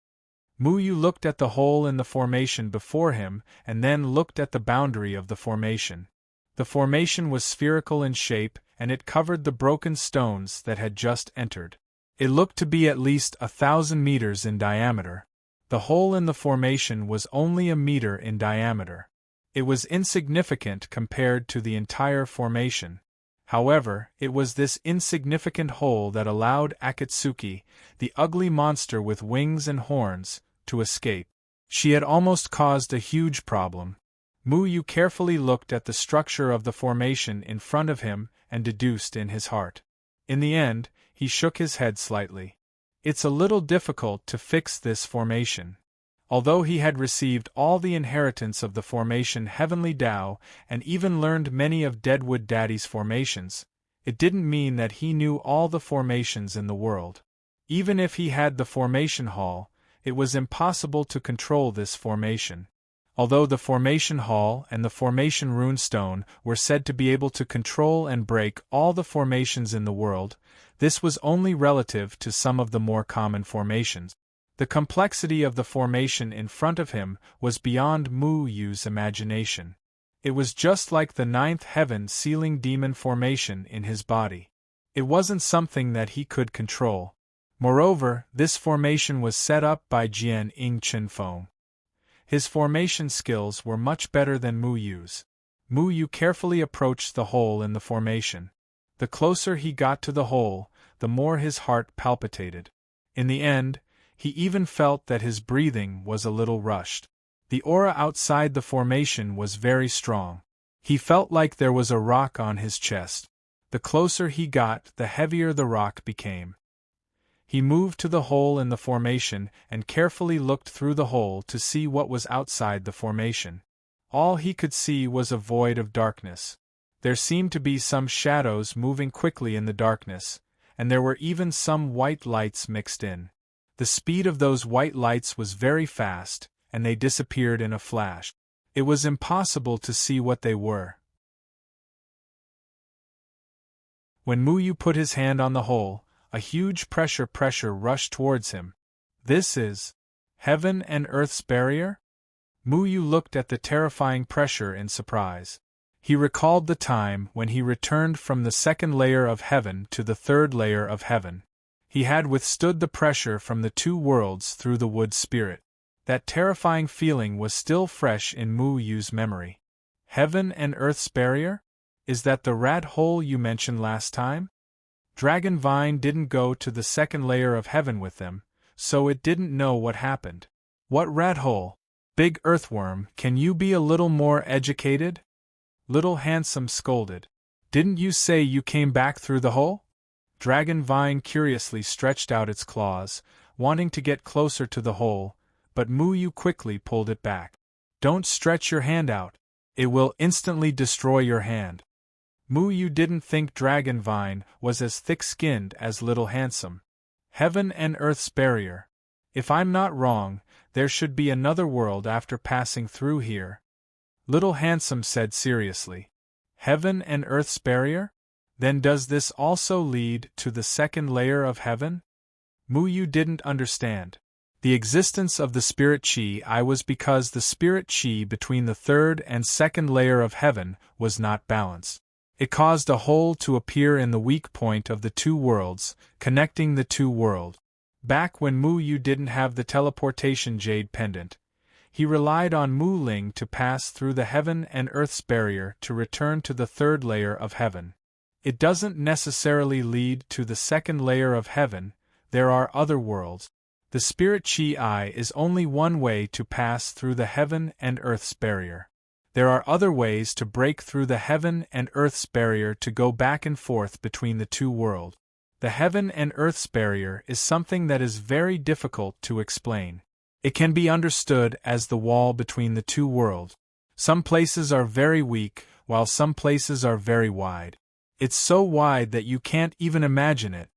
[SPEAKER 1] Mu Yu looked at the hole in the formation before him and then looked at the boundary of the formation. The formation was spherical in shape and it covered the broken stones that had just entered. It looked to be at least 1,000 meters in diameter. The hole in the formation was only a meter in diameter. It was insignificant compared to the entire formation. However, it was this insignificant hole that allowed Akatsuki, the ugly monster with wings and horns, to escape. She had almost caused a huge problem. Mu Yu carefully looked at the structure of the formation in front of him and deduced in his heart. In the end, he shook his head slightly. It's a little difficult to fix this formation. Although he had received all the inheritance of the formation Heavenly Tao and even learned many of Deadwood Daddy's formations, it didn't mean that he knew all the formations in the world. Even if he had the formation hall, it was impossible to control this formation. Although the formation hall and the formation runestone were said to be able to control and break all the formations in the world, this was only relative to some of the more common formations. The complexity of the formation in front of him was beyond Mu Yu's imagination. It was just like the 9th heaven sealing demon formation in his body. It wasn't something that he could control. Moreover, this formation was set up by Jian Ing Chenfeng. His formation skills were much better than Mu Yu's. Mu Yu carefully approached the hole in the formation. The closer he got to the hole, the more his heart palpitated. In the end, he even felt that his breathing was a little rushed. The aura outside the formation was very strong. He felt like there was a rock on his chest. The closer he got, the heavier the rock became. He moved to the hole in the formation and carefully looked through the hole to see what was outside the formation. All he could see was a void of darkness. There seemed to be some shadows moving quickly in the darkness, and there were even some white lights mixed in. The speed of those white lights was very fast, and they disappeared in a flash. It was impossible to see what they were. When Mu Yu put his hand on the hole, a huge pressure rushed towards him. This is heaven and earth's barrier? Mu Yu looked at the terrifying pressure in surprise. He recalled the time when he returned from the 2nd layer of heaven to the 3rd layer of heaven. He had withstood the pressure from the 2 worlds through the wood spirit. That terrifying feeling was still fresh in Mu Yu's memory. Heaven and earth's barrier? Is that the rat hole you mentioned last time? Dragon Vine didn't go to the 2nd layer of heaven with them, so it didn't know what happened. What rat hole? Big earthworm, can you be a little more educated? Little Handsome scolded. Didn't you say you came back through the hole? Dragon Vine curiously stretched out its claws, wanting to get closer to the hole, but Mu Yu quickly pulled it back. Don't stretch your hand out. It will instantly destroy your hand. Mu Yu didn't think Dragon Vine was as thick-skinned as Little Handsome. Heaven and earth's barrier. If I'm not wrong, there should be another world after passing through here. Little Handsome said seriously. Heaven and earth's barrier? Then does this also lead to the 2nd layer of heaven? Mu Yu didn't understand. The existence of the spirit chi was because the spirit chi between the 3rd and 2nd layer of heaven was not balanced. It caused a hole to appear in the weak point of the 2 worlds, connecting the 2 worlds. Back when Mu Yu didn't have the teleportation jade pendant, he relied on Mu Ling to pass through the heaven and earth's barrier to return to the 3rd layer of heaven. It doesn't necessarily lead to the second layer of heaven, there are other worlds. The spirit chi is only one way to pass through the heaven and earth's barrier. There are other ways to break through the heaven and earth's barrier to go back and forth between the two worlds. The heaven and earth's barrier is something that is very difficult to explain. It can be understood as the wall between the two worlds. Some places are very weak, while some places are very wide. It's so wide that you can't even imagine it.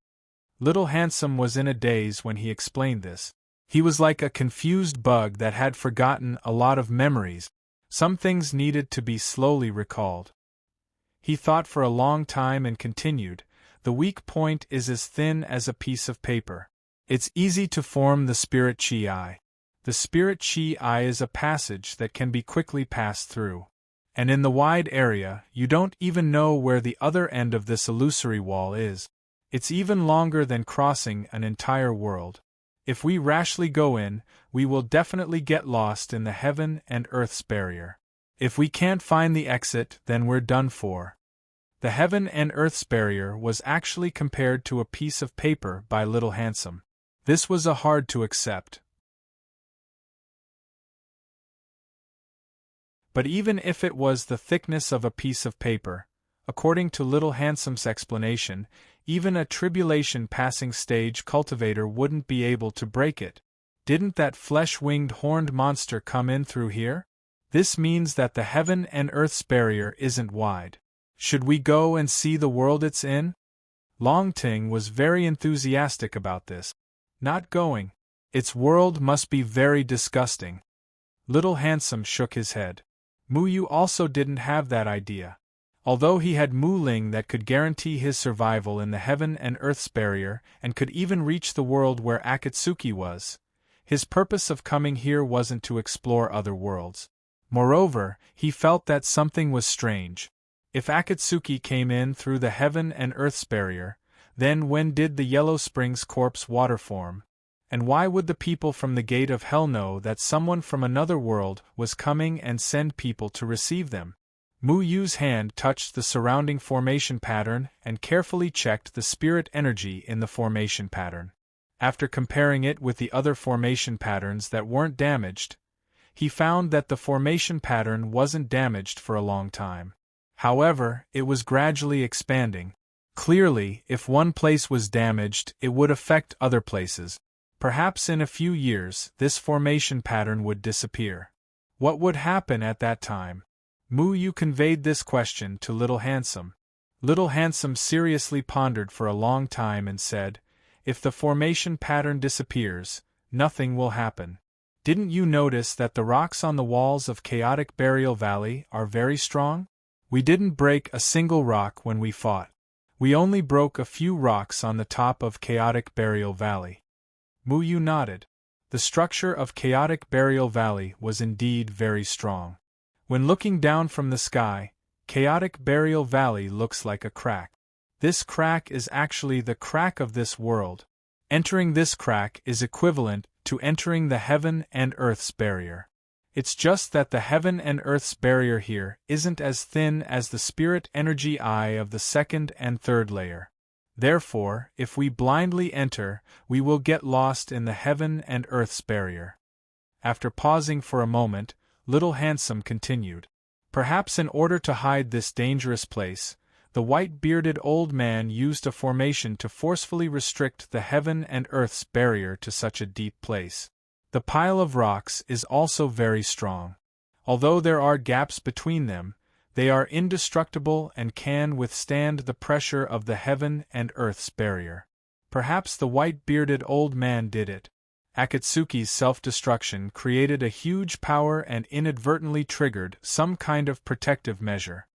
[SPEAKER 1] Little Handsome was in a daze when he explained this. He was like a confused bug that had forgotten a lot of memories. Some things needed to be slowly recalled. He thought for a long time and continued, "The weak point is as thin as a piece of paper. It's easy to form the spirit chi. The spirit chi is a passage that can be quickly passed through. And in the wide area, you don't even know where the other end of this illusory wall is. It's even longer than crossing an entire world. If we rashly go in, we will definitely get lost in the heaven and earth's barrier. If we can't find the exit, then we're done for." The heaven and earth's barrier was actually compared to a piece of paper by Little Handsome. This was hard to accept. But even if it was the thickness of a piece of paper, according to Little Handsome's explanation, even a tribulation-passing stage cultivator wouldn't be able to break it. Didn't that flesh-winged horned monster come in through here? This means that the heaven and earth's barrier isn't wide. Should we go and see the world it's in? Long Ting was very enthusiastic about this. Not going. Its world must be very disgusting. Little Handsome shook his head. Muyu also didn't have that idea. Although he had Mu Ling that could guarantee his survival in the heaven and earth's barrier and could even reach the world where Akatsuki was, his purpose of coming here wasn't to explore other worlds. Moreover, he felt that something was strange. If Akatsuki came in through the heaven and earth's barrier, then when did the Yellow Springs corpse water form? And why would the people from the Gate of Hell know that someone from another world was coming and send people to receive them? Mu Yu's hand touched the surrounding formation pattern and carefully checked the spirit energy in the formation pattern. After comparing it with the other formation patterns that weren't damaged, he found that the formation pattern wasn't damaged for a long time. However, it was gradually expanding. Clearly, if one place was damaged, it would affect other places. Perhaps in a few years, this formation pattern would disappear. What would happen at that time? Mu Yu conveyed this question to Little Handsome. Little Handsome seriously pondered for a long time and said, "If the formation pattern disappears, nothing will happen. Didn't you notice that the rocks on the walls of Chaotic Burial Valley are very strong? We didn't break a single rock when we fought. We only broke a few rocks on the top of Chaotic Burial Valley." Mu Yu nodded. The structure of Chaotic Burial Valley was indeed very strong. When looking down from the sky, Chaotic Burial Valley looks like a crack. This crack is actually the crack of this world. Entering this crack is equivalent to entering the heaven and earth's barrier. It's just that the heaven and earth's barrier here isn't as thin as the spirit energy eye of the second and third layer. Therefore, if we blindly enter, we will get lost in the heaven and earth's barrier. After pausing for a moment, Little Handsome continued. Perhaps in order to hide this dangerous place, the white-bearded old man used a formation to forcefully restrict the heaven and earth's barrier to such a deep place. The pile of rocks is also very strong. Although there are gaps between them, they are indestructible and can withstand the pressure of the heaven and earth's barrier. Perhaps the white-bearded old man did it. Akatsuki's self-destruction created a huge power and inadvertently triggered some kind of protective measure.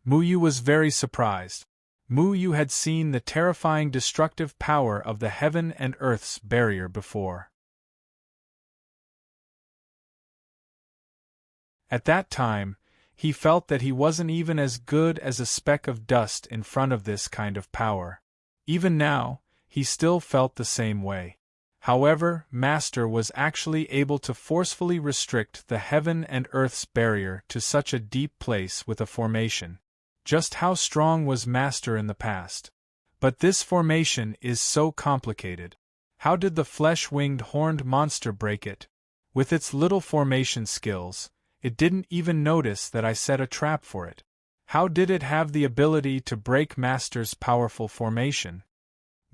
[SPEAKER 1] Mu Yu was very surprised. Mu Yu had seen the terrifying destructive power of the heaven and earth's barrier before. At that time, he felt that he wasn't even as good as a speck of dust in front of this kind of power. Even now, he still felt the same way. However, Master was actually able to forcefully restrict the heaven and earth's barrier to such a deep place with a formation. Just how strong was Master in the past? But this formation is so complicated. How did the flesh-winged horned monster break it? With its little formation skills, it didn't even notice that I set a trap for it. How did it have the ability to break Master's powerful formation?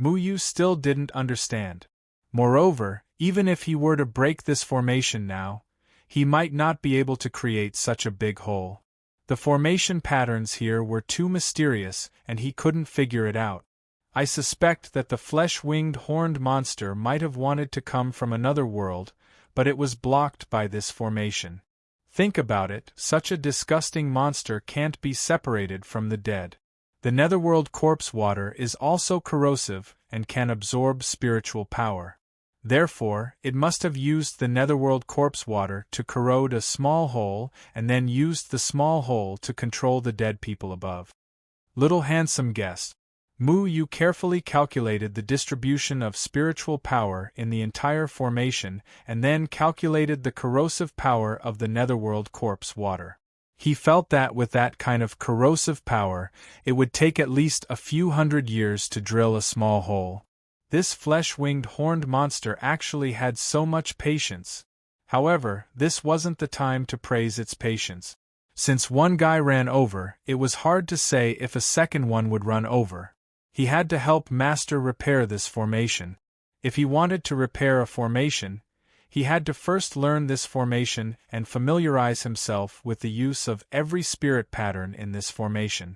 [SPEAKER 1] Muyu still didn't understand. Moreover, even if he were to break this formation now, he might not be able to create such a big hole. The formation patterns here were too mysterious, and he couldn't figure it out. I suspect that the flesh-winged horned monster might have wanted to come from another world, but it was blocked by this formation. Think about it, such a disgusting monster can't be separated from the dead. The netherworld corpse water is also corrosive and can absorb spiritual power. Therefore, it must have used the netherworld corpse water to corrode a small hole and then used the small hole to control the dead people above. Little Handsome guessed. Muyu carefully calculated the distribution of spiritual power in the entire formation and then calculated the corrosive power of the netherworld corpse water. He felt that with that kind of corrosive power, it would take at least a few hundred years to drill a small hole. This flesh-winged horned monster actually had so much patience. However, this wasn't the time to praise its patience. Since one guy ran over, it was hard to say if a second one would run over. He had to help Master repair this formation. If he wanted to repair a formation, he had to first learn this formation and familiarize himself with the use of every spirit pattern in this formation.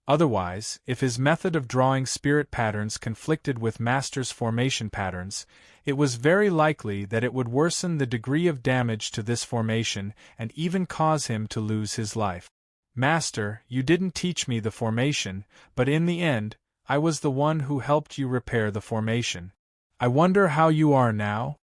[SPEAKER 1] Otherwise, if his method of drawing spirit patterns conflicted with Master's formation patterns, it was very likely that it would worsen the degree of damage to this formation and even cause him to lose his life. Master, you didn't teach me the formation, but in the end, I was the one who helped you repair the formation. I wonder how you are now?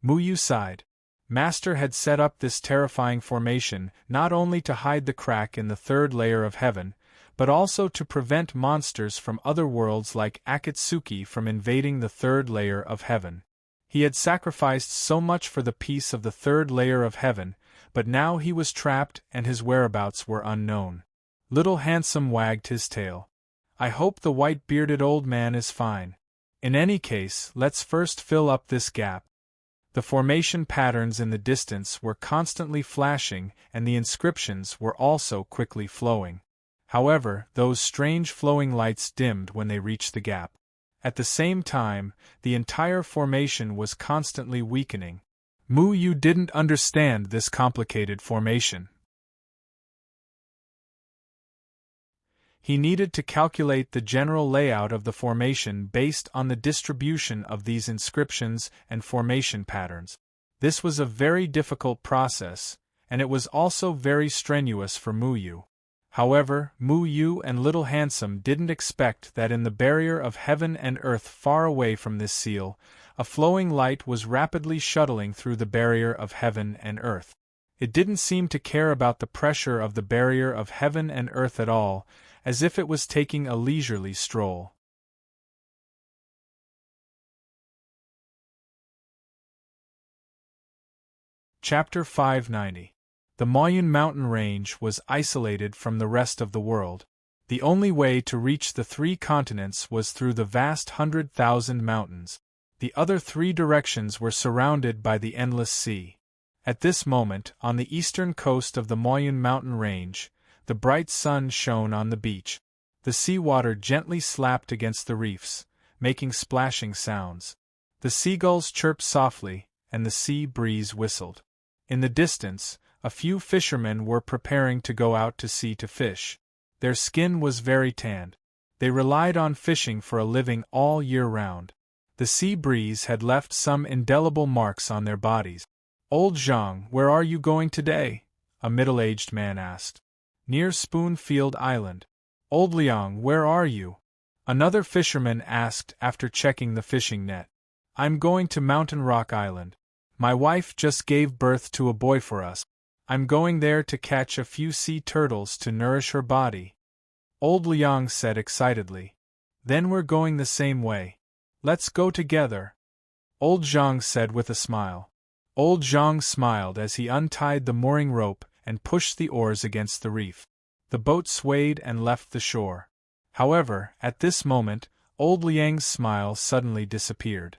[SPEAKER 1] Muyu sighed. Master had set up this terrifying formation not only to hide the crack in the third layer of heaven, but also to prevent monsters from other worlds like Akatsuki from invading the third layer of heaven. He had sacrificed so much for the peace of the third layer of heaven, but now he was trapped and his whereabouts were unknown. Little Handsome wagged his tail. I hope the white-bearded old man is fine. In any case, let's first fill up this gap. The formation patterns in the distance were constantly flashing and the inscriptions were also quickly flowing. However, those strange flowing lights dimmed when they reached the gap. At the same time, the entire formation was constantly weakening. Muyu didn't understand this complicated formation. He needed to calculate the general layout of the formation based on the distribution of these inscriptions and formation patterns. This was a very difficult process, and it was also very strenuous for Muyu. However, Muyu and Little Handsome didn't expect that in the barrier of heaven and earth far away from this seal, a flowing light was rapidly shuttling through the barrier of heaven and earth. It didn't seem to care about the pressure of the barrier of heaven and earth at all, as if it was taking a leisurely stroll. Chapter 590. The Mayan mountain range was isolated from the rest of the world. The only way to reach the 3 continents was through the vast 100,000 mountains. The other 3 directions were surrounded by the endless sea. At this moment, on the eastern coast of the Mayan mountain range, the bright sun shone on the beach. The seawater gently slapped against the reefs, making splashing sounds. The seagulls chirped softly, and the sea breeze whistled. In the distance, a few fishermen were preparing to go out to sea to fish. Their skin was very tanned. They relied on fishing for a living all year round. The sea breeze had left some indelible marks on their bodies. Old Zhang, where are you going today? A middle-aged man asked. Near Spoonfield Island. Old Liang, where are you? Another fisherman asked after checking the fishing net. I'm going to Mountain Rock Island. My wife just gave birth to a boy for us. I'm going there to catch a few sea turtles to nourish her body. Old Liang said excitedly. Then we're going the same way. Let's go together. Old Zhang said with a smile. Old Zhang smiled as he untied the mooring rope and pushed the oars against the reef. The boat swayed and left the shore. However, at this moment, old Liang's smile suddenly disappeared.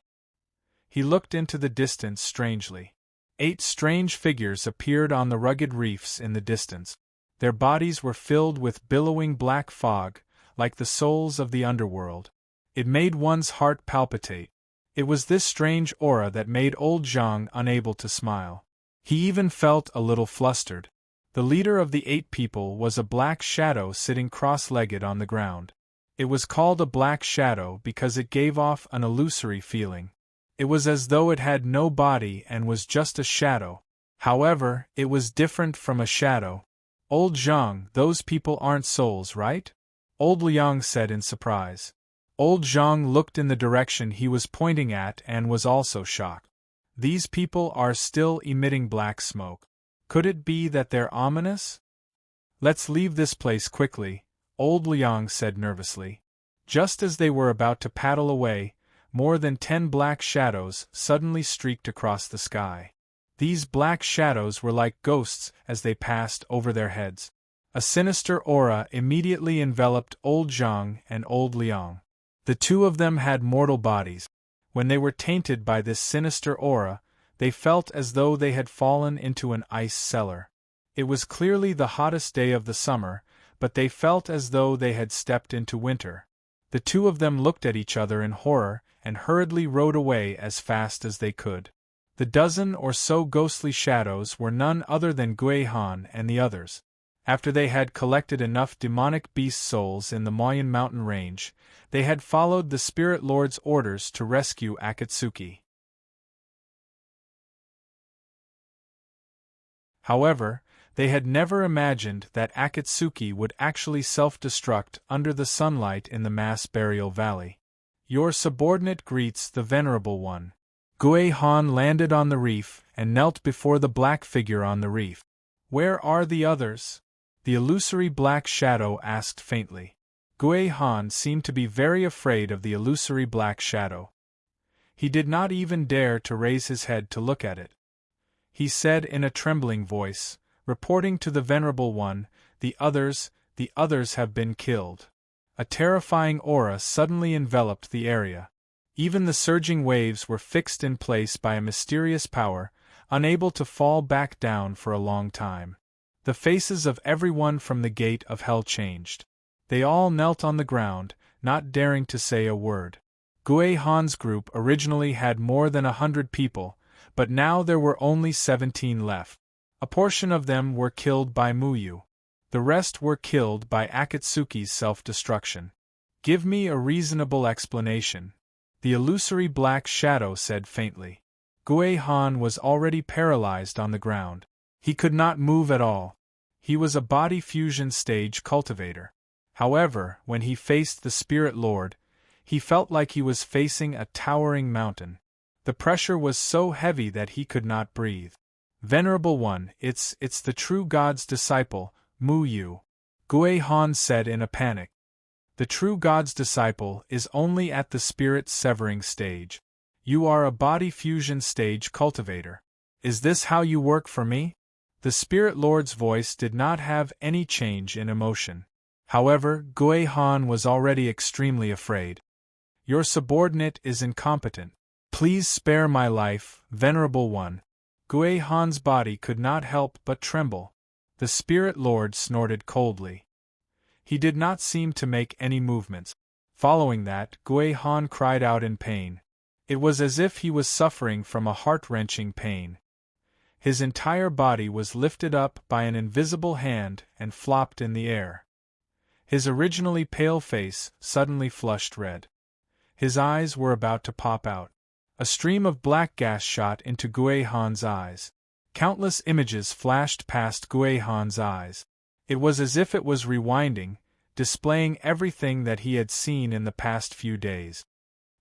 [SPEAKER 1] He looked into the distance strangely. 8 strange figures appeared on the rugged reefs in the distance. Their bodies were filled with billowing black fog, like the souls of the underworld. It made one's heart palpitate. It was this strange aura that made old Zhang unable to smile. He even felt a little flustered. The leader of the 8 people was a black shadow sitting cross-legged on the ground. It was called a black shadow because it gave off an illusory feeling. It was as though it had no body and was just a shadow. However, it was different from a shadow. Old Zhang, those people aren't souls, right? Old Liang said in surprise. Old Zhang looked in the direction he was pointing at and was also shocked. These people are still emitting black smoke. Could it be that they're ominous? Let's leave this place quickly, Old Liang said nervously. Just as they were about to paddle away, more than 10 black shadows suddenly streaked across the sky. These black shadows were like ghosts as they passed over their heads. A sinister aura immediately enveloped Old Zhang and Old Liang. The two of them had mortal bodies. When they were tainted by this sinister aura, they felt as though they had fallen into an ice cellar. It was clearly the hottest day of the summer, but they felt as though they had stepped into winter. The two of them looked at each other in horror and hurriedly rode away as fast as they could. The dozen or so ghostly shadows were none other than Gui Han and the others. After they had collected enough demonic beast souls in the Mayan mountain range, they had followed the Spirit Lord's orders to rescue Akatsuki. However, they had never imagined that Akatsuki would actually self-destruct under the sunlight in the mass burial valley. Your subordinate greets the Venerable One. Gui Han landed on the reef and knelt before the black figure on the reef. Where are the others? The illusory black shadow asked faintly. Gui Han seemed to be very afraid of the illusory black shadow. He did not even dare to raise his head to look at it. He said in a trembling voice, reporting to the Venerable One, the others have been killed. A terrifying aura suddenly enveloped the area. Even the surging waves were fixed in place by a mysterious power, unable to fall back down for a long time. The faces of everyone from the gate of hell changed. They all knelt on the ground, not daring to say a word. Gui Han's group originally had more than 100 people, but now there were only 17 left. A portion of them were killed by Muyu. The rest were killed by Akatsuki's self-destruction. Give me a reasonable explanation. The illusory black shadow said faintly. Gui Han was already paralyzed on the ground. He could not move at all. He was a body fusion stage cultivator. However, when he faced the Spirit Lord, he felt like he was facing a towering mountain. The pressure was so heavy that he could not breathe. Venerable One, it's the true God's disciple, Mu Yu. Gui Han said in a panic. The true God's disciple is only at the spirit severing stage. You are a body fusion stage cultivator. Is this how you work for me? The Spirit Lord's voice did not have any change in emotion. However, Gui Han was already extremely afraid. Your subordinate is incompetent. Please spare my life, Venerable One. Gui Han's body could not help but tremble. The Spirit Lord snorted coldly. He did not seem to make any movements. Following that, Gui Han cried out in pain. It was as if he was suffering from a heart-wrenching pain. His entire body was lifted up by an invisible hand and flopped in the air. His originally pale face suddenly flushed red. His eyes were about to pop out. A stream of black gas shot into Gui Han's eyes. Countless images flashed past Gui Han's eyes. It was as if it was rewinding, displaying everything that he had seen in the past few days.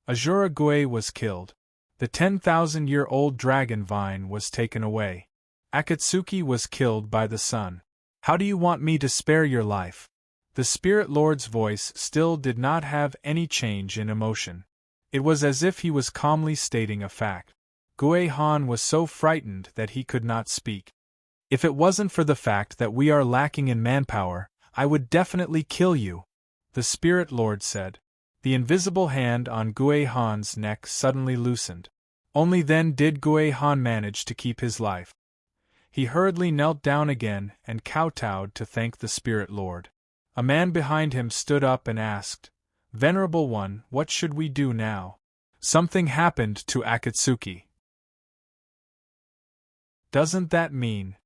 [SPEAKER 1] Azura Gui was killed. The 10,000-year-old dragon vine was taken away. Akatsuki was killed by the sun. How do you want me to spare your life? The Spirit Lord's voice still did not have any change in emotion. It was as if he was calmly stating a fact. Gui Han was so frightened that he could not speak. If it wasn't for the fact that we are lacking in manpower, I would definitely kill you, the Spirit Lord said. The invisible hand on Gui Han's neck suddenly loosened. Only then did Gui Han manage to keep his life. He hurriedly knelt down again and kowtowed to thank the Spirit Lord. A man behind him stood up and asked, "Venerable One, what should we do now?" Something happened to Akatsuki. Doesn't that mean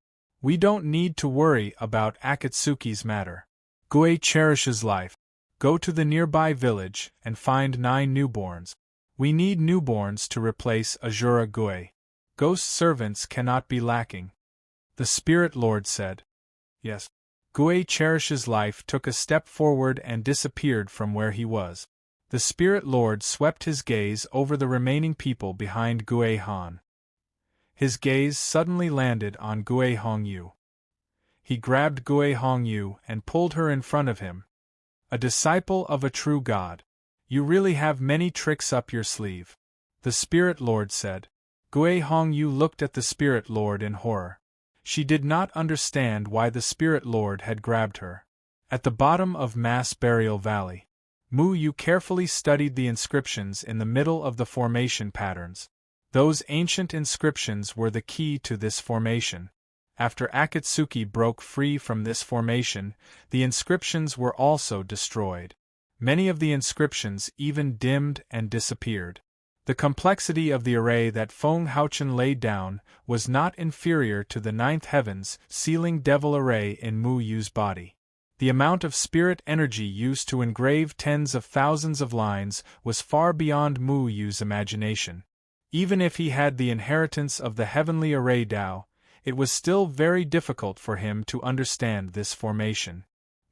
[SPEAKER 1] we don't need to worry about Akatsuki's matter? Gui cherishes life. Go to the nearby village and find 9 newborns. We need newborns to replace Azura Gui. Ghost servants cannot be lacking. The Spirit Lord said. Yes. Gui cherishes life took a step forward and disappeared from where he was. The Spirit Lord swept his gaze over the remaining people behind Gui Han. His gaze suddenly landed on Gui Hongyu. He grabbed Gui Hongyu and pulled her in front of him. A disciple of a true god. You really have many tricks up your sleeve, the Spirit Lord said. Gui Hongyu looked at the Spirit Lord in horror. She did not understand why the Spirit Lord had grabbed her. At the bottom of Mass Burial Valley, Mu Yu carefully studied the inscriptions in the middle of the formation patterns. Those ancient inscriptions were the key to this formation. After Akatsuki broke free from this formation, the inscriptions were also destroyed. Many of the inscriptions even dimmed and disappeared. The complexity of the array that Feng Haochen laid down was not inferior to the 9th Heaven's sealing devil array in Mu Yu's body. The amount of spirit energy used to engrave tens of thousands of lines was far beyond Mu Yu's imagination. Even if he had the inheritance of the heavenly array Tao, it was still very difficult for him to understand this formation.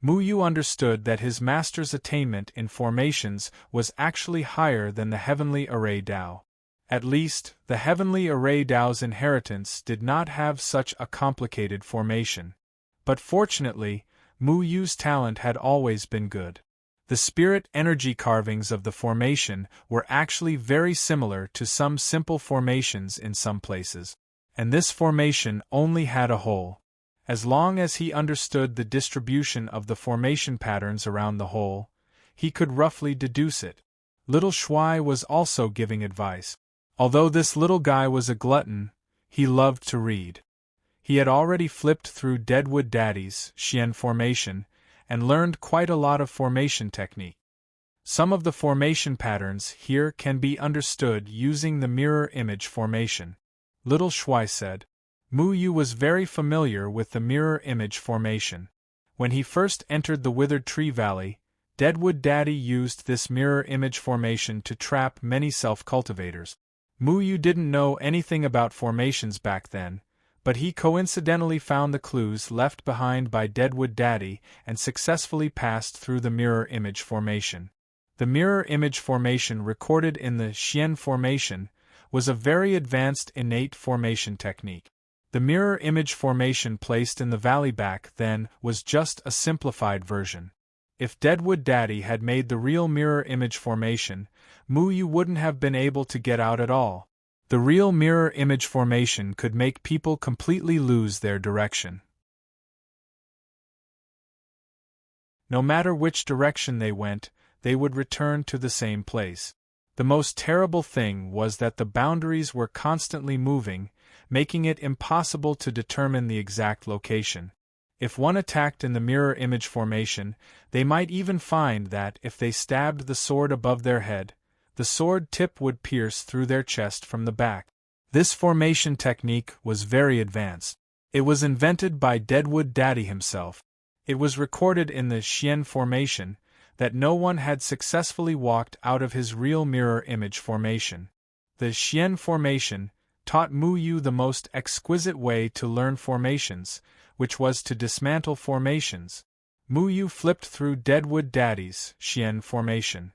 [SPEAKER 1] Mu Yu understood that his master's attainment in formations was actually higher than the heavenly array Tao. At least, the heavenly array Tao's inheritance did not have such a complicated formation. But fortunately, Mu Yu's talent had always been good. The spirit energy carvings of the formation were actually very similar to some simple formations in some places. And this formation only had a hole. As long as he understood the distribution of the formation patterns around the hole, he could roughly deduce it. Little Shuai was also giving advice. Although this little guy was a glutton, he loved to read. He had already flipped through Deadwood Daddy's Xian formation and learned quite a lot of formation technique. Some of the formation patterns here can be understood using the mirror image formation. Little Shuai said. Mu Yu was very familiar with the mirror image formation. When he first entered the Withered Tree Valley, Deadwood Daddy used this mirror image formation to trap many self-cultivators. Mu Yu didn't know anything about formations back then, but he coincidentally found the clues left behind by Deadwood Daddy and successfully passed through the mirror image formation. The mirror image formation recorded in the Xian formation was a very advanced innate formation technique. The mirror image formation placed in the valley back then was just a simplified version. If Deadwood Daddy had made the real mirror image formation, Mu Yu wouldn't have been able to get out at all. The real mirror image formation could make people completely lose their direction. No matter which direction they went, they would return to the same place. The most terrible thing was that the boundaries were constantly moving, making it impossible to determine the exact location. If one attacked in the mirror image formation, they might even find that if they stabbed the sword above their head, the sword tip would pierce through their chest from the back. This formation technique was very advanced. It was invented by Deadwood Daddy himself. It was recorded in the Xian formation that no one had successfully walked out of his real mirror image formation. The Xian formation taught Mu Yu the most exquisite way to learn formations, which was to dismantle formations. Mu Yu flipped through Deadwood Daddy's Xian formation.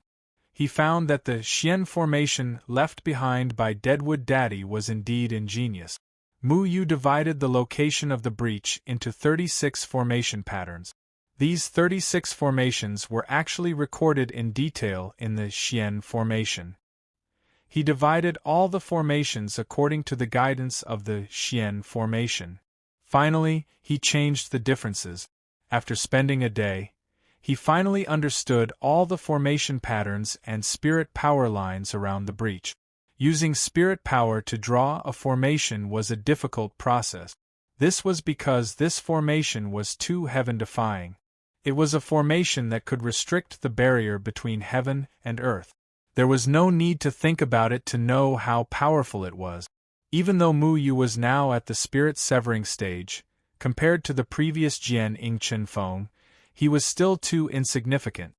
[SPEAKER 1] He found that the Xian formation left behind by Deadwood Daddy was indeed ingenious. Mu Yu divided the location of the breach into 36 formation patterns. These 36 formations were actually recorded in detail in the Xian formation. He divided all the formations according to the guidance of the Xian formation. Finally, he changed the differences. After spending a day, he finally understood all the formation patterns and spirit power lines around the breach. Using spirit power to draw a formation was a difficult process. This was because this formation was too heaven-defying. It was a formation that could restrict the barrier between heaven and earth. There was no need to think about it to know how powerful it was. Even though Mu Yu was now at the spirit-severing stage, compared to the previous Jian Ing Chen Feng, he was still too insignificant.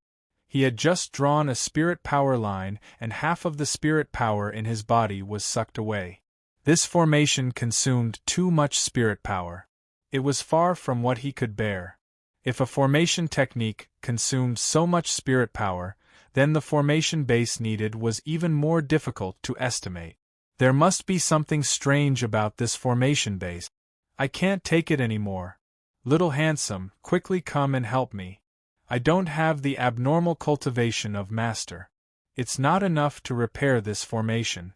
[SPEAKER 1] He had just drawn a spirit power line and half of the spirit power in his body was sucked away. This formation consumed too much spirit power. It was far from what he could bear. If a formation technique consumed so much spirit power, then the formation base needed was even more difficult to estimate. There must be something strange about this formation base. I can't take it anymore. Little Handsome, quickly come and help me. I don't have the abnormal cultivation of master. It's not enough to repair this formation.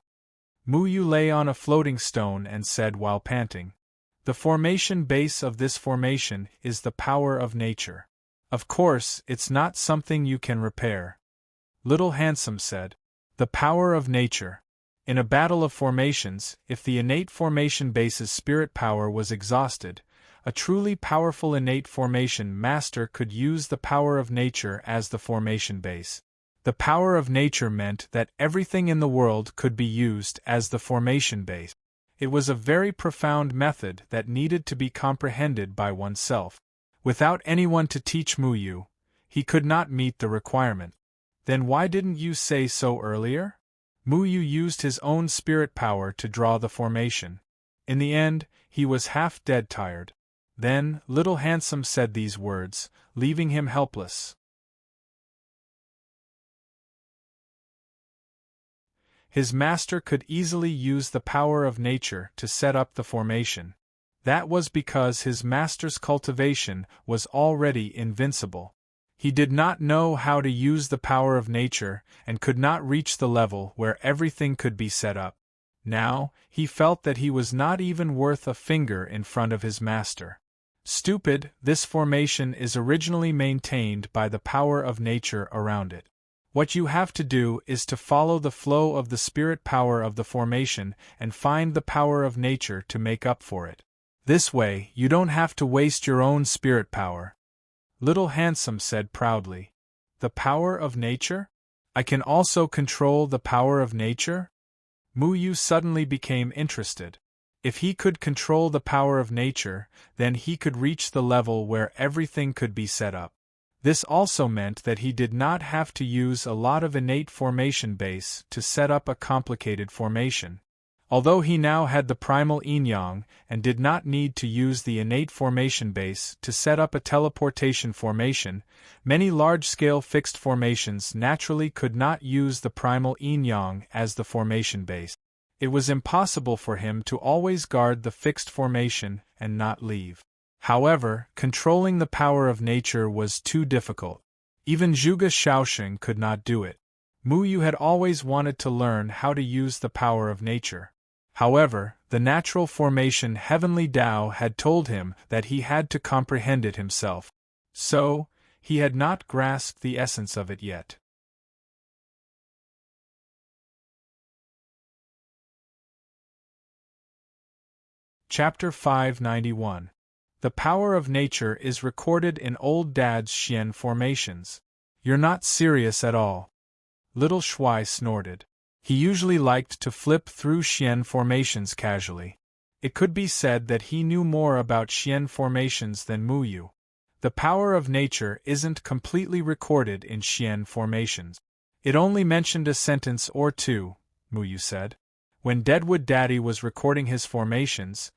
[SPEAKER 1] Mu Yu lay on a floating stone and said while panting, "The formation base of this formation is the power of nature. Of course, it's not something you can repair." Little Handsome said, "The power of nature." In a battle of formations, if the innate formation base's spirit power was exhausted, a truly powerful innate formation master could use the power of nature as the formation base. The power of nature meant that everything in the world could be used as the formation base. It was a very profound method that needed to be comprehended by oneself. Without anyone to teach Mu Yu, he could not meet the requirement. Then why didn't you say so earlier? Mu Yu used his own spirit power to draw the formation. In the end, he was half dead tired. Then, Little Handsome said these words, leaving him helpless. His master could easily use the power of nature to set up the formation. That was because his master's cultivation was already invincible. He did not know how to use the power of nature and could not reach the level where everything could be set up. Now, he felt that he was not even worth a finger in front of his master. Stupid, this formation is originally maintained by the power of nature around it. What you have to do is to follow the flow of the spirit power of the formation and find the power of nature to make up for it. This way, you don't have to waste your own spirit power. Little Handsome said proudly. The power of nature? I can also control the power of nature? Mu Yu suddenly became interested. If he could control the power of nature, then he could reach the level where everything could be set up. This also meant that he did not have to use a lot of innate formation base to set up a complicated formation. Although he now had the primal yin-yang and did not need to use the innate formation base to set up a teleportation formation, many large-scale fixed formations naturally could not use the primal yin-yang as the formation base. It was impossible for him to always guard the fixed formation and not leave. However, controlling the power of nature was too difficult. Even Zhuge Shaoxing could not do it. Mu Yu had always wanted to learn how to use the power of nature. However, the natural formation Heavenly Tao had told him that he had to comprehend it himself. So, he had not grasped the essence of it yet. Chapter 591. The power of nature is recorded in Old Dad's Xian formations. You're not serious at all. Little Shuai snorted. He usually liked to flip through Xian formations casually. It could be said that he knew more about Xian formations than Mu Yu. The power of nature isn't completely recorded in Xian formations. It only mentioned a sentence or two, Mu Yu said. When Deadwood Daddy was recording his formations,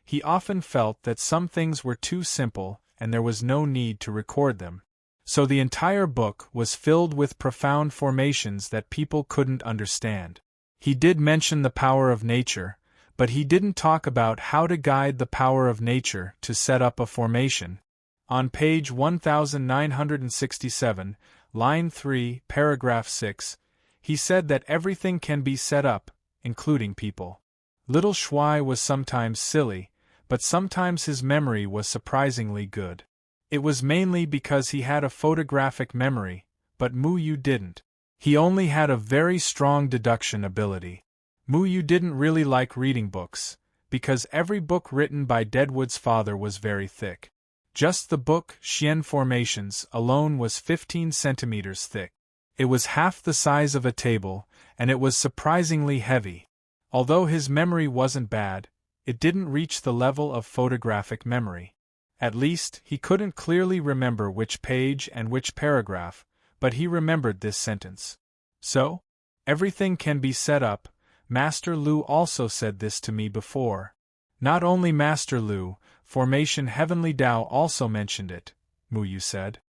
[SPEAKER 1] he often felt that some things were too simple and there was no need to record them. So the entire book was filled with profound formations that people couldn't understand. He did mention the power of nature, but he didn't talk about how to guide the power of nature to set up a formation. On page 1967, line 3, paragraph 6, he said that everything can be set up, including people. Little Shuai was sometimes silly, but sometimes his memory was surprisingly good. It was mainly because he had a photographic memory, but Mu Yu didn't. He only had a very strong deduction ability. Mu Yu didn't really like reading books, because every book written by Deadwood's father was very thick. Just the book, Xian Formations, alone was 15 centimeters thick. It was half the size of a table, and it was surprisingly heavy. Although his memory wasn't bad, it didn't reach the level of photographic memory. At least, he couldn't clearly remember which page and which paragraph, but he remembered this sentence. So, everything can be set up. Master Lu also said this to me before. Not only Master Lu, Formation Heavenly Tao also mentioned it, Mu Yu said.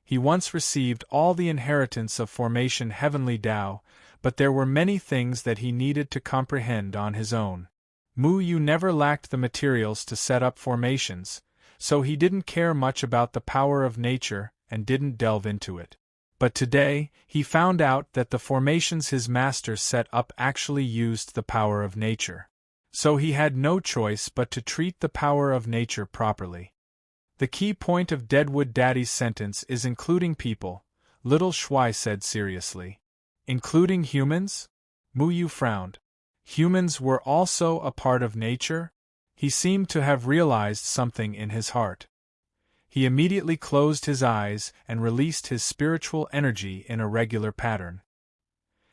[SPEAKER 1] He once received all the inheritance of Formation Heavenly Tao, but there were many things that he needed to comprehend on his own. Mu Yu never lacked the materials to set up formations, so he didn't care much about the power of nature and didn't delve into it. But today, he found out that the formations his master set up actually used the power of nature. So he had no choice but to treat the power of nature properly. The key point of Deadwood Daddy's sentence is including people, little Shuai said seriously. Including humans? Mu Yu frowned. Humans were also a part of nature? He seemed to have realized something in his heart. He immediately closed his eyes and released his spiritual energy in a regular pattern.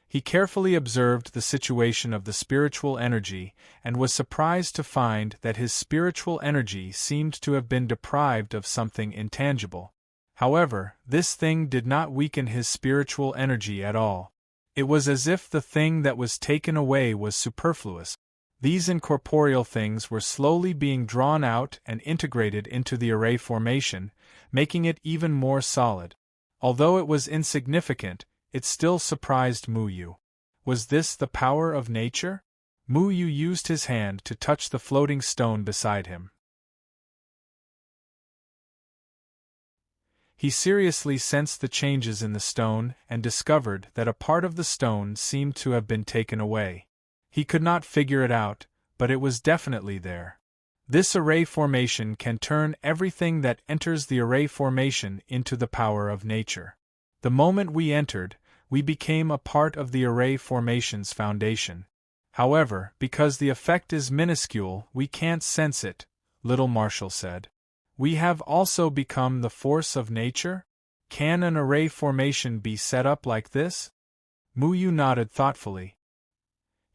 [SPEAKER 1] He carefully observed the situation of the spiritual energy and was surprised to find that his spiritual energy seemed to have been deprived of something intangible. However, this thing did not weaken his spiritual energy at all. It was as if the thing that was taken away was superfluous. These incorporeal things were slowly being drawn out and integrated into the array formation, making it even more solid. Although it was insignificant, it still surprised Mu Yu. Was this the power of nature? Mu Yu used his hand to touch the floating stone beside him. He seriously sensed the changes in the stone and discovered that a part of the stone seemed to have been taken away. He could not figure it out, but it was definitely there. This array formation can turn everything that enters the array formation into the power of nature. The moment we entered, we became a part of the array formation's foundation. However, because the effect is minuscule, we can't sense it, Little Marshall said. We have also become the force of nature? Can an array formation be set up like this? Mu Yu nodded thoughtfully.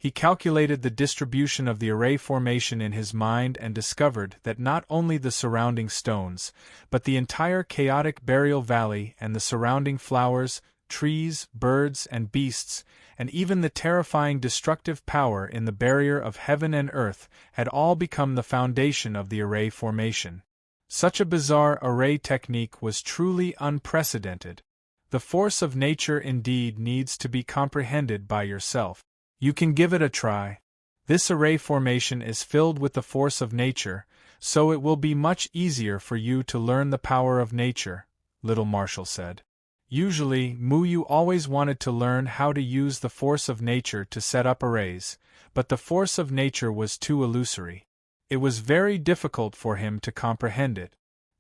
[SPEAKER 1] He calculated the distribution of the array formation in his mind and discovered that not only the surrounding stones, but the entire chaotic burial valley and the surrounding flowers, trees, birds, and beasts, and even the terrifying destructive power in the barrier of heaven and earth had all become the foundation of the array formation. Such a bizarre array technique was truly unprecedented. The force of nature indeed needs to be comprehended by yourself. You can give it a try. This array formation is filled with the force of nature, so it will be much easier for you to learn the power of nature, Little Marshall said. Usually, Mu Yu always wanted to learn how to use the force of nature to set up arrays, but the force of nature was too illusory. It was very difficult for him to comprehend it.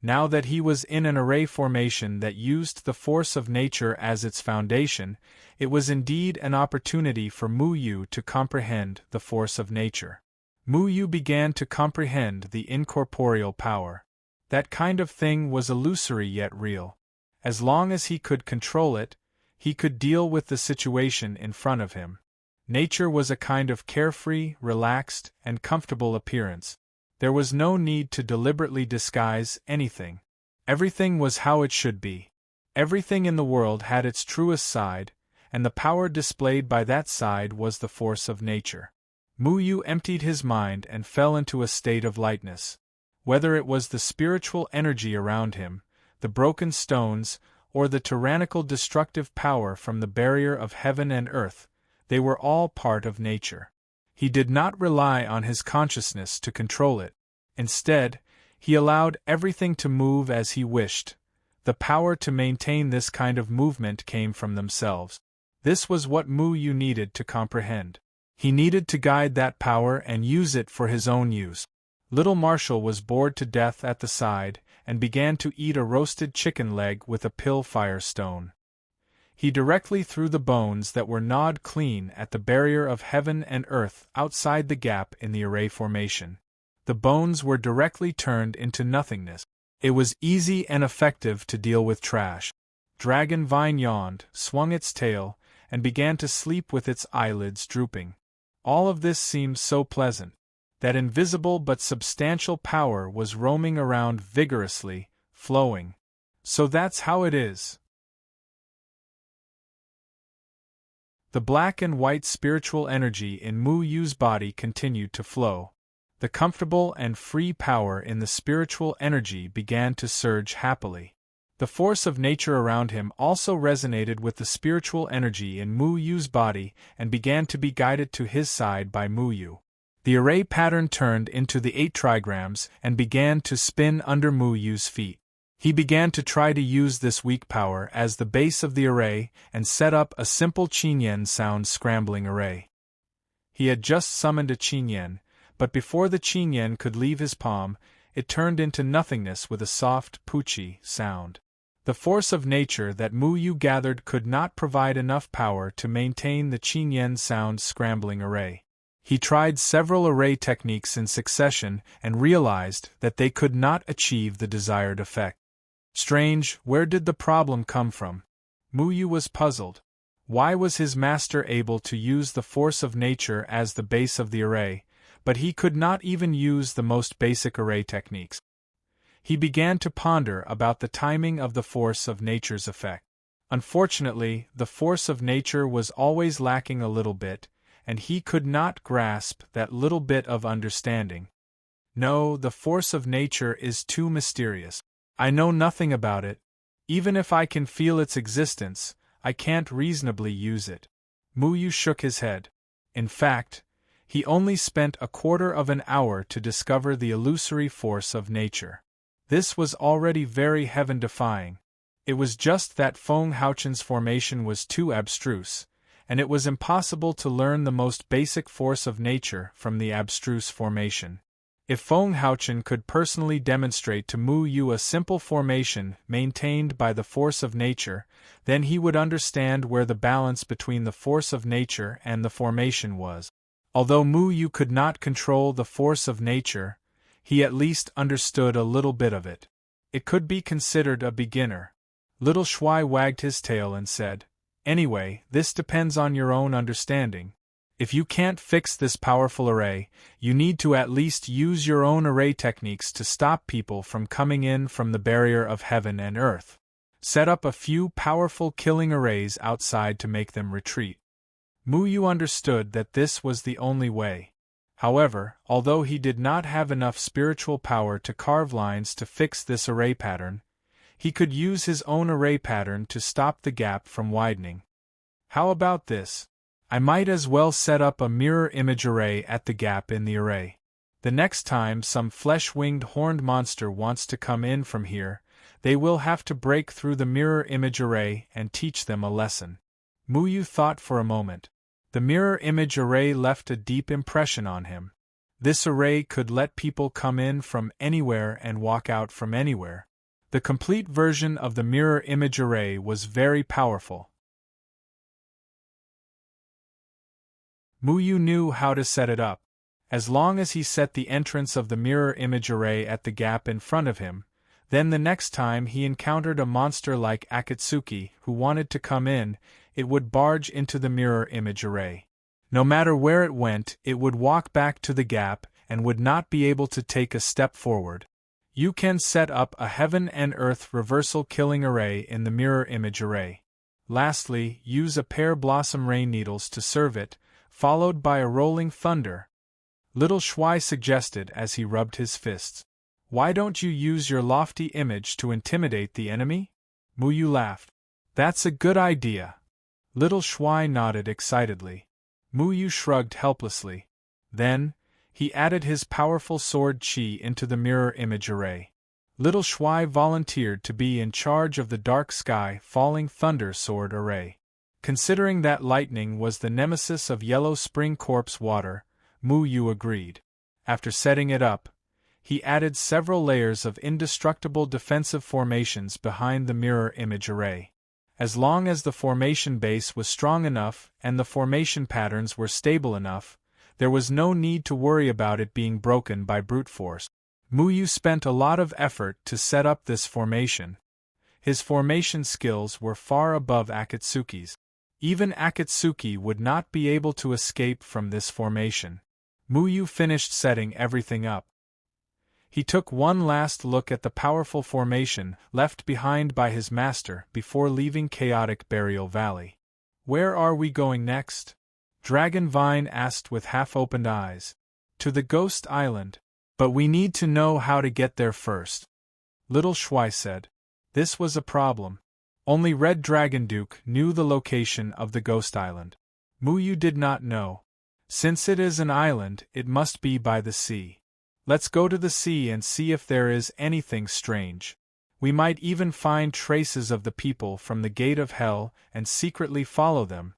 [SPEAKER 1] Now that he was in an array formation that used the force of nature as its foundation, it was indeed an opportunity for Mu Yu to comprehend the force of nature. Mu Yu began to comprehend the incorporeal power. That kind of thing was illusory yet real. As long as he could control it, he could deal with the situation in front of him. Nature was a kind of carefree, relaxed, and comfortable appearance. There was no need to deliberately disguise anything. Everything was how it should be. Everything in the world had its truest side, and the power displayed by that side was the force of nature. Mu Yu emptied his mind and fell into a state of lightness. Whether it was the spiritual energy around him, the broken stones, or the tyrannical destructive power from the barrier of heaven and earth, they were all part of nature. He did not rely on his consciousness to control it. Instead, he allowed everything to move as he wished. The power to maintain this kind of movement came from themselves. This was what Mu Yu needed to comprehend. He needed to guide that power and use it for his own use. Little Marshall was bored to death at the side, and began to eat a roasted chicken leg with a pill-fire stone. He directly threw the bones that were gnawed clean at the barrier of heaven and earth outside the gap in the array formation. The bones were directly turned into nothingness. It was easy and effective to deal with trash. Dragon Vine yawned, swung its tail, and began to sleep with its eyelids drooping. All of this seemed so pleasant. That invisible but substantial power was roaming around vigorously, flowing. So that's how it is. The black and white spiritual energy in Mu Yu's body continued to flow. The comfortable and free power in the spiritual energy began to surge happily. The force of nature around him also resonated with the spiritual energy in Mu Yu's body and began to be guided to his side by Mu Yu. The array pattern turned into the 8 trigrams and began to spin under Mu Yu's feet. He began to try to use this weak power as the base of the array and set up a simple Qinyan sound scrambling array. He had just summoned a Qinyan, but before the Qinyan could leave his palm, it turned into nothingness with a soft Puchi sound. The force of nature that Mu Yu gathered could not provide enough power to maintain the Qinyan sound scrambling array. He tried several array techniques in succession and realized that they could not achieve the desired effect. Strange, where did the problem come from? Mu Yu was puzzled. Why was his master able to use the force of nature as the base of the array, but he could not even use the most basic array techniques? He began to ponder about the timing of the force of nature's effect. Unfortunately, the force of nature was always lacking a little bit, and he could not grasp that little bit of understanding. No, the force of nature is too mysterious. I know nothing about it. Even if I can feel its existence, I can't reasonably use it. Mu Yu shook his head. In fact, he only spent a quarter of an hour to discover the illusory force of nature. This was already very heaven-defying. It was just that Feng Haochen's formation was too abstruse, and it was impossible to learn the most basic force of nature from the abstruse formation. If Feng Haochen could personally demonstrate to Mu Yu a simple formation maintained by the force of nature, then he would understand where the balance between the force of nature and the formation was. Although Mu Yu could not control the force of nature, he at least understood a little bit of it. It could be considered a beginner. Little Shuai wagged his tail and said, "Anyway, this depends on your own understanding. If you can't fix this powerful array, you need to at least use your own array techniques to stop people from coming in from the barrier of heaven and earth. Set up a few powerful killing arrays outside to make them retreat." Mu Yu understood that this was the only way. However, although he did not have enough spiritual power to carve lines to fix this array pattern, he could use his own array pattern to stop the gap from widening. How about this? I might as well set up a mirror image array at the gap in the array. The next time some flesh-winged horned monster wants to come in from here, they will have to break through the mirror image array and teach them a lesson. Mu Yu thought for a moment. The mirror image array left a deep impression on him. This array could let people come in from anywhere and walk out from anywhere. The complete version of the mirror image array was very powerful. Mu Yu knew how to set it up. As long as he set the entrance of the mirror image array at the gap in front of him, then the next time he encountered a monster like Akatsuki who wanted to come in, it would barge into the mirror image array. No matter where it went, it would walk back to the gap and would not be able to take a step forward. You can set up a heaven and earth reversal killing array in the mirror image array. Lastly, use a pair blossom rain needles to serve it, followed by a rolling thunder. Little Shuai suggested as he rubbed his fists. Why don't you use your lofty image to intimidate the enemy? Mu Yu laughed. That's a good idea. Little Shuai nodded excitedly. Mu Yu shrugged helplessly. Then, he added his powerful sword Qi into the mirror image array. Little Shuai volunteered to be in charge of the dark sky falling thunder sword array. Considering that lightning was the nemesis of Yellow Spring Corpse water, Mu Yu agreed. After setting it up, he added several layers of indestructible defensive formations behind the mirror image array. As long as the formation base was strong enough and the formation patterns were stable enough, there was no need to worry about it being broken by brute force. Muyu spent a lot of effort to set up this formation. His formation skills were far above Akatsuki's. Even Akatsuki would not be able to escape from this formation. Muyu finished setting everything up. He took one last look at the powerful formation left behind by his master before leaving chaotic Burial Valley. "Where are we going next?" Dragonvine asked with half-opened eyes. "To the Ghost Island. But we need to know how to get there first," Little Shuai said. This was a problem. Only Red Dragon Duke knew the location of the Ghost Island. Muyu did not know. Since it is an island, it must be by the sea. "Let's go to the sea and see if there is anything strange. We might even find traces of the people from the Gate of Hell and secretly follow them,"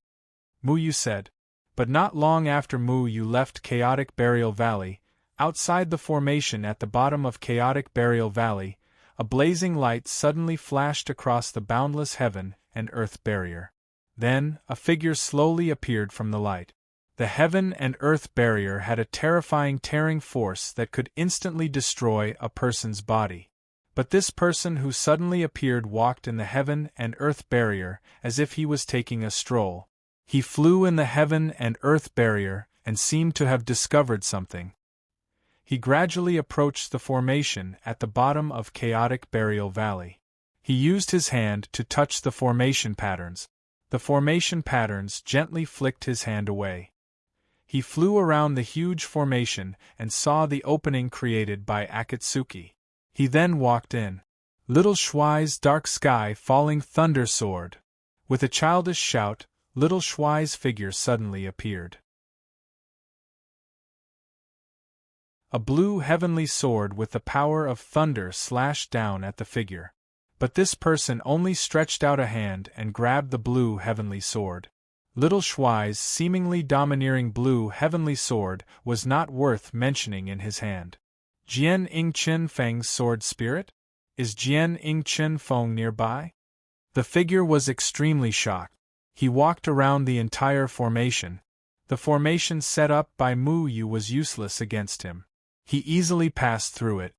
[SPEAKER 1] Muyu said. But not long after Muyu left Chaotic Burial Valley, outside the formation at the bottom of Chaotic Burial Valley, a blazing light suddenly flashed across the boundless heaven and earth barrier. Then, a figure slowly appeared from the light. The heaven and earth barrier had a terrifying tearing force that could instantly destroy a person's body. But this person who suddenly appeared walked in the heaven and earth barrier as if he was taking a stroll. He flew in the heaven and earth barrier and seemed to have discovered something. He gradually approached the formation at the bottom of Chaotic Burial Valley. He used his hand to touch the formation patterns. The formation patterns gently flicked his hand away. He flew around the huge formation and saw the opening created by Akatsuki. He then walked in. Little Shuai's dark sky falling thunder soared. With a childish shout, Little Shuai's figure suddenly appeared. A blue heavenly sword with the power of thunder slashed down at the figure. But this person only stretched out a hand and grabbed the blue heavenly sword. Little Shuai's seemingly domineering blue heavenly sword was not worth mentioning in his hand. Jian Ing Chen Feng's sword spirit? Is Jian Ing Chen Feng nearby? The figure was extremely shocked. He walked around the entire formation. The formation set up by Muyu was useless against him. He easily passed through it.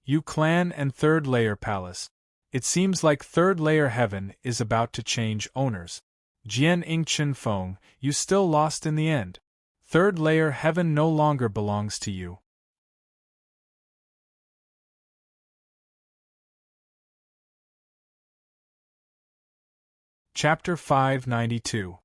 [SPEAKER 1] Yu Clan and Third Layer Palace. It seems like Third Layer Heaven is about to change owners. Jian Ing Chen Feng, you still lost in the end. Third Layer Heaven no longer belongs to you. Chapter 592.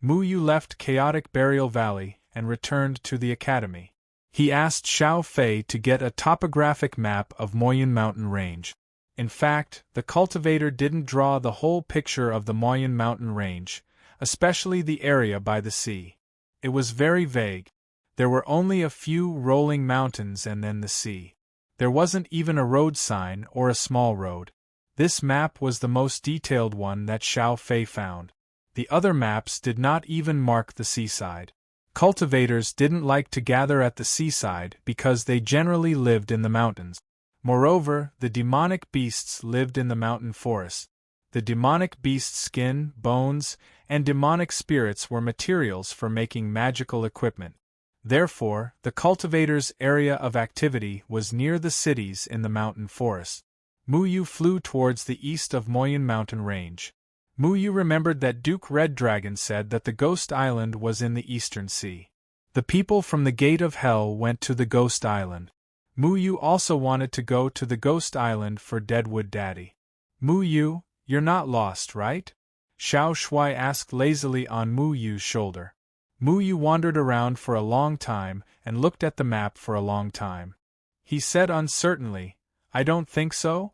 [SPEAKER 1] Muyu left Chaotic Burial Valley and returned to the academy. He asked Xiao Fei to get a topographic map of Moyun Mountain Range. In fact, the cultivator didn't draw the whole picture of the Moyun Mountain Range, especially the area by the sea. It was very vague. There were only a few rolling mountains and then the sea. There wasn't even a road sign or a small road. This map was the most detailed one that Xiao Fei found. The other maps did not even mark the seaside. Cultivators didn't like to gather at the seaside because they generally lived in the mountains. Moreover, the demonic beasts lived in the mountain forests. The demonic beast's skin, bones, and demonic spirits were materials for making magical equipment. Therefore, the cultivator's area of activity was near the cities in the mountain forests. Muyu flew towards the east of Moyun Mountain Range. Muyu remembered that Duke Red Dragon said that the Ghost Island was in the Eastern Sea. The people from the Gate of Hell went to the Ghost Island. Muyu also wanted to go to the Ghost Island for Deadwood Daddy. Muyu, you're not lost, right? Xiao Shuai asked lazily on Muyu's shoulder. Muyu wandered around for a long time and looked at the map for a long time. He said uncertainly, I don't think so?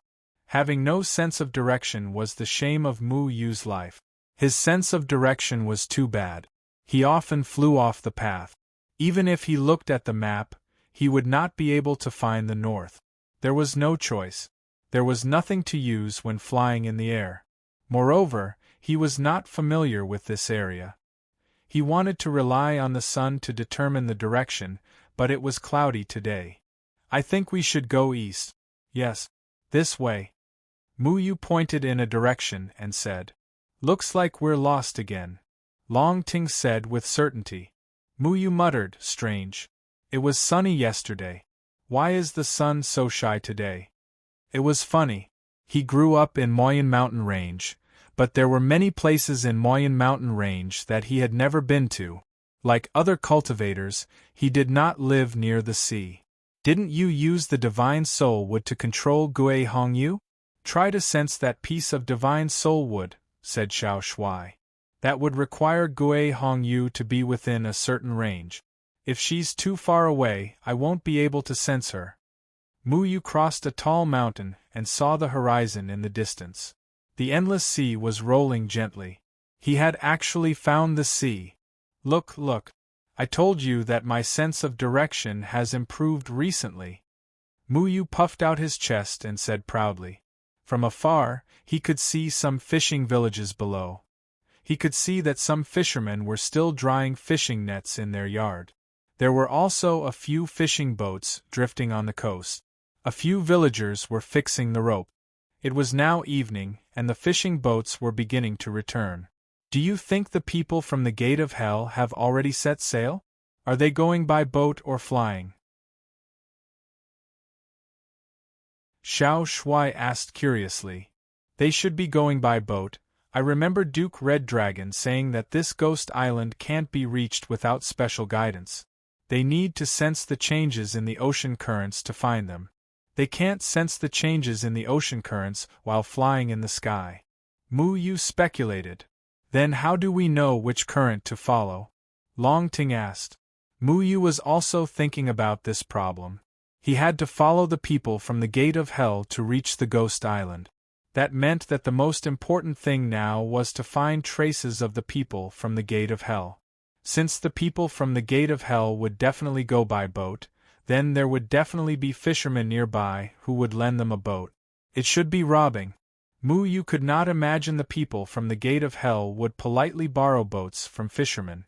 [SPEAKER 1] Having no sense of direction was the shame of Muyu's life. His sense of direction was too bad. He often flew off the path. Even if he looked at the map, he would not be able to find the north. There was no choice. There was nothing to use when flying in the air. Moreover, he was not familiar with this area. He wanted to rely on the sun to determine the direction, but it was cloudy today. I think we should go east. Yes. This way. Muyu pointed in a direction and said. Looks like we're lost again. Long Ting said with certainty. Muyu muttered, strange. It was sunny yesterday. Why is the sun so shy today? It was funny. He grew up in Moyen Mountain Range, but there were many places in Moyen Mountain Range that he had never been to. Like other cultivators, he did not live near the sea. Didn't you use the divine soul wood to control Gui Hongyu? Try to sense that piece of divine soul wood, said Xiao Shuai. That would require Gui Hongyu to be within a certain range. If she's too far away, I won't be able to sense her. Muyu crossed a tall mountain and saw the horizon in the distance. The endless sea was rolling gently. He had actually found the sea. Look, look. I told you that my sense of direction has improved recently. Muyu puffed out his chest and said proudly. From afar, he could see some fishing villages below. He could see that some fishermen were still drying fishing nets in their yard. There were also a few fishing boats drifting on the coast. A few villagers were fixing the rope. It was now evening, and the fishing boats were beginning to return. Do you think the people from the Gate of Hell have already set sail? Are they going by boat or flying? Xiao Shuai asked curiously. They should be going by boat. I remember Duke Red Dragon saying that this ghost island can't be reached without special guidance. They need to sense the changes in the ocean currents to find them. They can't sense the changes in the ocean currents while flying in the sky. Muyu speculated. Then how do we know which current to follow? Long Ting asked. Muyu was also thinking about this problem. He had to follow the people from the Gate of Hell to reach the ghost island. That meant that the most important thing now was to find traces of the people from the Gate of Hell. Since the people from the Gate of Hell would definitely go by boat, then there would definitely be fishermen nearby who would lend them a boat. It should be robbing. Muyu could not imagine the people from the Gate of Hell would politely borrow boats from fishermen.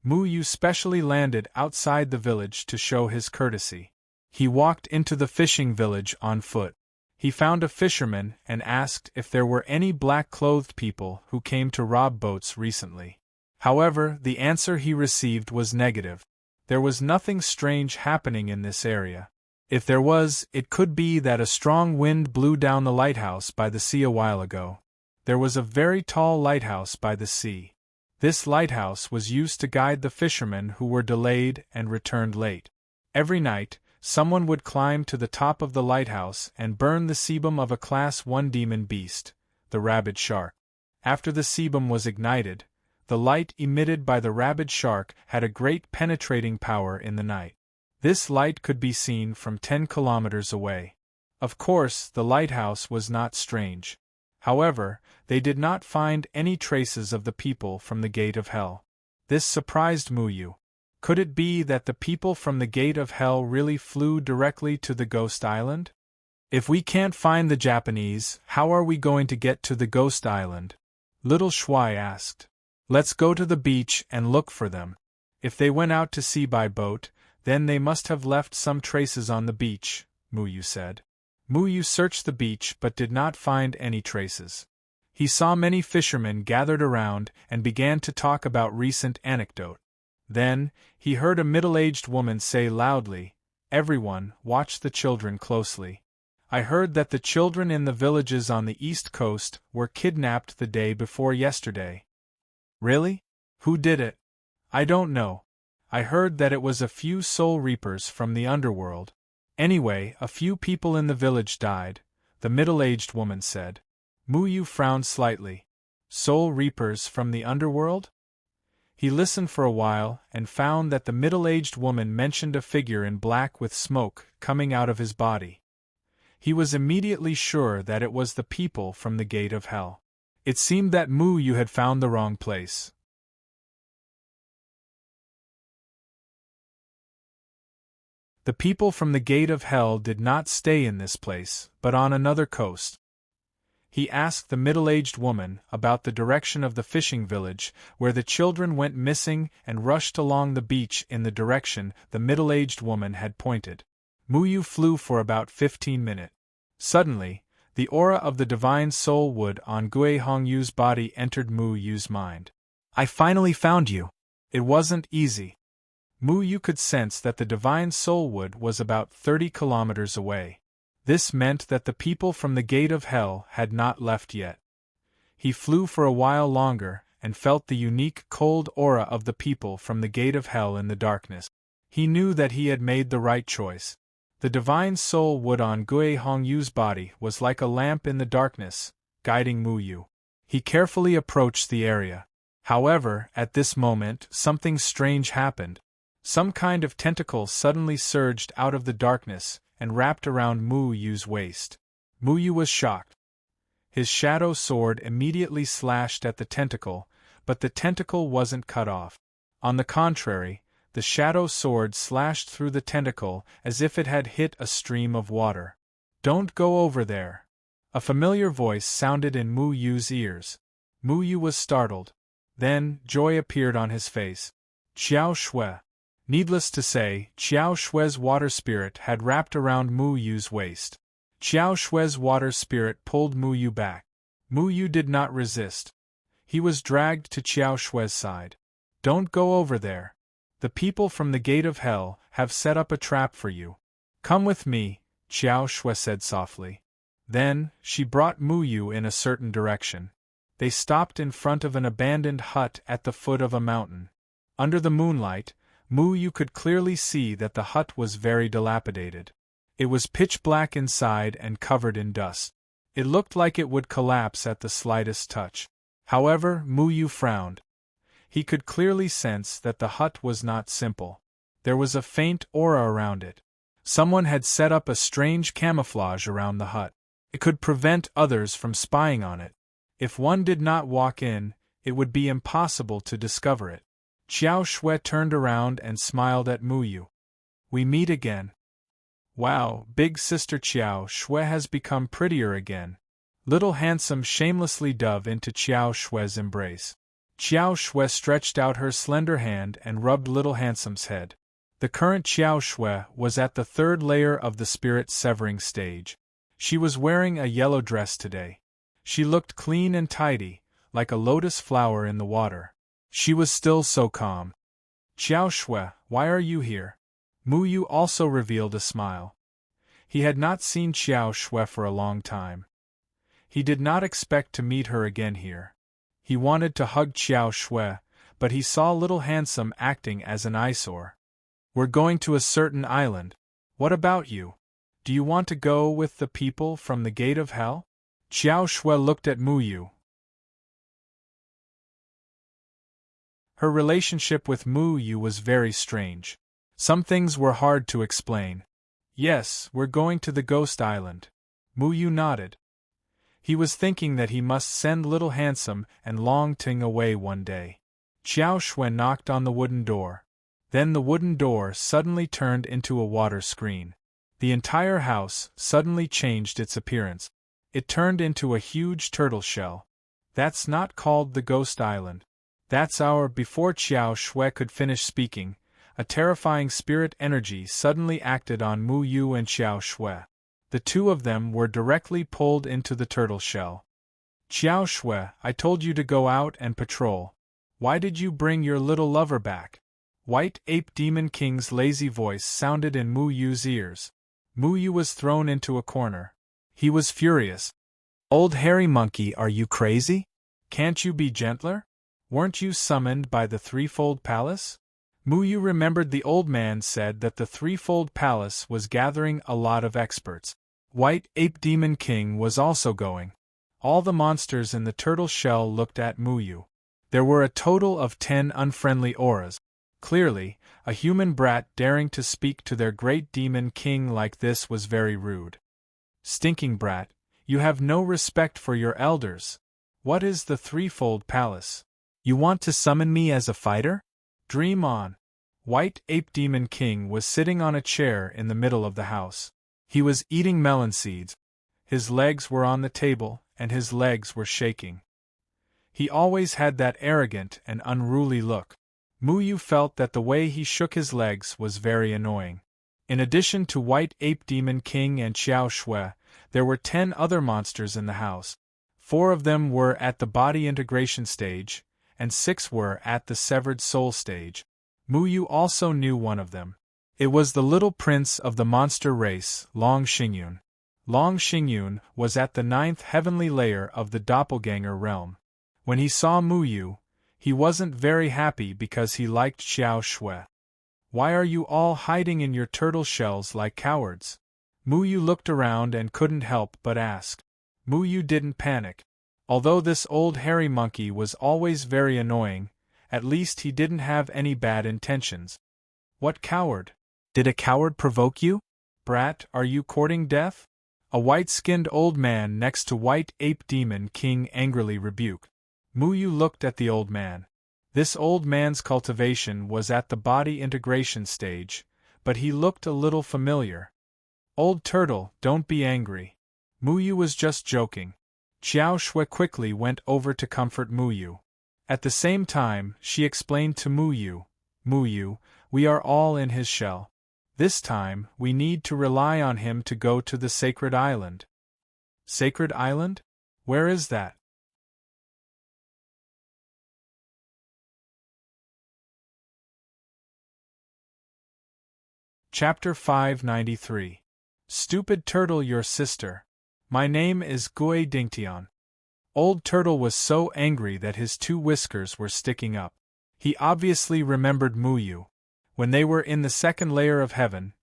[SPEAKER 1] Muyu specially landed outside the village to show his courtesy. He walked into the fishing village on foot. He found a fisherman and asked if there were any black-clothed people who came to rob boats recently. However, the answer he received was negative. There was nothing strange happening in this area. If there was, it could be that a strong wind blew down the lighthouse by the sea a while ago. There was a very tall lighthouse by the sea. This lighthouse was used to guide the fishermen who were delayed and returned late. Every night, someone would climb to the top of the lighthouse and burn the sebum of a Class 1 demon beast, the rabid shark. After the sebum was ignited, the light emitted by the rabid shark had a great penetrating power in the night. This light could be seen from 10 kilometers away. Of course, the lighthouse was not strange. However, they did not find any traces of the people from the Gate of Hell. This surprised Muyu. Could it be that the people from the Gate of Hell really flew directly to the Ghost Island? If we can't find the Japanese, how are we going to get to the Ghost Island? Little Shuai asked. Let's go to the beach and look for them. If they went out to sea by boat, then they must have left some traces on the beach, Muyu said. Muyu searched the beach but did not find any traces. He saw many fishermen gathered around and began to talk about recent anecdote. Then, he heard a middle-aged woman say loudly, "Everyone, watch the children closely. I heard that the children in the villages on the east coast were kidnapped the day before yesterday." Really? Who did it? I don't know. I heard that it was a few soul reapers from the underworld. Anyway, a few people in the village died, the middle-aged woman said. Muyu frowned slightly. Soul reapers from the underworld? He listened for a while and found that the middle-aged woman mentioned a figure in black with smoke coming out of his body. He was immediately sure that it was the people from the Gate of Hell. It seemed that Muyu had found the wrong place. The people from the Gate of Hell did not stay in this place, but on another coast. He asked the middle-aged woman about the direction of the fishing village, where the children went missing, and rushed along the beach in the direction the middle-aged woman had pointed. Muyu flew for about 15 minutes. Suddenly, the aura of the divine soul wood on Gui Hongyu's body entered Muyu's mind. I finally found you. It wasn't easy. Muyu could sense that the divine soul wood was about 30 kilometers away. This meant that the people from the gate of hell had not left yet. He flew for a while longer, and felt the unique cold aura of the people from the gate of hell in the darkness. He knew that he had made the right choice. The divine soul wood on Gui Hongyu's body was like a lamp in the darkness, guiding Muyu. He carefully approached the area. However, at this moment, something strange happened. Some kind of tentacle suddenly surged out of the darkness and wrapped around Muyu's waist. Muyu was shocked. His shadow sword immediately slashed at the tentacle, but the tentacle wasn't cut off. On the contrary, the shadow sword slashed through the tentacle as if it had hit a stream of water. Don't go over there. A familiar voice sounded in Muyu's ears. Muyu was startled. Then, joy appeared on his face. Qiao Shui. Needless to say, Qiao Shui's water spirit had wrapped around Muyu's waist. Qiao Shui's water spirit pulled Muyu back. Muyu did not resist. He was dragged to Qiao Shui's side. Don't go over there. The people from the gate of hell have set up a trap for you. Come with me, Qiao Shui said softly. Then, she brought Muyu in a certain direction. They stopped in front of an abandoned hut at the foot of a mountain. Under the moonlight, Muyu could clearly see that the hut was very dilapidated. It was pitch black inside and covered in dust. It looked like it would collapse at the slightest touch. However, Muyu frowned. He could clearly sense that the hut was not simple. There was a faint aura around it. Someone had set up a strange camouflage around the hut. It could prevent others from spying on it. If one did not walk in, it would be impossible to discover it. Qiao Shui turned around and smiled at Muyu. We meet again. Wow, big sister Qiao Shui has become prettier again. Little Handsome shamelessly dove into Qiao Shui's embrace. Qiao Shui stretched out her slender hand and rubbed Little Handsome's head. The current Qiao Shui was at the third layer of the spirit severing stage. She was wearing a yellow dress today. She looked clean and tidy, like a lotus flower in the water. She was still so calm. Qiao Shui, why are you here? Muyu also revealed a smile. He had not seen Qiao Shui for a long time. He did not expect to meet her again here. He wanted to hug Qiao Shui, but he saw Little Handsome acting as an eyesore. We're going to a certain island. What about you? Do you want to go with the people from the gate of hell? Qiao Shui looked at Muyu. Her relationship with Muyu was very strange. Some things were hard to explain. Yes, we're going to the ghost island. Muyu nodded. He was thinking that he must send Little Handsome and Long Ting away one day. Qiao Shui knocked on the wooden door. Then the wooden door suddenly turned into a water screen. The entire house suddenly changed its appearance. It turned into a huge turtle shell. That's not called the ghost island. That's our. Before Qiao Shui could finish speaking, a terrifying spirit energy suddenly acted on Muyu and Qiao Shui. The two of them were directly pulled into the turtle shell. Qiao Shui, I told you to go out and patrol. Why did you bring your little lover back? White Ape Demon King's lazy voice sounded in Muyu's ears. Muyu was thrown into a corner. He was furious. Old hairy monkey, are you crazy? Can't you be gentler? Weren't you summoned by the Threefold Palace? Muyu remembered the old man said that the Threefold Palace was gathering a lot of experts. White Ape Demon King was also going. All the monsters in the turtle shell looked at Muyu. There were a total of 10 unfriendly auras. Clearly, a human brat daring to speak to their great demon king like this was very rude. Stinking brat, you have no respect for your elders. What is the Threefold Palace? You want to summon me as a fighter? Dream on. White Ape Demon King was sitting on a chair in the middle of the house. He was eating melon seeds. His legs were on the table, and his legs were shaking. He always had that arrogant and unruly look. Muyu felt that the way he shook his legs was very annoying. In addition to White Ape Demon King and Xiao Shui, there were 10 other monsters in the house. 4 of them were at the body integration stage, and 6 were at the severed soul stage. Mu Yu also knew one of them. It was the little prince of the monster race, Long Xingyun. Long Xingyun was at the 9th heavenly layer of the doppelganger realm. When he saw Mu Yu, he wasn't very happy because he liked Xiao Shui. "Why are you all hiding in your turtle shells like cowards?" Mu Yu looked around and couldn't help but ask. Mu Yu didn't panic. Although this old hairy monkey was always very annoying, at least he didn't have any bad intentions. "What coward? Did a coward provoke you? Brat, are you courting death?" A white-skinned old man next to White Ape Demon King angrily rebuked. Mu Yu looked at the old man. This old man's cultivation was at the body integration stage, but he looked a little familiar. "Old turtle, don't be angry. Mu Yu was just joking." Xiao Shui quickly went over to comfort Mu Yu. At the same time, she explained to Mu Yu, "Mu Yu, we are all in his shell. This time, we need to rely on him to go to the Sacred Island." Sacred Island? Where is that? Chapter 593. Stupid Turtle, your sister. My name is Gui Dingtian. Old Turtle was so angry that his 2 whiskers were sticking up. He obviously remembered Mu Yu. When they were in the 2nd layer of heaven,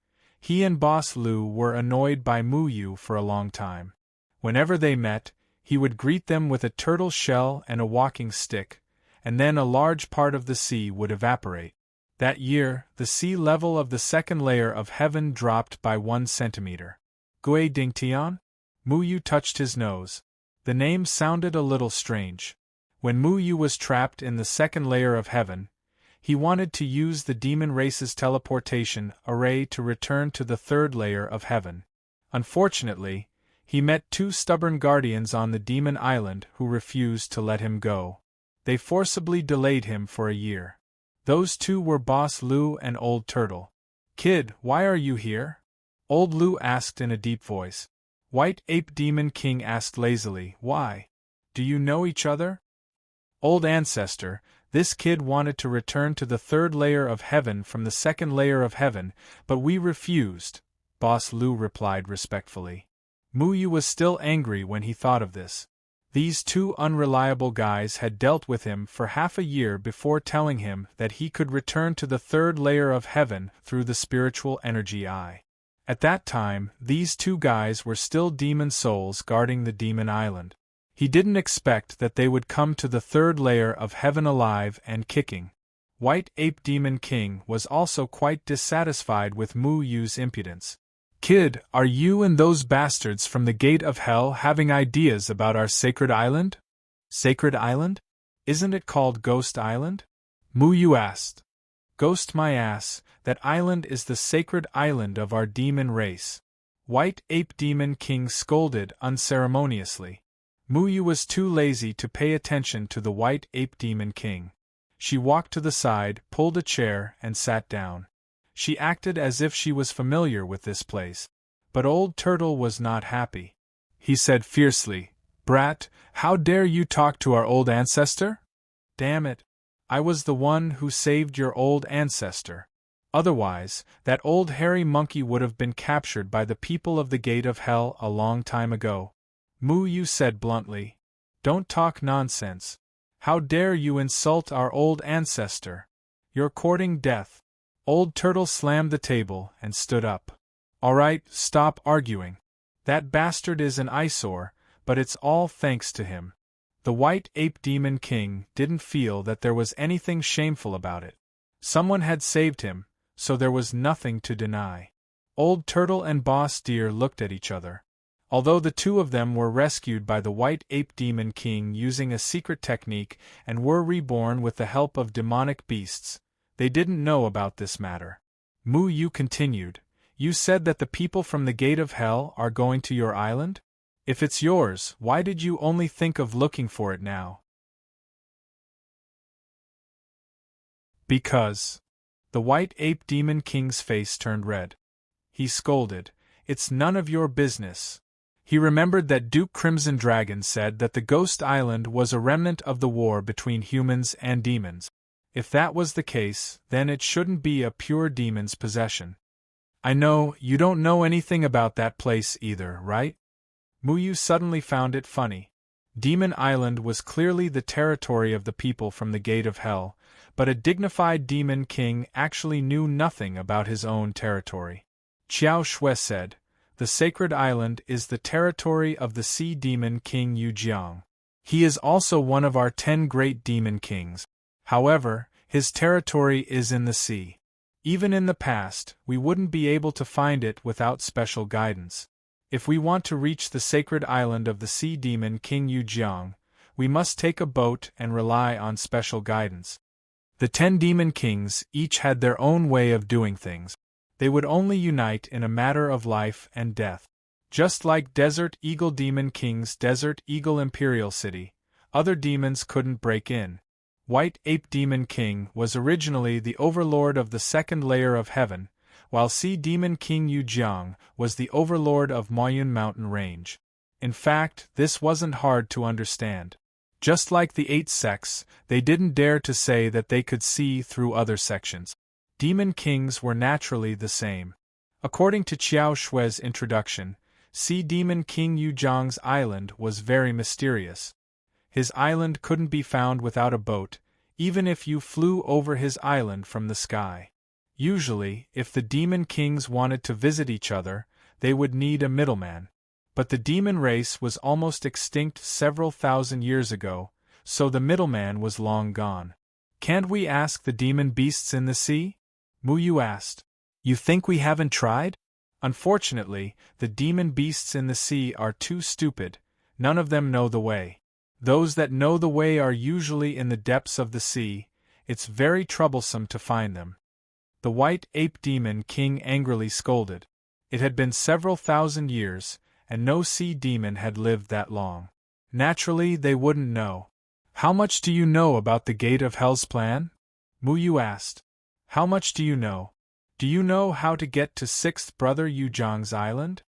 [SPEAKER 1] he and Boss Lu were annoyed by Mu Yu for a long time. Whenever they met, he would greet them with a turtle shell and a walking stick, and then a large part of the sea would evaporate. That year, the sea level of the 2nd layer of heaven dropped by 1 centimeter. Gui Dingtian? Mu Yu touched his nose. The name sounded a little strange. When Mu Yu was trapped in the 2nd layer of heaven, he wanted to use the demon race's teleportation array to return to the 3rd layer of heaven. Unfortunately, he met 2 stubborn guardians on the demon island who refused to let him go. They forcibly delayed him for a year. Those 2 were Boss Lu and Old Turtle. "Kid, why are you here?" Old Lu asked in a deep voice. White Ape Demon King asked lazily, "Why? Do you know each other?" "Old ancestor, this kid wanted to return to the 3rd layer of heaven from the 2nd layer of heaven, but we refused," Boss Lu replied respectfully. Mu Yu was still angry when he thought of this. These 2 unreliable guys had dealt with him for half a year before telling him that he could return to the 3rd layer of heaven through the spiritual energy eye. At that time, these 2 guys were still demon souls guarding the demon island. He didn't expect that they would come to the 3rd layer of heaven alive and kicking. White Ape Demon King was also quite dissatisfied with Mu Yu's impudence. "Kid, are you and those bastards from the gate of hell having ideas about our sacred island?" "Sacred Island? Isn't it called Ghost Island?" Mu Yu asked. "Ghost my ass, that island is the sacred island of our demon race." White Ape Demon King scolded unceremoniously. Mu Yu was too lazy to pay attention to the White Ape Demon King. She walked to the side, pulled a chair, and sat down. She acted as if she was familiar with this place. But Old Turtle was not happy. He said fiercely, "Brat, how dare you talk to our old ancestor? Damn it! I was the one who saved your old ancestor. Otherwise, that old hairy monkey would have been captured by the people of the Gate of Hell a long time ago." Mu Yu said bluntly, "Don't talk nonsense. How dare you insult our old ancestor? You're courting death." Old Turtle slammed the table and stood up. "All right, stop arguing. That bastard is an eyesore, but it's all thanks to him." The White Ape Demon King didn't feel that there was anything shameful about it. Someone had saved him, so there was nothing to deny. Old Turtle and Boss Deer looked at each other. Although the 2 of them were rescued by the White Ape Demon King using a secret technique and were reborn with the help of demonic beasts, they didn't know about this matter. Mu Yu continued, "You said that the people from the Gate of Hell are going to your island? If it's yours, why did you only think of looking for it now?" "Because..." The White Ape Demon King's face turned red. he scolded. "It's none of your business." He remembered that Duke Crimson Dragon said that the Ghost Island was a remnant of the war between humans and demons. If that was the case, then it shouldn't be a pure demon's possession. "I know, you don't know anything about that place either, right?" Muyu suddenly found it funny. Demon Island was clearly the territory of the people from the Gate of Hell, but a dignified demon king actually knew nothing about his own territory. Qiao Shui said, "The sacred island is the territory of the sea demon king Yujiang. He is also one of our 10 great demon kings. However, his territory is in the sea. Even in the past, we wouldn't be able to find it without special guidance. If we want to reach the sacred island of the sea demon king Yujiang, we must take a boat and rely on special guidance." The 10 demon kings each had their own way of doing things. They would only unite in a matter of life and death. Just like Desert Eagle Demon King's Desert Eagle Imperial City, other demons couldn't break in. White Ape Demon King was originally the overlord of the second layer of heaven, while Sea Demon King Yujiang was the overlord of Maoyun Mountain Range. In fact, this wasn't hard to understand. Just like the 8 sects, they didn't dare to say that they could see through other sections. Demon kings were naturally the same. According to Qiao Shui's introduction, Sea Demon King Yujiang's island was very mysterious. His island couldn't be found without a boat, even if you flew over his island from the sky. Usually, if the demon kings wanted to visit each other, they would need a middleman. But the demon race was almost extinct several thousand years ago, so the middleman was long gone. "Can't we ask the demon beasts in the sea?" Muyu asked. "You think we haven't tried?" Unfortunately, the demon beasts in the sea are too stupid. None of them know the way. Those that know the way are usually in the depths of the sea. It's very troublesome to find them. The White Ape Demon King angrily scolded. It had been several thousand years, and no sea demon had lived that long. Naturally, they wouldn't know. "How much do you know about the Gate of Hell's plan?" Muyu asked. "How much do you know? Do you know how to get to 6th Brother Yujiang's island?"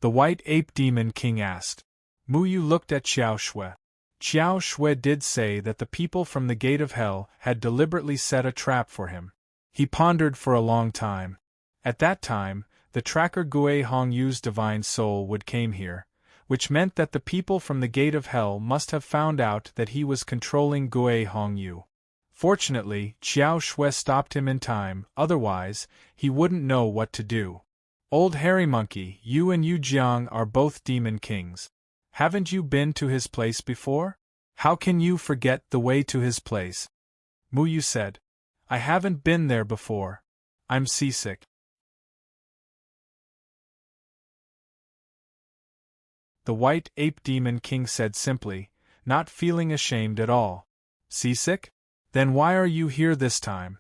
[SPEAKER 1] The White Ape Demon King asked. Muyu looked at Qiao Shui. Qiao Shui did say that the people from the Gate of Hell had deliberately set a trap for him. He pondered for a long time. At that time, the tracker Gui Hongyu's divine soul would came here, which meant that the people from the Gate of Hell must have found out that he was controlling Gui Hongyu. Fortunately, Qiao Shui stopped him in time, otherwise, he wouldn't know what to do. "Old Hairy Monkey, you and Yujiang are both demon kings. Haven't you been to his place before? How can you forget the way to his place?" Muyu said. "I haven't been there before. I'm seasick." The White Ape Demon King said simply, not feeling ashamed at all. "Seasick? Then why are you here this time?"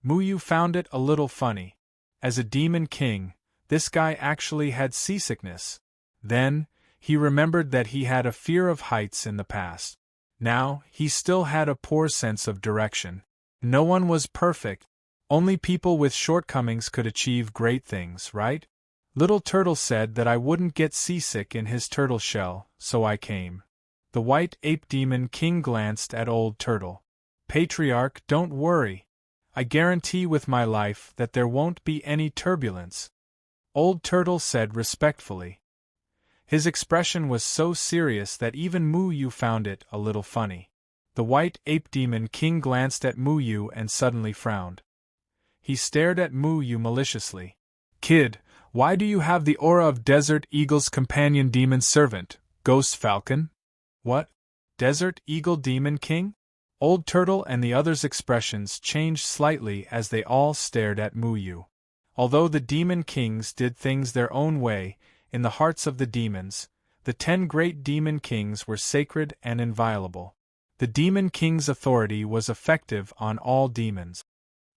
[SPEAKER 1] Muyu found it a little funny. As a demon king, this guy actually had seasickness. Then, he remembered that he had a fear of heights in the past. Now, he still had a poor sense of direction. No one was perfect. Only people with shortcomings could achieve great things, right? Little Turtle said that I wouldn't get seasick in his turtle shell, so I came. The White Ape Demon King glanced at Old Turtle. "Patriarch, don't worry. I guarantee with my life that there won't be any turbulence," Old Turtle said respectfully. His expression was so serious that even Muyu found it a little funny. The White Ape Demon King glanced at Muyu and suddenly frowned. He stared at Muyu maliciously. "Kid, why do you have the aura of Desert Eagle's companion demon servant, Ghost Falcon?" "What? Desert Eagle Demon King?" Old Turtle and the others' expressions changed slightly as they all stared at Muyu. Although the demon kings did things their own way, in the hearts of the demons, the 10 great demon kings were sacred and inviolable. The demon king's authority was effective on all demons.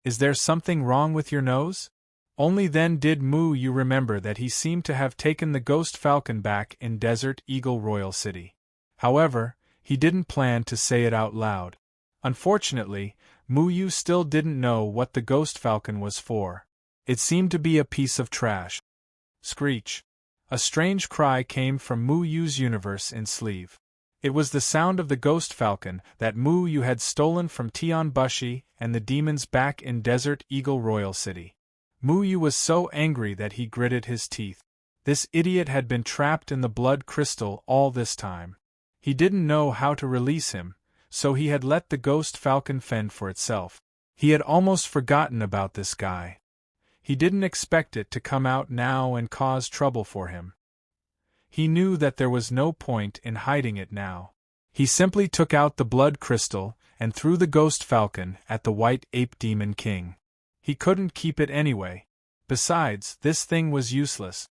[SPEAKER 1] "Is there something wrong with your nose?" Only then did Muyu remember that he seemed to have taken the Ghost Falcon back in Desert Eagle Royal City. However, he didn't plan to say it out loud. Unfortunately, Muyu still didn't know what the Ghost Falcon was for. It seemed to be a piece of trash. Screech. A strange cry came from Mu Yu's universe in sleeve. It was the sound of the ghost falcon that Mu Yu had stolen from Tian Bushi and the demons back in Desert Eagle Royal City. Mu Yu was so angry that he gritted his teeth. This idiot had been trapped in the blood crystal all this time. He didn't know how to release him, so he had let the ghost falcon fend for itself. He had almost forgotten about this guy. He didn't expect it to come out now and cause trouble for him. He knew that there was no point in hiding it now. He simply took out the blood crystal and threw the ghost falcon at the white ape demon king. He couldn't keep it anyway. Besides, this thing was useless.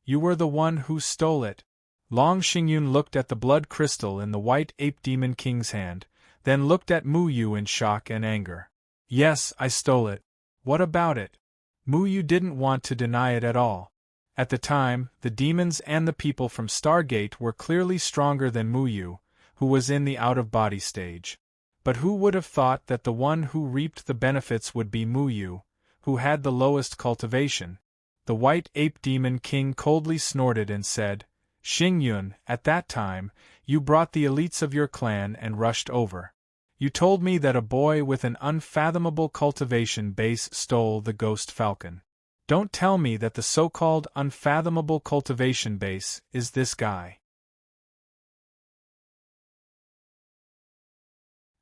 [SPEAKER 1] You were the one who stole it. Long Xingyun looked at the blood crystal in the white ape demon king's hand, then looked at Mu Yu in shock and anger. Yes, I stole it. What about it? Mu Yu didn't want to deny it at all. At the time, the demons and the people from Stargate were clearly stronger than Mu Yu, who was in the out-of-body stage. But who would have thought that the one who reaped the benefits would be Mu Yu, who had the lowest cultivation? The white ape demon king coldly snorted and said, Xingyun, at that time, you brought the elites of your clan and rushed over. You told me that a boy with an unfathomable cultivation base stole the ghost falcon. Don't tell me that the so-called unfathomable cultivation base is this guy.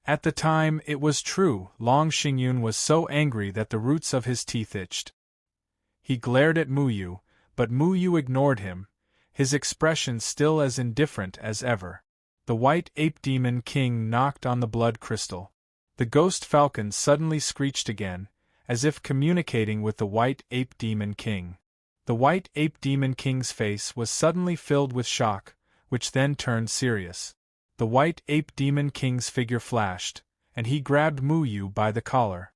[SPEAKER 1] At the time, it was true. Long Xingyun was so angry that the roots of his teeth itched. He glared at Mu Yu, but Mu Yu ignored him, his expression still as indifferent as ever. The white ape demon king knocked on the blood crystal. The ghost falcon suddenly screeched again, as if communicating with the white ape demon king. The white ape demon king's face was suddenly filled with shock, which then turned serious. The white ape demon king's figure flashed, and he grabbed Mu Yu by the collar.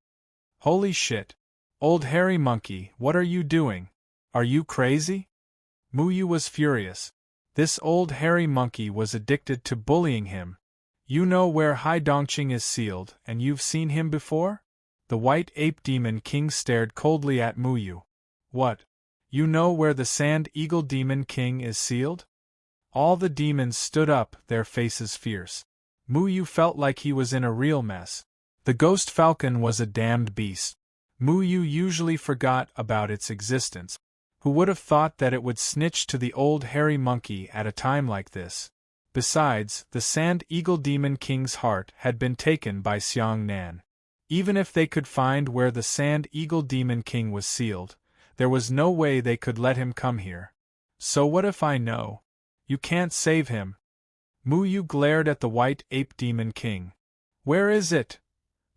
[SPEAKER 1] Holy shit! Old hairy monkey, what are you doing? Are you crazy? Mu Yu was furious. This old hairy monkey was addicted to bullying him. You know where Hai Dongqing is sealed, and you've seen him before? The white ape demon king stared coldly at Mu Yu. What? You know where the sand eagle demon king is sealed? All the demons stood up, their faces fierce. Mu Yu felt like he was in a real mess. The ghost falcon was a damned beast. Mu Yu usually forgot about its existence. Who would have thought that it would snitch to the old hairy monkey at a time like this? Besides, the Sand Eagle Demon King's heart had been taken by Xiang Nan. Even if they could find where the Sand Eagle Demon King was sealed, there was no way they could let him come here. So what if I know? You can't save him. Mu Yu glared at the White Ape Demon King. Where is it?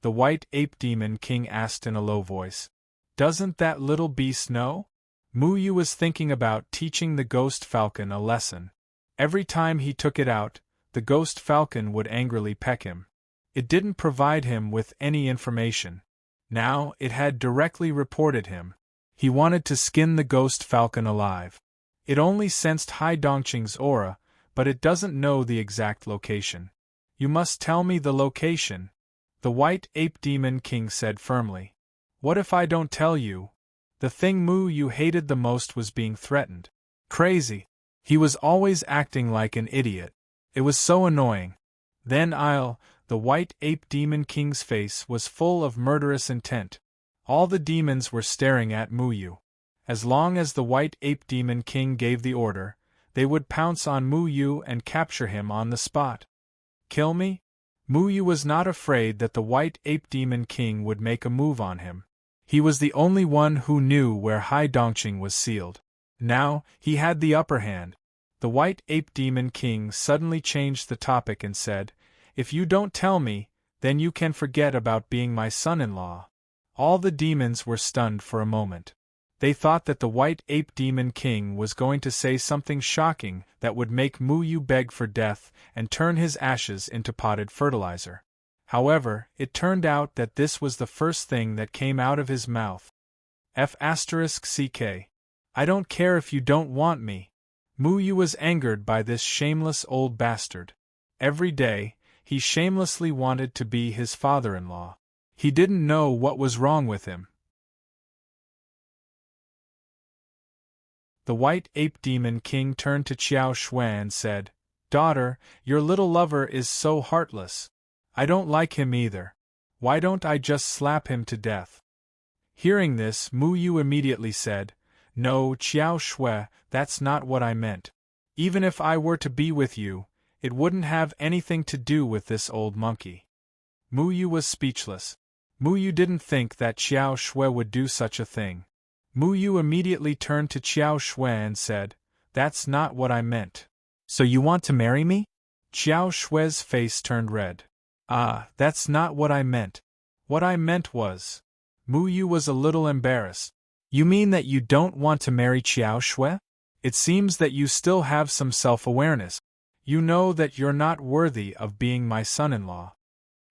[SPEAKER 1] The White Ape Demon King asked in a low voice. Doesn't that little beast know? Mu Yu was thinking about teaching the ghost falcon a lesson. Every time he took it out, the ghost falcon would angrily peck him. It didn't provide him with any information. Now, it had directly reported him. He wanted to skin the ghost falcon alive. It only sensed Hai Dongqing's aura, but it doesn't know the exact location. You must tell me the location, the White Ape Demon King said firmly. What if I don't tell you? The thing Mu Yu hated the most was being threatened. Crazy. He was always acting like an idiot. It was so annoying. Then the White Ape Demon King's face was full of murderous intent. All the demons were staring at Mu Yu. As long as the White Ape Demon King gave the order, they would pounce on Mu Yu and capture him on the spot. Kill me? Mu Yu was not afraid that the White Ape Demon King would make a move on him. He was the only one who knew where Hai Dongqing was sealed. Now, he had the upper hand. The White Ape Demon King suddenly changed the topic and said, If you don't tell me, then you can forget about being my son-in-law. All the demons were stunned for a moment. They thought that the White Ape Demon King was going to say something shocking that would make Mu Yu beg for death and turn his ashes into potted fertilizer. However, it turned out that this was the first thing that came out of his mouth. F***ck. I don't care if you don't want me. Mu Yu was angered by this shameless old bastard. Every day, he shamelessly wanted to be his father-in-law. He didn't know what was wrong with him. The White Ape Demon King turned to Xiao Shui and said, "Daughter, your little lover is so heartless. I don't like him either. Why don't I just slap him to death?" Hearing this, Mu Yu immediately said, "No, Xiao Shui, that's not what I meant. Even if I were to be with you, it wouldn't have anything to do with this old monkey." Mu Yu was speechless. Mu Yu didn't think that Xiao Shui would do such a thing. Mu Yu immediately turned to Xiao Shui and said, "That's not what I meant. So you want to marry me?" Xiao Shui's face turned red. "Ah, that's not what I meant. What I meant was..." Mu Yu was a little embarrassed. "You mean that you don't want to marry Xiao Shui? It seems that you still have some self-awareness. You know that you're not worthy of being my son-in-law."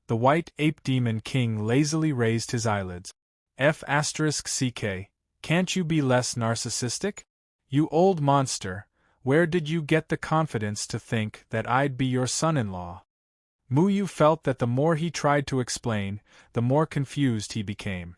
[SPEAKER 1] The White Ape Demon King lazily raised his eyelids. F***ck, can't you be less narcissistic? You old monster, where did you get the confidence to think that I'd be your son-in-law? Mu Yu felt that the more he tried to explain, the more confused he became.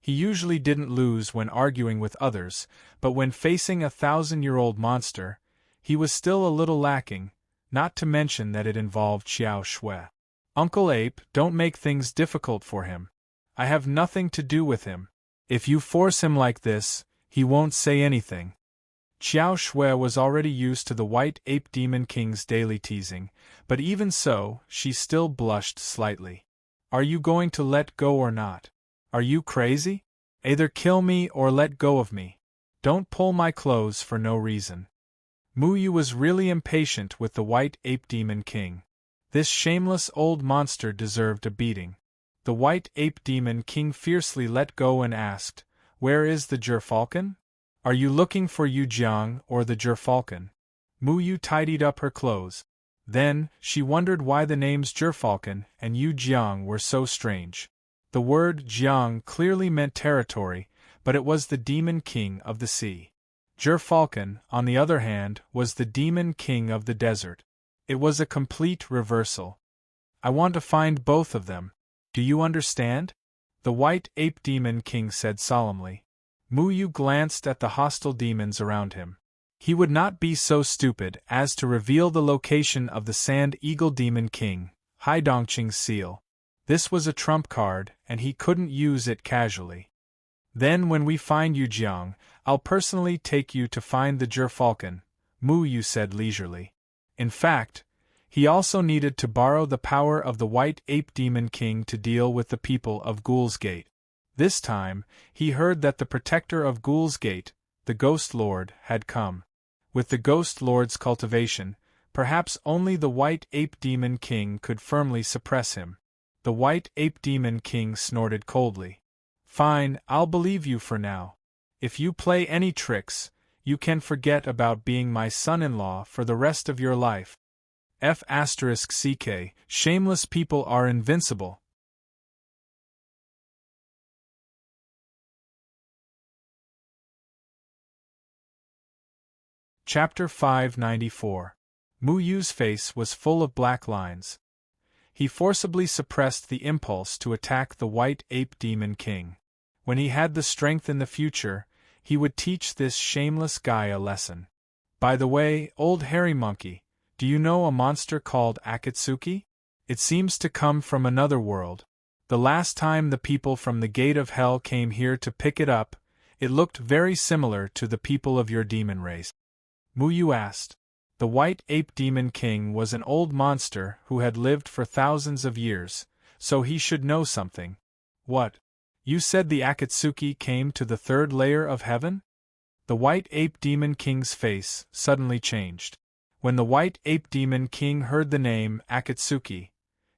[SPEAKER 1] He usually didn't lose when arguing with others, but when facing a 1,000-year-old monster, he was still a little lacking, not to mention that it involved Xiao Shui. "Uncle Ape, don't make things difficult for him. I have nothing to do with him. If you force him like this, he won't say anything." Xiao Shui was already used to the White Ape Demon King's daily teasing, but even so, she still blushed slightly. "Are you going to let go or not? Are you crazy? Either kill me or let go of me. Don't pull my clothes for no reason." Mu Yu was really impatient with the White Ape Demon King. This shameless old monster deserved a beating. The White Ape Demon King fiercely let go and asked, "Where is the gerfalcon? Are you looking for Yu Jiang or the gerfalcon?" Mu Yu tidied up her clothes. Then, she wondered why the names gerfalcon and Yu Jiang were so strange. The word Jiang clearly meant territory, but it was the Demon King of the sea. Gerfalcon, on the other hand, was the Demon King of the desert. It was a complete reversal. "I want to find both of them. Do you understand?" the White Ape Demon King said solemnly. Mu Yu glanced at the hostile demons around him. He would not be so stupid as to reveal the location of the Sand Eagle Demon King, Haidongqing's seal. This was a trump card, and he couldn't use it casually. "Then when we find Yu Jiang, I'll personally take you to find the gerfalcon," Mu Yu said leisurely. In fact, he also needed to borrow the power of the White Ape Demon King to deal with the people of Ghoul's Gate. This time, he heard that the protector of Ghoul's Gate, the Ghost Lord, had come. With the Ghost Lord's cultivation, perhaps only the White Ape Demon King could firmly suppress him. The White Ape Demon King snorted coldly. "Fine, I'll believe you for now. If you play any tricks, you can forget about being my son-in-law for the rest of your life." F***ck, shameless people are invincible. Chapter 594. Mu Yu's face was full of black lines. He forcibly suppressed the impulse to attack the White Ape Demon King. When he had the strength in the future, he would teach this shameless guy a lesson. "By the way, old hairy monkey, do you know a monster called Akatsuki? It seems to come from another world. The last time the people from the Gate of Hell came here to pick it up, it looked very similar to the people of your demon race." Mu Yu asked. The White Ape Demon King was an old monster who had lived for thousands of years, so he should know something. "What? You said the Akatsuki came to the third layer of heaven?" The White Ape Demon King's face suddenly changed. When the White Ape Demon King heard the name Akatsuki,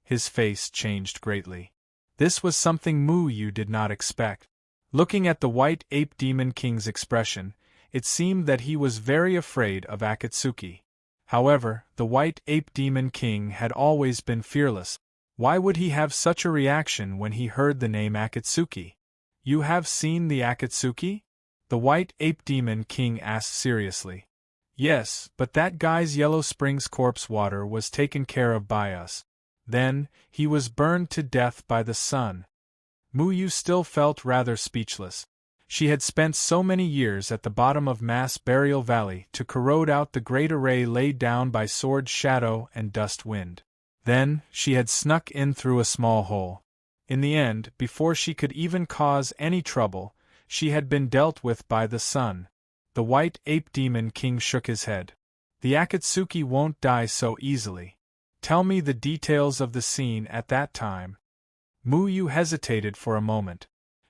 [SPEAKER 1] his face changed greatly. This was something Mu Yu did not expect. Looking at the White Ape Demon King's expression, it seemed that he was very afraid of Akatsuki. However, the White Ape Demon King had always been fearless. Why would he have such a reaction when he heard the name Akatsuki? "You have seen the Akatsuki?" the White Ape Demon King asked seriously. "Yes, but that guy's Yellow Springs corpse water was taken care of by us. Then, he was burned to death by the sun." Mu Yu still felt rather speechless. She had spent so many years at the bottom of Mass Burial Valley to corrode out the great array laid down by sword shadow and dust wind. Then, she had snuck in through a small hole. In the end, before she could even cause any trouble, she had been dealt with by the sun. The white ape demon king shook his head. The Akatsuki won't die so easily. Tell me the details of the scene at that time. Muyu hesitated for a moment.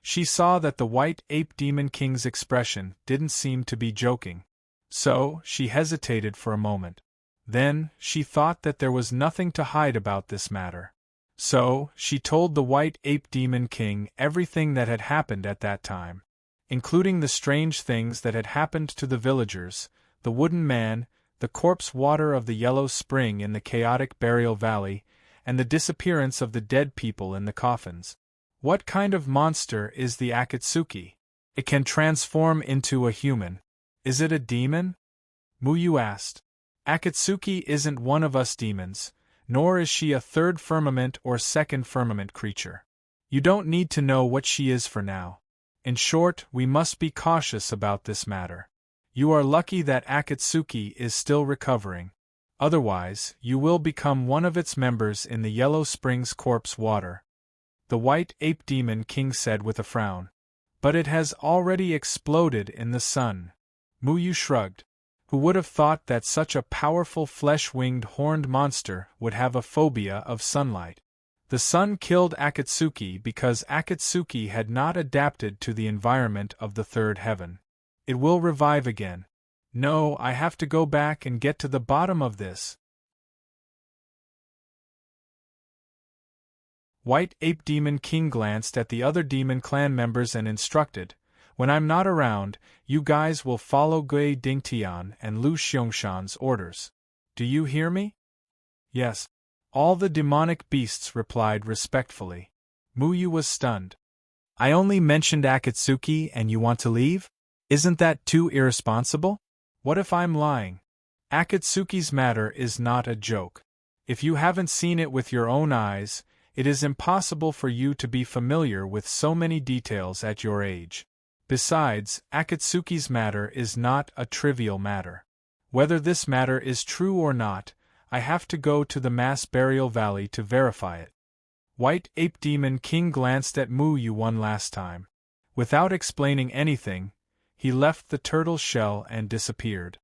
[SPEAKER 1] She saw that the white ape demon king's expression didn't seem to be joking. So, she hesitated for a moment. Then, she thought that there was nothing to hide about this matter. So, she told the white ape demon king everything that had happened at that time, including the strange things that had happened to the villagers, the wooden man, the corpse water of the yellow spring in the chaotic burial valley, and the disappearance of the dead people in the coffins. What kind of monster is the Akatsuki? It can transform into a human. Is it a demon? Muyu asked. Akatsuki isn't one of us demons, nor is she a third firmament or second firmament creature. You don't need to know what she is for now. In short, we must be cautious about this matter. You are lucky that Akatsuki is still recovering. Otherwise, you will become one of its members in the Yellow Springs corpse water. The white ape demon king said with a frown. But it has already exploded in the sun. Muyu shrugged. Who would have thought that such a powerful flesh-winged horned monster would have a phobia of sunlight? The sun killed Akatsuki because Akatsuki had not adapted to the environment of the third heaven. It will revive again. No, I have to go back and get to the bottom of this. White Ape Demon King glanced at the other Demon Clan members and instructed, when I'm not around, you guys will follow Gui Dingtian and Lu Xiangshan's orders. Do you hear me? Yes. All the demonic beasts replied respectfully. Muyu was stunned. I only mentioned Akatsuki and you want to leave? Isn't that too irresponsible? What if I'm lying? Akatsuki's matter is not a joke. If you haven't seen it with your own eyes, it is impossible for you to be familiar with so many details at your age. Besides, Akatsuki's matter is not a trivial matter. Whether this matter is true or not, I have to go to the Mass Burial Valley to verify it. White Ape Demon King glanced at Muyu one last time. Without explaining anything, he left the turtle shell and disappeared.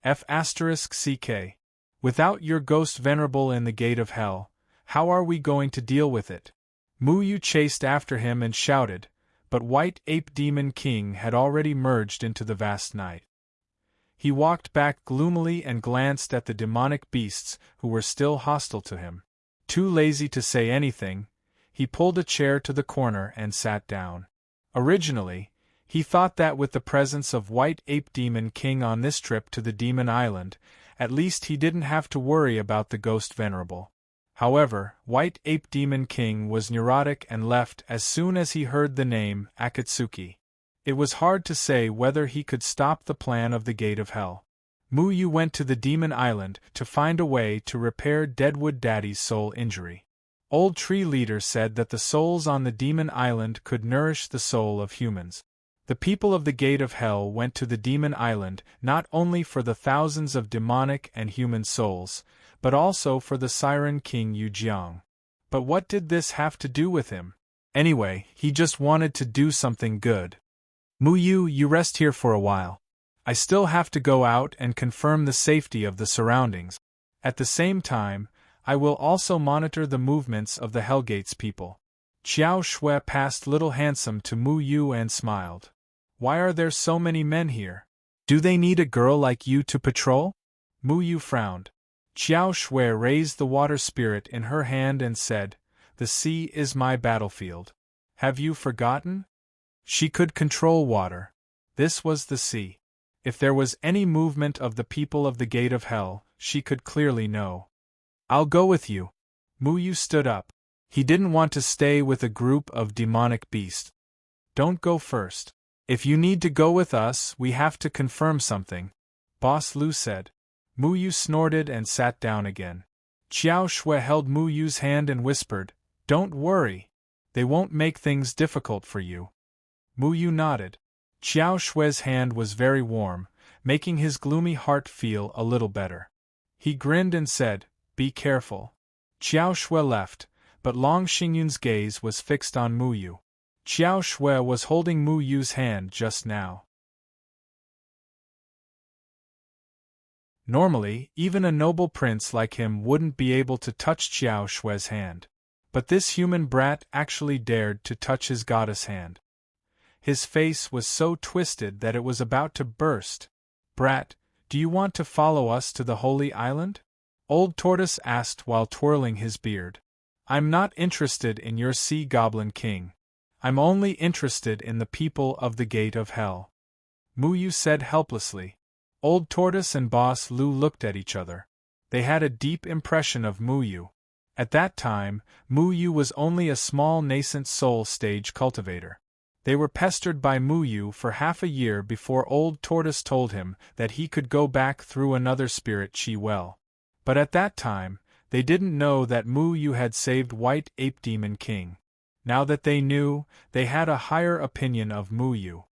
[SPEAKER 1] F***CK. Without your ghost venerable in the gate of hell, how are we going to deal with it? Muyu chased after him and shouted, but White Ape Demon King had already merged into the vast night. He walked back gloomily and glanced at the demonic beasts who were still hostile to him. Too lazy to say anything, he pulled a chair to the corner and sat down. Originally, he thought that with the presence of White Ape Demon King on this trip to the Demon Island, at least he didn't have to worry about the Ghost Venerable. However, White Ape Demon King was neurotic and left as soon as he heard the name Akatsuki. It was hard to say whether he could stop the plan of the Gate of Hell. Muyu went to the Demon Island to find a way to repair Deadwood Daddy's soul injury. Old Tree Leader said that the souls on the Demon Island could nourish the soul of humans. The people of the Gate of Hell went to the Demon Island not only for the thousands of demonic and human souls, but also for the Siren King Yujiang. But what did this have to do with him? Anyway, he just wanted to do something good. Muyu, you rest here for a while. I still have to go out and confirm the safety of the surroundings. At the same time, I will also monitor the movements of the Hellgate's people. Qiao Shui passed Little Handsome to Muyu and smiled. Why are there so many men here? Do they need a girl like you to patrol? Muyu frowned. Qiao Shui raised the water spirit in her hand and said, The sea is my battlefield. Have you forgotten? She could control water. This was the sea. If there was any movement of the people of the Gate of Hell, she could clearly know. I'll go with you. Muyu stood up. He didn't want to stay with a group of demonic beasts. Don't go first. If you need to go with us, we have to confirm something, Boss Lu said. Muyu snorted and sat down again. Qiao Shui held Muyu's hand and whispered, Don't worry. They won't make things difficult for you. Muyu nodded. Qiao Shue's hand was very warm, making his gloomy heart feel a little better. He grinned and said, "Be careful." Qiao Shui left, but Long Xingyun's gaze was fixed on Mu Yu. Qiao Shui was holding Mu Yu's hand just now. Normally, even a noble prince like him wouldn't be able to touch Qiao Shui's hand. But this human brat actually dared to touch his goddess hand. His face was so twisted that it was about to burst. "Brat, do you want to follow us to the Holy Island?" Old Tortoise asked while twirling his beard. "I'm not interested in your sea goblin king. I'm only interested in the people of the Gate of Hell," Mu Yu said helplessly. Old Tortoise and Boss Lu looked at each other. They had a deep impression of Mu Yu. At that time, Mu Yu was only a small nascent soul stage cultivator. They were pestered by Mu Yu for half a year before Old Tortoise told him that he could go back through another spirit chi well. But at that time, they didn't know that Mu Yu had saved White Ape Demon King. Now that they knew, they had a higher opinion of Mu Yu.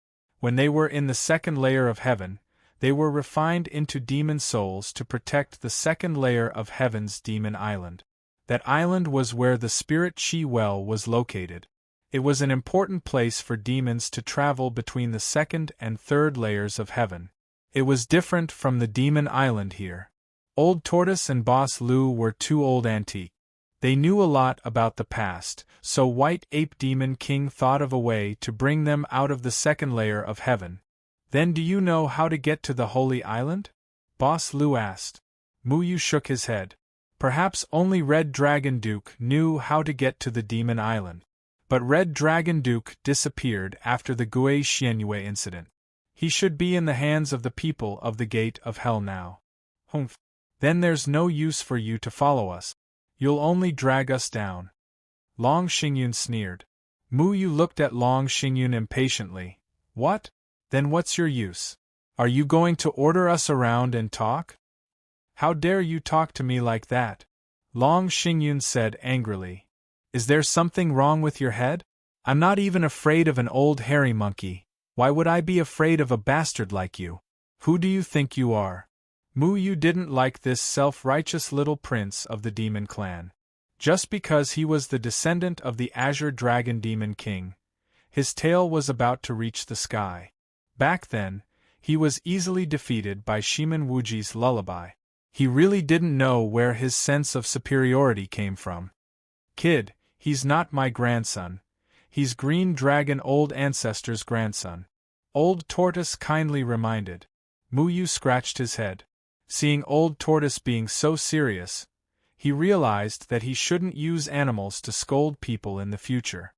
[SPEAKER 1] When they were in the second layer of heaven, they were refined into demon souls to protect the second layer of heaven's demon island. That island was where the spirit chi well was located. It was an important place for demons to travel between the second and third layers of heaven. It was different from the demon island here. Old Tortoise and Boss Lu were two old antique. They knew a lot about the past, so White Ape Demon King thought of a way to bring them out of the second layer of heaven. "Then do you know how to get to the Holy Island?" Boss Lu asked. Mu Yu shook his head. Perhaps only Red Dragon Duke knew how to get to the Demon Island. But Red Dragon Duke disappeared after the Gui Xianyue incident. He should be in the hands of the people of the Gate of Hell now. "Humph. Then there's no use for you to follow us. You'll only drag us down." Long Xingyun sneered. Mu Yu looked at Long Xingyun impatiently. "What? Then what's your use? Are you going to order us around and talk?" "How dare you talk to me like that?" Long Xingyun said angrily. "Is there something wrong with your head? I'm not even afraid of an old hairy monkey. Why would I be afraid of a bastard like you? Who do you think you are?" Mu Yu didn't like this self-righteous little prince of the demon clan. Just because he was the descendant of the Azure Dragon Demon King, his tail was about to reach the sky. Back then, he was easily defeated by Shiman Wuji's lullaby. He really didn't know where his sense of superiority came from. "Kid, he's not my grandson. He's Green Dragon Old Ancestor's grandson," Old Tortoise kindly reminded. Mu Yu scratched his head. Seeing Old Tortoise being so serious, he realized that he shouldn't use animals to scold people in the future.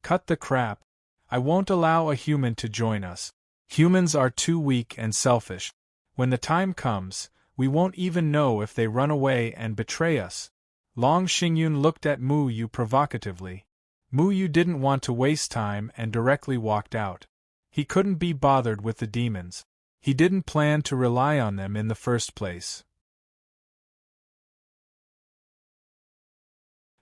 [SPEAKER 1] "Cut the crap. I won't allow a human to join us. Humans are too weak and selfish. When the time comes, we won't even know if they run away and betray us." Long Xingyun looked at Mu Yu provocatively. Mu Yu didn't want to waste time and directly walked out. He couldn't be bothered with the demons. He didn't plan to rely on them in the first place.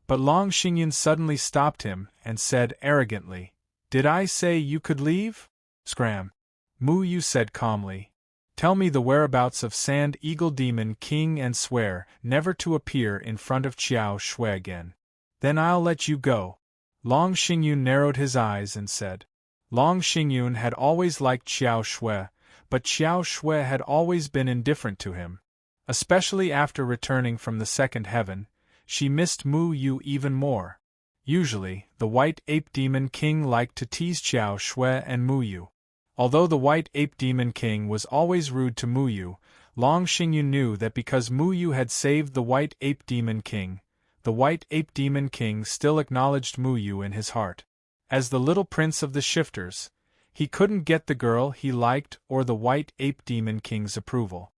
[SPEAKER 1] But Long Xingyun suddenly stopped him and said arrogantly, "Did I say you could leave?" "Scram," Mu Yu said calmly. "Tell me the whereabouts of Sand Eagle Demon King and swear never to appear in front of Qiao Shui again. Then I'll let you go." Long Xingyun narrowed his eyes and said. Long Xingyun had always liked Qiao Shui, but Qiao Shui had always been indifferent to him. Especially after returning from the second heaven, she missed Mu Yu even more. Usually, the White Ape Demon King liked to tease Qiao Shui and Mu Yu. Although the White Ape Demon King was always rude to Mu Yu, Long Xingyun knew that because Mu Yu had saved the White Ape Demon King, the White Ape Demon King still acknowledged Mu Yu in his heart. As the little prince of the shifters, he couldn't get the girl he liked or the White Ape Demon King's approval.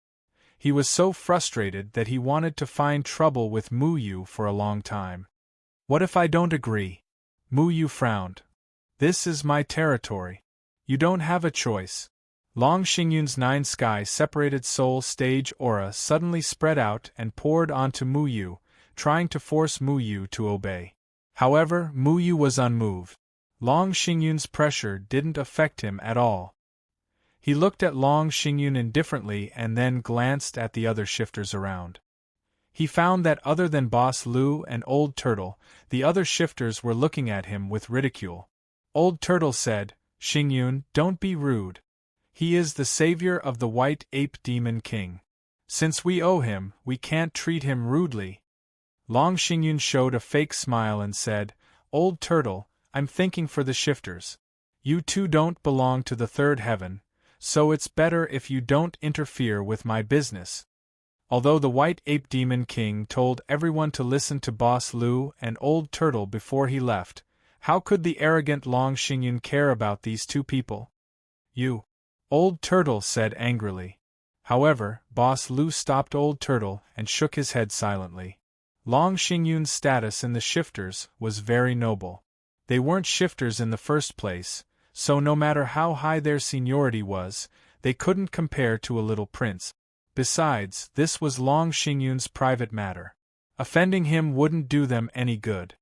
[SPEAKER 1] He was so frustrated that he wanted to find trouble with Mu Yu for a long time. "What if I don't agree?" Mu Yu frowned. "This is my territory. You don't have a choice." Long Xingyun's 9 sky separated soul stage aura suddenly spread out and poured onto Mu Yu, trying to force Mu Yu to obey. However, Mu Yu was unmoved. Long Xingyun's pressure didn't affect him at all. He looked at Long Xingyun indifferently and then glanced at the other shifters around. He found that other than Boss Lu and Old Turtle, the other shifters were looking at him with ridicule. Old Turtle said, "Xingyun, don't be rude. He is the savior of the White Ape Demon King. Since we owe him, we can't treat him rudely." Long Xingyun showed a fake smile and said, "Old Turtle, I'm thinking for the shifters. You two don't belong to the third heaven, so it's better if you don't interfere with my business." Although the White Ape Demon King told everyone to listen to Boss Lu and Old Turtle before he left, how could the arrogant Long Xingyun care about these two people? "You," Old Turtle said angrily. However, Boss Lu stopped Old Turtle and shook his head silently. Long Xingyun's status in the shifters was very noble. They weren't shifters in the first place, so no matter how high their seniority was, they couldn't compare to a little prince. Besides, this was Long Xingyun's private matter. Offending him wouldn't do them any good.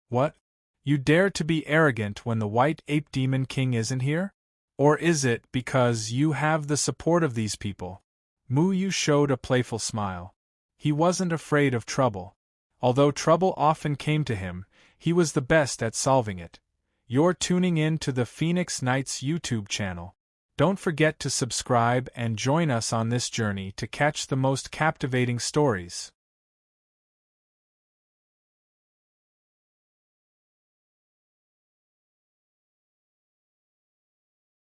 [SPEAKER 1] "What? You dare to be arrogant when the White Ape Demon King isn't here? Or is it because you have the support of these people?" Mu Yu showed a playful smile. He wasn't afraid of trouble. Although trouble often came to him, he was the best at solving it. You're tuning in to the Phoenix Knights YouTube channel. Don't forget to subscribe and join us on this journey to catch the most captivating stories.